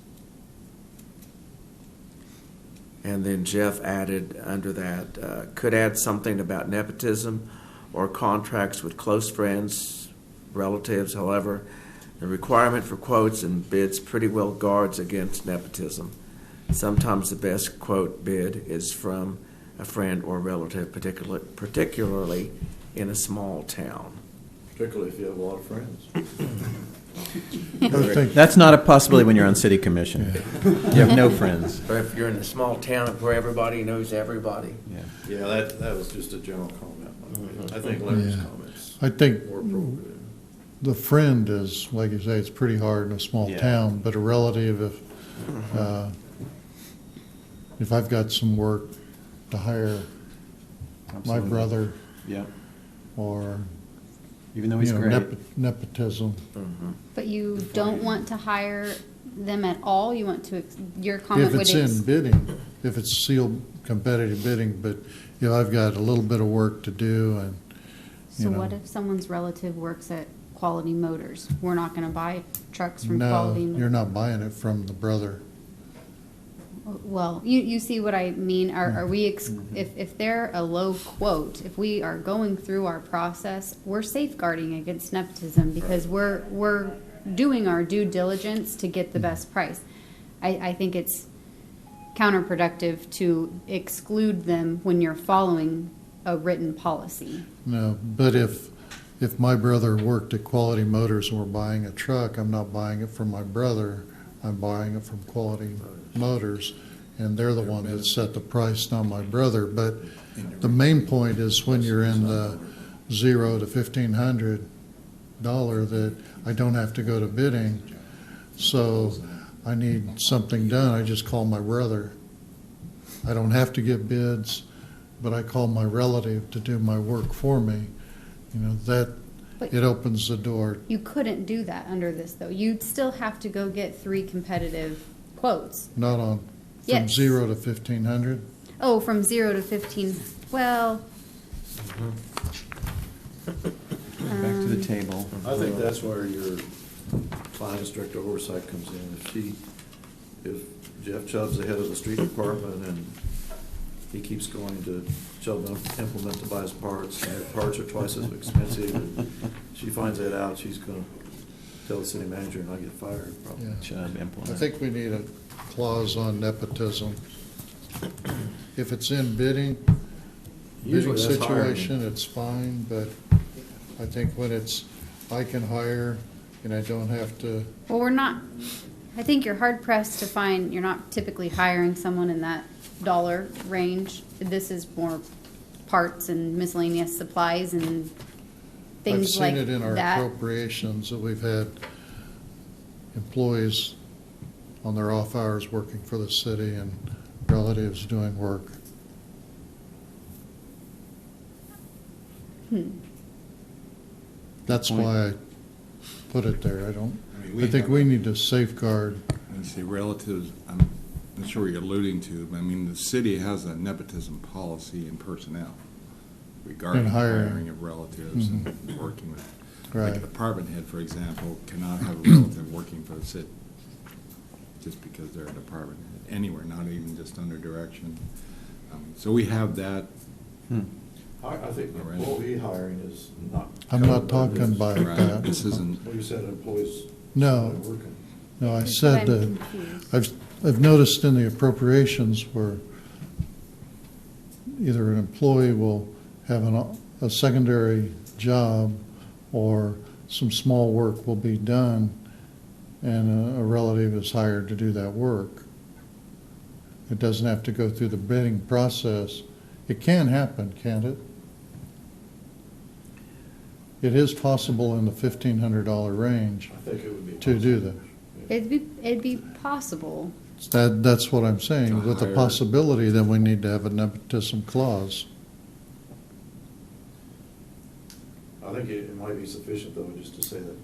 Speaker 1: And then Jeff added under that, could add something about nepotism or contracts with close friends, relatives. However, the requirement for quotes and bids pretty well guards against nepotism. Sometimes the best quote bid is from a friend or relative, particularly in a small town.
Speaker 7: Particularly if you have a lot of friends.
Speaker 2: I think-
Speaker 4: That's not a possibility when you're on city commission. You have no friends.
Speaker 1: Or if you're in a small town where everybody knows everybody.
Speaker 4: Yeah.
Speaker 7: Yeah, that was just a general comment. I think Larry's
Speaker 2: Yeah.
Speaker 7: comments
Speaker 2: I think
Speaker 7: more appropriate.
Speaker 2: the friend is, like you say, it's pretty hard in a small
Speaker 4: Yeah.
Speaker 2: town, but a relative, if I've got some work to hire my
Speaker 4: Absolutely.
Speaker 2: brother
Speaker 4: Yeah.
Speaker 2: or,
Speaker 4: Even though he's
Speaker 2: you know,
Speaker 4: great.
Speaker 2: nepotism,
Speaker 5: But you don't want to hire them at all? You want to, your comment
Speaker 2: if
Speaker 5: would.
Speaker 2: it's in bidding, if it's sealed competitive bidding, but, you know, I've got a little bit of work to do and,
Speaker 5: So
Speaker 2: you know.
Speaker 5: what if someone's relative works at Quality Motors? We're not gonna buy trucks from
Speaker 2: No,
Speaker 5: Quality.
Speaker 2: you're not buying it from the brother.
Speaker 5: Well, you see what I mean? Are we, if they're a low quote, if we are going through our process, we're safeguarding against nepotism because we're doing our due diligence to get the best price. I think it's counterproductive to exclude them when you're following a written policy.
Speaker 2: No, but if my brother worked at Quality Motors and we're buying a truck, I'm not buying it from my brother, I'm buying it from Quality Motors, and they're the one that set the price, not my brother. But the main point is when you're in the $0 to $1,500 that I don't have to go to bidding, so I need something done, I just call my brother. I don't have to get bids, but I call my relative to do my work for me. You know,
Speaker 5: But-
Speaker 2: it opens the door.
Speaker 5: You couldn't do that under this, though. You'd still have to go get 3 competitive quotes.
Speaker 2: Not on, from
Speaker 5: Yes.
Speaker 2: 0 to 1,500.
Speaker 5: Oh, from 0 to 15, well.
Speaker 4: Back to the table.
Speaker 7: I think that's where your finance director oversight comes in. If Jeff Chubb's the head of the street department and he keeps going to Chubb Implement to buy his parts, and their parts are twice as expensive, and she finds that out, she's gonna tell the city manager and I get fired, probably.
Speaker 2: Yeah.
Speaker 4: Chubb
Speaker 2: I
Speaker 4: implement.
Speaker 2: think we need a clause on nepotism. If it's in bidding
Speaker 7: Usually that's hiring.
Speaker 2: situation, it's fine, but I think when it's, I can hire and I don't have to,
Speaker 5: Well, we're not, I think you're hard pressed to find, you're not typically hiring someone in that dollar range. This is more parts and miscellaneous supplies and
Speaker 2: I've
Speaker 5: things like
Speaker 2: seen it in our
Speaker 5: that.
Speaker 2: appropriations that we've had employees on their off hours working for the city and relatives doing work. That's why I put it there. I think we need to safeguard.
Speaker 6: When you say relatives, I'm not sure what you're alluding to, but I mean, the city has a nepotism policy in personnel regarding
Speaker 2: And hiring.
Speaker 6: hiring of relatives and working with. Like
Speaker 2: Right.
Speaker 6: a department head, for example, cannot have a relative working for the city just because they're a department head, anywhere, not even just under direction. So we have that.
Speaker 7: I think
Speaker 6: Alright.
Speaker 7: employee hiring is not.
Speaker 2: I'm not
Speaker 7: covered by
Speaker 2: talking
Speaker 7: this.
Speaker 2: about
Speaker 6: Right.
Speaker 2: that.
Speaker 6: This isn't,
Speaker 7: Well, you said employees.
Speaker 2: No.
Speaker 7: Working.
Speaker 2: No, I said
Speaker 5: I'm
Speaker 2: that,
Speaker 5: confused.
Speaker 2: I've noticed in the appropriations where either an employee will have a secondary job or some small work will be done and a relative is hired to do that work. It doesn't have to go through the bidding process. It can happen, can't it? It is possible in the $1,500 range
Speaker 7: I think it would be.
Speaker 2: to do that.
Speaker 5: It'd be possible.
Speaker 2: That's what I'm saying. With the
Speaker 1: hire-
Speaker 2: possibility, then we need to have a nepotism clause.
Speaker 7: I think it might be sufficient, though, just to say that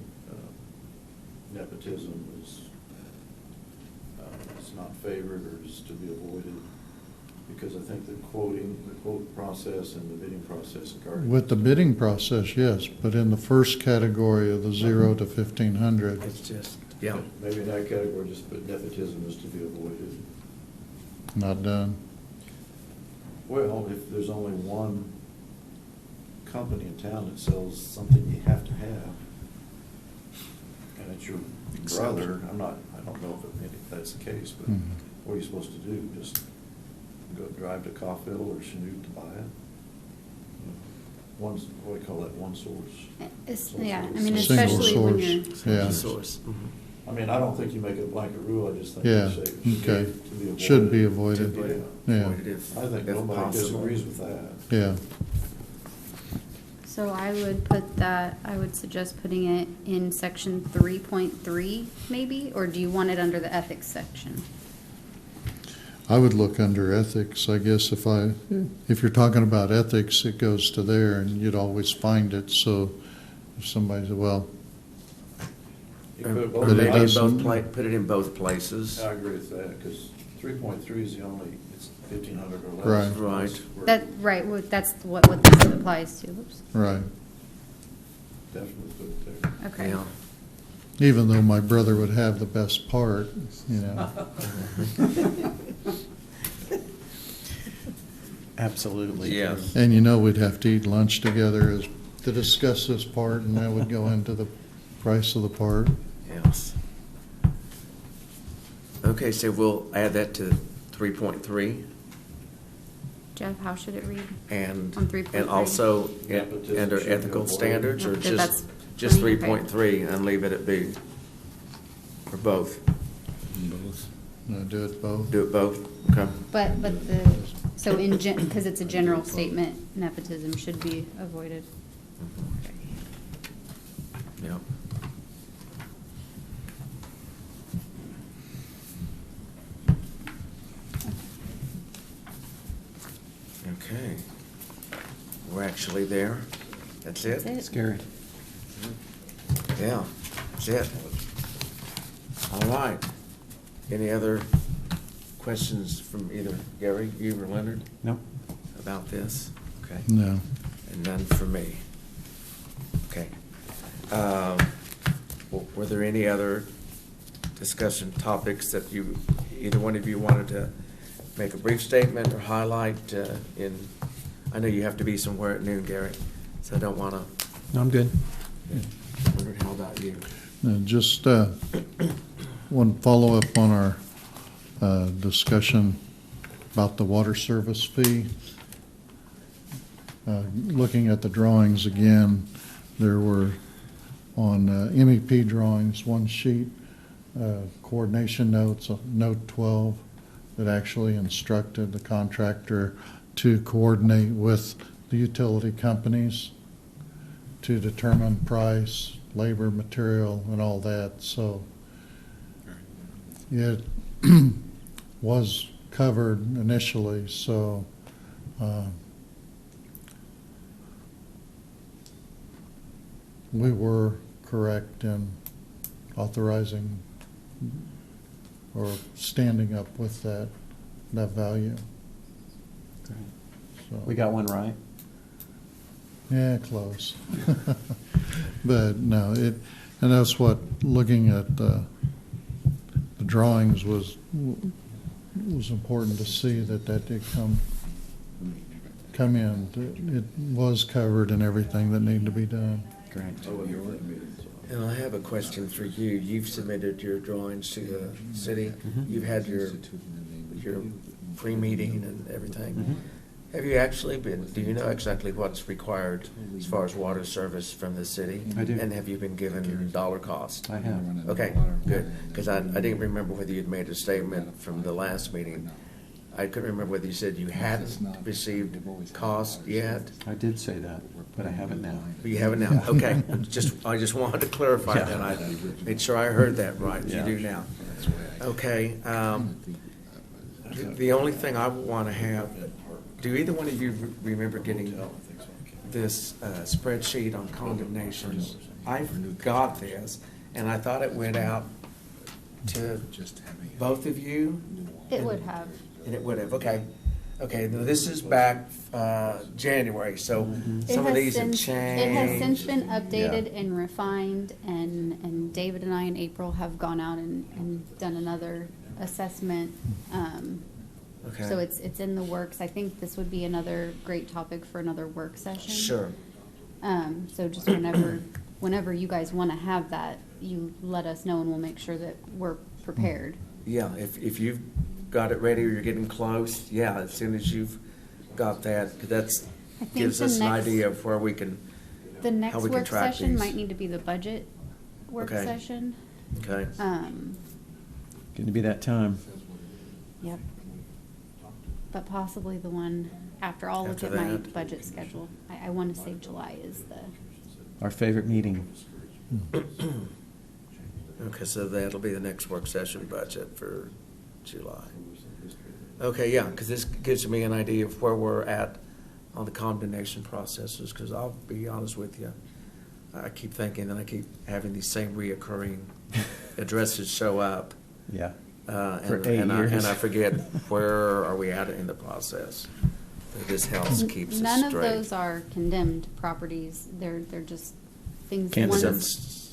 Speaker 7: nepotism is not favored or is to be avoided, because I think the quote process and the bidding process are guarded.
Speaker 2: With the bidding process, yes, but in the first category of the 0 to 1,500,
Speaker 1: It's just, yeah.
Speaker 7: Maybe in that category, just put nepotism is to be avoided.
Speaker 2: not done.
Speaker 7: Well, if there's only one company in town that sells something you have to have, and it's your brother, I don't know if that's the case, but
Speaker 2: Mhm.
Speaker 7: what are you supposed to do? Just go drive to Coffeyville or Chanute to buy it? What do you call that, one source?
Speaker 5: Yeah, I mean,
Speaker 7: Single
Speaker 5: especially when you're,
Speaker 2: source. Yeah.
Speaker 1: Source. Mhm.
Speaker 7: I mean, I don't think you make it a blanket rule, I just think
Speaker 2: Yeah,
Speaker 7: you say it
Speaker 2: okay.
Speaker 7: to be avoided.
Speaker 2: Should be avoided.
Speaker 7: Yeah.
Speaker 2: Yeah.
Speaker 1: Avoided if-
Speaker 7: I think
Speaker 1: if
Speaker 7: nobody
Speaker 1: possible.
Speaker 7: disagrees with that.
Speaker 2: Yeah.
Speaker 5: so I would put that, I would suggest putting it in section 3.3 maybe, or do you want it under the ethics section?
Speaker 2: I would look under ethics, I guess, if you're talking about ethics, it goes to there, and you'd always find it, so if somebody said, well,
Speaker 7: You could
Speaker 1: Or
Speaker 7: both-
Speaker 2: But it
Speaker 1: maybe in
Speaker 2: doesn't-
Speaker 1: both put it in both places.
Speaker 7: I agree with that, because 3.3 is the only, it's 1,500 or
Speaker 2: Right.
Speaker 7: less.
Speaker 1: Right.
Speaker 7: We're
Speaker 5: Right, well, that's what this applies to. Oops.
Speaker 2: right.
Speaker 7: Definitely put it there.
Speaker 5: Okay.
Speaker 1: Yeah.
Speaker 2: Even though my brother would have the best part, you know.
Speaker 4: Absolutely.
Speaker 1: Yeah.
Speaker 2: And you know we'd have to eat lunch together to discuss this part, and that would go into the price of the part.
Speaker 1: Yes. Okay, so we'll add that to 3.3
Speaker 5: Jeff, how should it read?
Speaker 1: and,
Speaker 5: On 3.3.
Speaker 1: and also
Speaker 7: Nepotism
Speaker 1: under
Speaker 7: should be
Speaker 1: ethical
Speaker 7: avoided.
Speaker 1: standards, or
Speaker 5: Okay, that's
Speaker 1: just
Speaker 5: plenty, okay.
Speaker 1: 3.3 and leave it at B? Or both?
Speaker 2: Do it both.
Speaker 1: Do it both? Okay.
Speaker 5: But so because it's a general statement, nepotism should be avoided.
Speaker 1: Yeah. Okay. We're actually there. That's it?
Speaker 5: That's it.
Speaker 4: Scary.
Speaker 1: Yeah, that's it. All right. Any other questions from either Gary, you, or Leonard
Speaker 4: No?
Speaker 1: about this? Okay.
Speaker 2: No.
Speaker 1: And none from me. Okay. Were there any other discussion topics that either one of you wanted to make a brief statement or highlight I know you have to be somewhere at noon, Gary, so I don't want to.
Speaker 4: No, I'm good.
Speaker 1: Leonard, how about you?
Speaker 2: Just one follow-up on our discussion about the water service fee. Looking at the drawings again, there were on MEP drawings, one sheet, coordination notes, note 12, that actually instructed the contractor to coordinate with the utility companies to determine price, labor, material, and all that. So it was covered initially, so we were correct in authorizing or standing up with that value.
Speaker 4: Great.
Speaker 2: So,
Speaker 4: We got one right?
Speaker 2: yeah, close. But no, and that's what, looking at the drawings was important to see that did come in. It was covered in everything that needed to be done.
Speaker 4: Great.
Speaker 1: And I have a question for you. You've submitted your drawings to the city. You've had your pre-meeting and everything.
Speaker 4: Mhm.
Speaker 1: Have you actually do you know exactly what's required as far as water service from the city?
Speaker 4: I do.
Speaker 1: And have you been given dollar cost?
Speaker 4: I have.
Speaker 1: Okay, good. Because I didn't remember whether you'd made a statement from the last meeting I couldn't remember whether you said you hadn't received cost yet.
Speaker 4: I did say that, but I haven't now.
Speaker 1: You haven't now, okay. I just wanted to clarify
Speaker 4: Yeah.
Speaker 1: that. I made sure I heard that right. You
Speaker 4: Yeah.
Speaker 1: do now. Okay. The only thing I would want to have, do either one of you remember getting this spreadsheet on condemnations? I've got this, and I thought it went out to both of you,
Speaker 5: It would have.
Speaker 1: and it would have, okay. Okay, now this is back January, so some of these have changed.
Speaker 5: It has since been updated and refined, and David and I and April have gone out and done another assessment.
Speaker 1: Okay.
Speaker 5: So it's in the works. I think this would be another great topic for another work session.
Speaker 1: Sure.
Speaker 5: So just whenever you guys want to have that, you let us know, and we'll make sure that we're prepared.
Speaker 1: Yeah, if you've got it ready or you're getting close, yeah, as soon as you've got that, 'cause that's,
Speaker 5: I think
Speaker 1: gives
Speaker 5: the
Speaker 1: us an
Speaker 5: next-
Speaker 1: idea of where we can,
Speaker 5: The next
Speaker 1: we can
Speaker 5: work
Speaker 1: track
Speaker 5: session
Speaker 1: these.
Speaker 5: might need to be the budget work
Speaker 1: Okay.
Speaker 5: session.
Speaker 1: okay?
Speaker 4: Going to be that time.
Speaker 5: Yep. But possibly the one after. I'll look
Speaker 1: After
Speaker 5: at my
Speaker 1: that.
Speaker 5: budget schedule. I want to say July is the,
Speaker 4: Our favorite meeting.
Speaker 1: Okay, so that'll be the next work session budget for July. Okay, yeah, because this gives me an idea of where we're at on the condemnation processes, because I'll be honest with you, I keep thinking that I keep having these same reoccurring addresses show up.
Speaker 4: Yeah.
Speaker 1: And-
Speaker 4: For 8
Speaker 1: and
Speaker 4: years.
Speaker 1: I forget where are we at in the process. This helps keeps us straight.
Speaker 5: none of those are condemned properties. They're just things.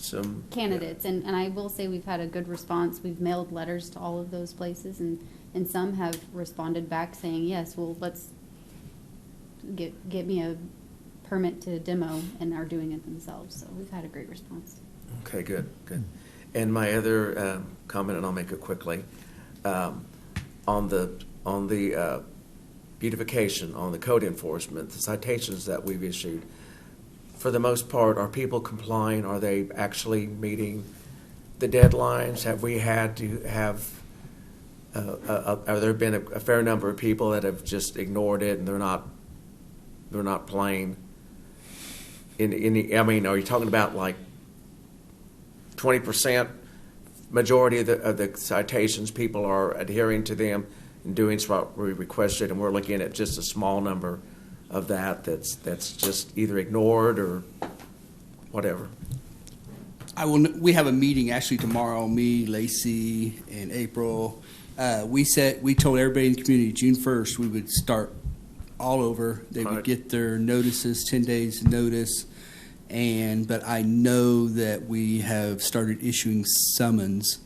Speaker 1: Some
Speaker 5: Candidates, and I will say we've had a good response. We've mailed letters to all of those places, and some have responded back saying, yes, well, let's get me a permit to demo, and are doing it themselves. So we've had a great response.
Speaker 1: Okay, good. And my other comment, and I'll make it quickly, on the beautification, on the code enforcement, the citations that we've issued, for the most part, are people complying? Are they actually meeting the deadlines? Have we had to have, are there been a fair number of people that have just ignored it and they're not playing? I mean, are you talking about like 20% majority of the citations, people are adhering to them and doing what we requested, and we're looking at just a small number of that's just either ignored or whatever?
Speaker 9: We have a meeting actually tomorrow, me, Lacey, and April. We told everybody in the community June 1st we would start all over. They
Speaker 1: Right.
Speaker 9: would get their notices, 10 days notice. But I know that we have started issuing summons,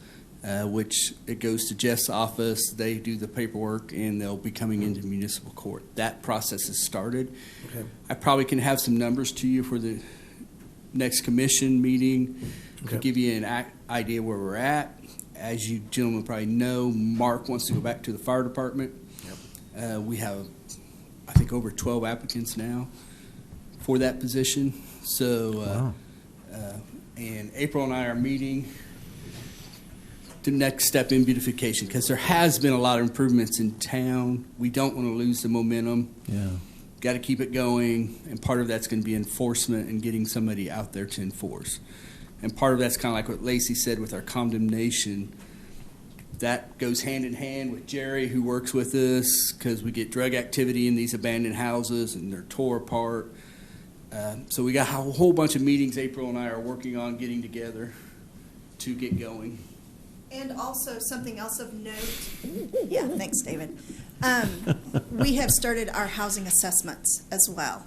Speaker 9: which it goes to Jeff's office. They do the paperwork, and they'll be coming into municipal court. That process has started.
Speaker 1: Okay.
Speaker 9: I probably can have some numbers to you for the next commission meeting to
Speaker 1: Okay.
Speaker 9: give you an idea where we're at. As you gentlemen probably know, Mark wants to go back to the fire department. We have, I think, over 12 applicants now for that position. So, and April and I are meeting the next step in beautification, because there has been a lot of improvements in town. We don't want to lose the momentum.
Speaker 4: Yeah.
Speaker 9: Got to keep it going, and part of that's going to be enforcement and getting somebody out there to enforce. And part of that's kind of like what Lacey said with our condemnation. That goes hand in hand with Jerry, who works with us, because we get drug activity in these abandoned houses, and they're tore apart. So we got a whole bunch of meetings April and I are working on getting together to get going.
Speaker 10: And also, something else of note, yeah, thanks, David. We have started our housing assessments as well.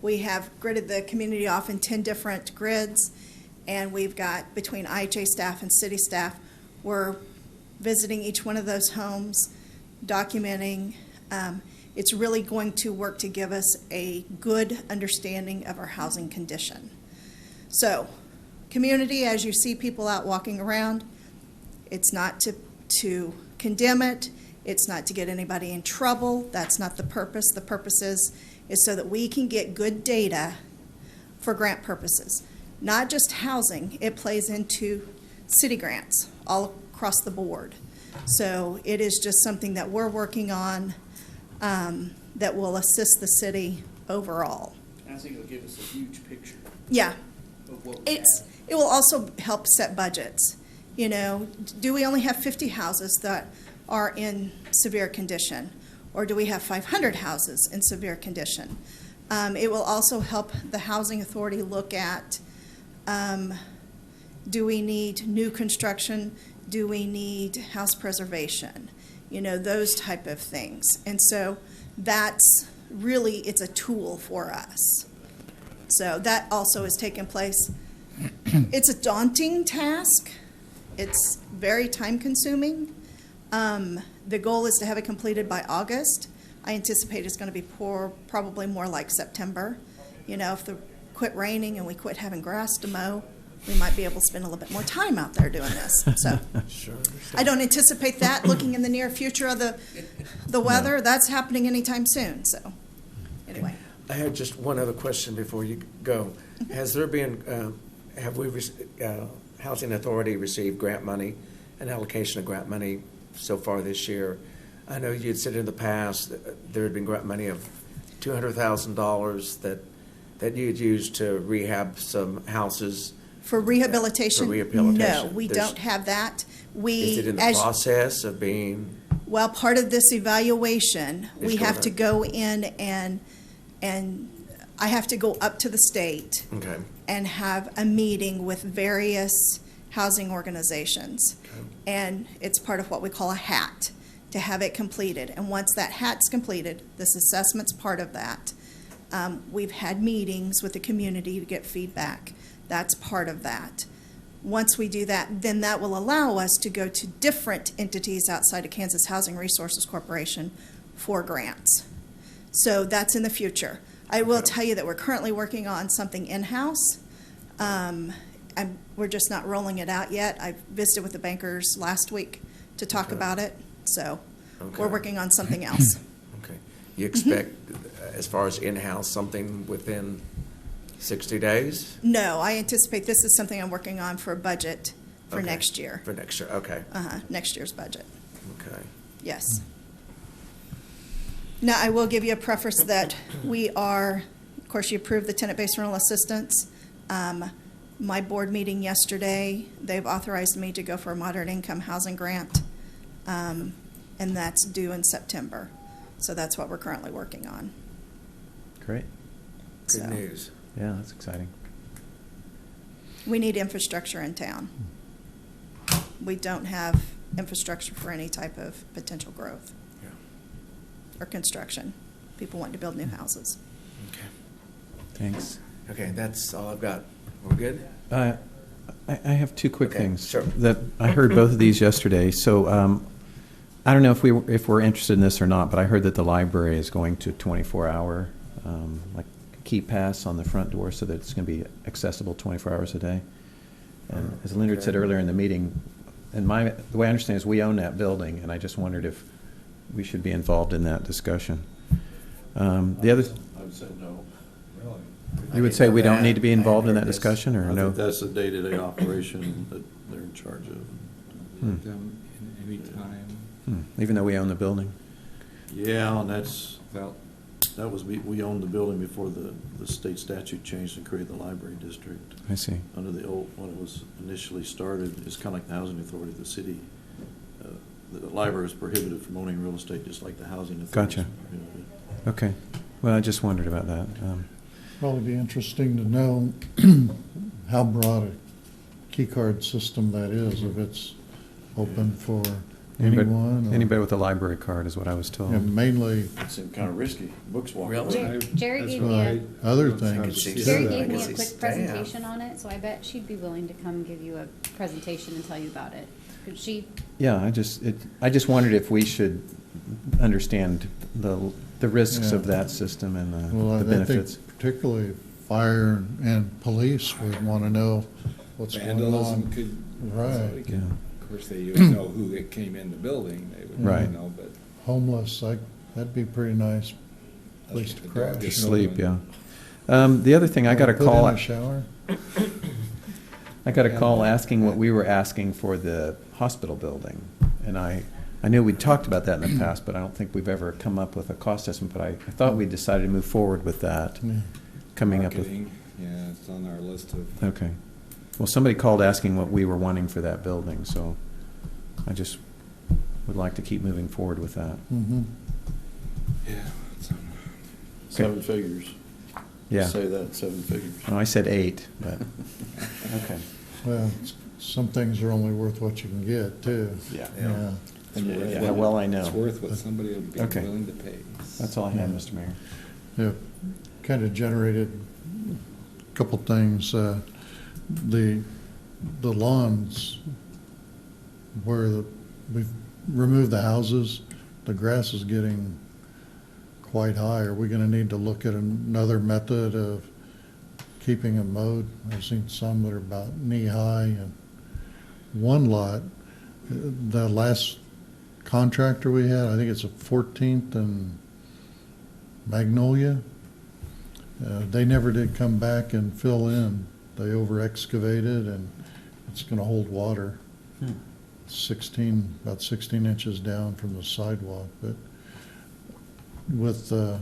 Speaker 10: We have gridded the community off in 10 different grids, and we've got, between IHA staff and city staff, we're visiting each one of those homes, documenting. It's really going to work to give us a good understanding of our housing condition. So, community, as you see people out walking around, it's not to condemn it. It's not to get anybody in trouble. That's not the purpose. The purpose is so that we can get good data for grant purposes. Not just housing. It plays into city grants all across the board. So it is just something that we're working on that will assist the city overall.
Speaker 9: And I think it'll give us a huge picture
Speaker 10: Yeah,
Speaker 9: of what we have.
Speaker 10: it will also help set budgets. You know, do we only have 50 houses that are in severe condition? Or do we have 500 houses in severe condition? It will also help the housing authority look at, do we need new construction? Do we need house preservation? You know, those type of things. And so that's really, it's a tool for us. So that also is taking place. It's a daunting task. It's very time consuming. The goal is to have it completed by August. I anticipate it's going to be probably more like September. You know, if the quit raining and we quit having grass to mow, we might be able to spend a little bit more time out there doing this. So
Speaker 1: Sure.
Speaker 10: I don't anticipate that looking in the near future of the weather. That's happening anytime soon. So anyway.
Speaker 1: I had just one other question before you go. Has there been, Housing Authority received grant money, an allocation of grant money so far this year? I know you'd said in the past that there had been grant money of $200,000 that you had used to rehab some houses.
Speaker 10: For rehabilitation?
Speaker 1: For rehabilitation.
Speaker 10: No, we
Speaker 1: There's-
Speaker 10: don't have that.
Speaker 1: Is it in the process of being?
Speaker 10: Well, part of this evaluation, we
Speaker 1: It's
Speaker 10: have
Speaker 1: going
Speaker 10: to
Speaker 1: up.
Speaker 10: go in and I have to go up to the state
Speaker 1: Okay.
Speaker 10: and have a meeting with various housing organizations.
Speaker 1: Okay.
Speaker 10: And it's part of what we call a HAT, to have it completed. And once that HAT's completed, this assessment's part of that. We've had meetings with the community to get feedback. That's part of that. Once we do that, then that will allow us to go to different entities outside of Kansas Housing Resources Corporation for grants. So that's in the future. I will tell you that we're currently working on something in-house. And we're just not rolling it out yet. I visited with the bankers last week to talk about it. So we're
Speaker 1: Okay.
Speaker 10: working on something else.
Speaker 1: Okay. You expect, as far as in-house, something within 60 days?
Speaker 10: No, I anticipate this is something I'm working on for a budget for
Speaker 1: Okay.
Speaker 10: next year.
Speaker 1: For next year, okay.
Speaker 10: Next year's budget.
Speaker 1: Okay.
Speaker 10: Yes. Now, I will give you a preface that we are, of course, you approved the tenant-based rental assistance. My board meeting yesterday, they've authorized me to go for a moderate income housing grant, and that's due in September. So that's what we're currently working on.
Speaker 4: Great.
Speaker 1: Good
Speaker 10: So,
Speaker 1: news.
Speaker 4: Yeah, that's exciting.
Speaker 10: we need infrastructure in town. We don't have infrastructure for any type of potential growth
Speaker 1: Yeah.
Speaker 10: or construction. People want to build new houses.
Speaker 1: Okay.
Speaker 4: Thanks.
Speaker 1: Okay, that's all I've got. We're good?
Speaker 4: I have two quick
Speaker 1: Okay,
Speaker 4: things.
Speaker 1: sure.
Speaker 4: That I heard both of these yesterday. So I don't know if we're interested in this or not, but I heard that the library is going to 24-hour like key pass on the front door, so that it's going to be accessible 24 hours a day. And as Leonard said earlier in the meeting, the way I understand is we own that building, and I just wondered if we should be involved in that discussion. The other.
Speaker 7: I would say no.
Speaker 4: You would say we don't need to be involved in that discussion, or
Speaker 7: I
Speaker 4: no?
Speaker 7: think that's a day-to-day operation that they're in charge of.
Speaker 6: Them in any time.
Speaker 4: Even though we own the building?
Speaker 7: Yeah, and we owned the building before the state statute changed and created the library district.
Speaker 4: I see.
Speaker 7: Under the old, when it was initially started, it's kind of like the housing authority of the city. The library is prohibited from owning real estate, just like the housing authority.
Speaker 4: Gotcha. Okay. Well, I just wondered about that.
Speaker 2: Probably be interesting to know how broad a key card system that is, if it's open for anyone. or-
Speaker 4: Anybody with a library card is what I was told.
Speaker 2: And mainly
Speaker 7: It seemed kind of risky, books walking
Speaker 1: Really?
Speaker 7: around.
Speaker 5: Jerry gave me a,
Speaker 2: other
Speaker 1: I
Speaker 2: things.
Speaker 1: could see
Speaker 5: Jerry
Speaker 1: that. I
Speaker 5: gave me
Speaker 1: could
Speaker 5: a
Speaker 1: see
Speaker 5: quick
Speaker 1: staff.
Speaker 5: presentation on it, so I bet she'd be willing to come give you a presentation and tell you about it. Could she?
Speaker 4: Yeah, I just wondered if we should understand the risks of
Speaker 2: Yeah.
Speaker 4: that system and
Speaker 2: Well,
Speaker 4: the
Speaker 2: I
Speaker 4: benefits.
Speaker 2: think particularly fire and police would want to know what's going
Speaker 6: Vandalism
Speaker 2: on.
Speaker 6: could.
Speaker 2: Right.
Speaker 4: Yeah.
Speaker 6: Of course, they would know who it came in the building, they would
Speaker 4: Right.
Speaker 6: know, but.
Speaker 2: Homeless, that'd be a pretty nice place to
Speaker 6: The dog
Speaker 2: crash.
Speaker 6: is
Speaker 4: To sleep,
Speaker 6: open.
Speaker 4: yeah. The other thing, I got a
Speaker 2: Put
Speaker 4: call.
Speaker 2: in a shower.
Speaker 4: I got a call asking what we were asking for the hospital building, And I knew we'd talked about that in the past, but I don't think we've ever come up with a cost estimate. But I thought we decided to move forward with that, coming up with.
Speaker 6: Marketing, yeah, it's on our list of.
Speaker 4: Okay. Well, somebody called asking what we were wanting for that building, so I just would like to keep moving forward with that.
Speaker 2: Mhm.
Speaker 6: Yeah. It's,
Speaker 7: Seven figures.
Speaker 4: Yeah.
Speaker 7: Say that, 7 figures.
Speaker 4: No, I said 8, but okay.
Speaker 2: Well, some things are only worth what you can get, too.
Speaker 4: Yeah.
Speaker 2: Yeah.
Speaker 4: Yeah, well, I know.
Speaker 6: It's worth what somebody would be
Speaker 4: Okay.
Speaker 6: willing to pay.
Speaker 4: That's all I have,
Speaker 2: Yeah.
Speaker 4: Mr. Mayor.
Speaker 2: Yeah, kind of generated a couple things. The lawns where we've removed the houses, the grass is getting quite high. Are we going to need to look at another method of keeping them mowed? I've seen some that are about knee high, and one lot, the last contractor we had, I think it's a 14th and Magnolia. They never did come back and fill in. They over excavated, and it's going to hold water. 16, about 16 inches down from the sidewalk. But with the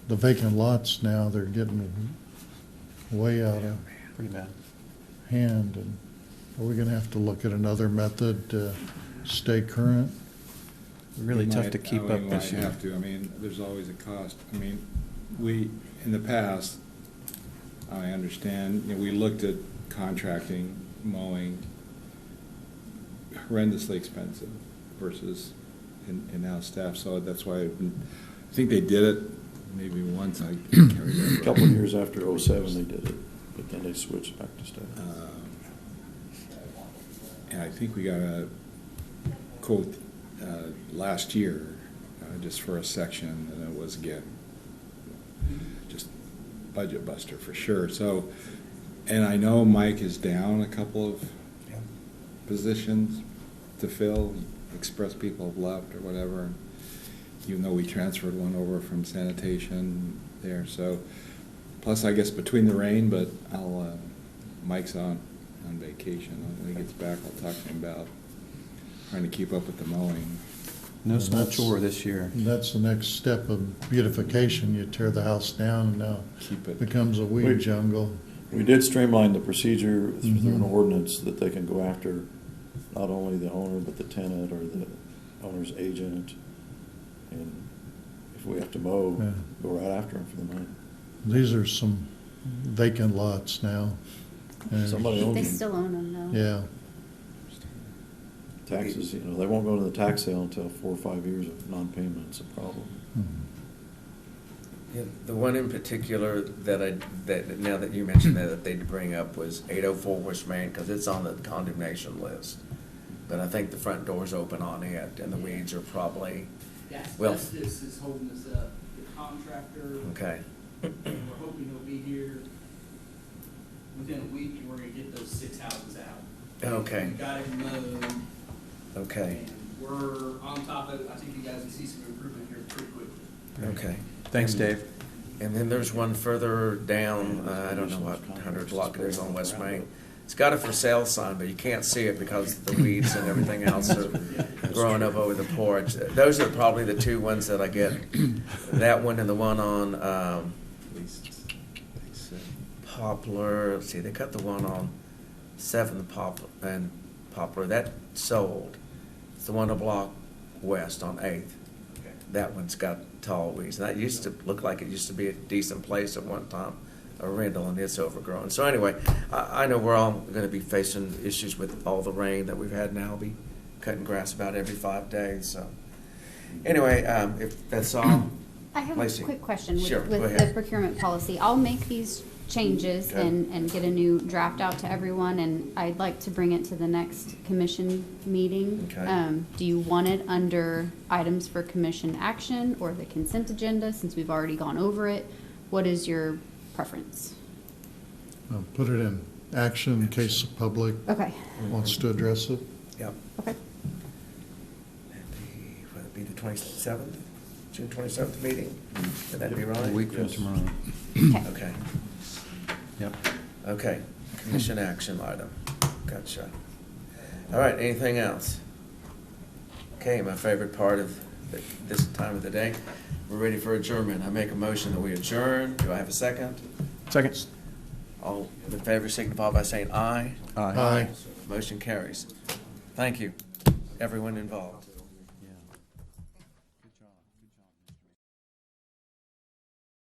Speaker 2: vacant lots now, they're getting way out of
Speaker 4: Pretty bad.
Speaker 2: hand. And are we going to have to look at another method to stay current?
Speaker 4: Really
Speaker 6: We
Speaker 4: tough
Speaker 6: might-
Speaker 4: to keep
Speaker 6: we
Speaker 4: up this
Speaker 6: might
Speaker 4: year.
Speaker 6: have to. I mean, there's always a cost. I mean, we, in the past, I understand, you know, we looked at contracting, mowing, horrendously expensive versus in-house staff. So that's why I think they did it maybe once. I can't remember.
Speaker 7: A couple of years after '07, they did it, but then they switched back to staff.
Speaker 6: And I think we got a quote last year just for a section, and it was, again, just budget buster for sure. So, and I know Mike is down a couple of positions to fill, express people have left or whatever, even though we transferred one over from sanitation there. So, plus I guess between the rain, but Mike's on vacation. When he gets back, I'll talk to him about trying to keep up with the mowing.
Speaker 4: No
Speaker 2: And
Speaker 4: small
Speaker 2: that's-
Speaker 4: chore this year.
Speaker 2: That's the next step of beautification. You tear the house down, and now
Speaker 6: Keep
Speaker 2: it
Speaker 6: it.
Speaker 2: becomes a weed jungle.
Speaker 7: We did streamline the procedure through an
Speaker 2: Mhm.
Speaker 7: ordinance that they can go after not only the owner, but the tenant or the owner's agent. And if we have to mow,
Speaker 2: Yeah.
Speaker 7: go right after them for the money.
Speaker 2: These are some vacant lots now. And-
Speaker 7: Somebody owns
Speaker 5: They
Speaker 7: them.
Speaker 5: still own them, though.
Speaker 2: Yeah.
Speaker 7: Taxes, they won't go to the tax sale until 4 or 5 years of non-payment. It's a problem.
Speaker 2: Mhm.
Speaker 1: Yeah, the one in particular that now that you mentioned that they'd bring up was 804 West Main, because it's on the condemnation list. But I think the front door's open on it, and the weeds are probably, well,
Speaker 9: Asbestos is holding us up. The contractor,
Speaker 1: okay.
Speaker 9: we're hoping he'll be here within a week, and we're gonna get those 6 houses out.
Speaker 1: Okay.
Speaker 9: We got it mowed,
Speaker 1: Okay,
Speaker 9: and we're on top of it. I think you guys will see some improvement here pretty quickly.
Speaker 1: okay.
Speaker 4: Thanks, Dave.
Speaker 1: And then there's one further down, I don't know what 100 block it is on West Main. It's got a for sale sign, but you can't see it because the weeds and everything else are growing up over the porch. Those are probably the two ones that I get. That one and the one on Poplar. Let's see, they cut the one on 7th and Poplar. That sold. It's the one a block west on 8th. That one's got tall weeds. And that used to look like it used to be a decent place at one time, a rental, and it's overgrown. So anyway, I know we're all going to be facing issues with all the rain that we've had now. We'll be cutting grass about every 5 days. So anyway, if that's all.
Speaker 5: I have
Speaker 1: Lacey.
Speaker 5: a quick question
Speaker 1: Sure,
Speaker 5: with
Speaker 1: go
Speaker 5: the
Speaker 1: ahead.
Speaker 5: procurement policy. I'll make these changes
Speaker 1: Okay.
Speaker 5: and get a new draft out to everyone, and I'd like to bring it to the next commission meeting.
Speaker 1: Okay.
Speaker 5: Do you want it under items for commission action or the consent agenda, since we've already gone over it? What is your preference?
Speaker 2: Put it in action in case the public
Speaker 5: Okay,
Speaker 2: wants to address it.
Speaker 1: Yep.
Speaker 5: okay.
Speaker 1: Would it be the 27th, June 27th meeting? Would that be right?
Speaker 4: A week from
Speaker 7: Yes.
Speaker 4: tomorrow.
Speaker 5: Okay.
Speaker 1: Okay.
Speaker 4: Yep.
Speaker 1: Okay, commission action item, gotcha. All right, anything else? Okay, my favorite part of this time of the day. We're ready for adjournment. I make a motion that we adjourn. Do I have a second?
Speaker 4: Second.
Speaker 1: All in favor signify by saying aye.
Speaker 2: Aye.
Speaker 1: Motion carries. Thank you, everyone involved.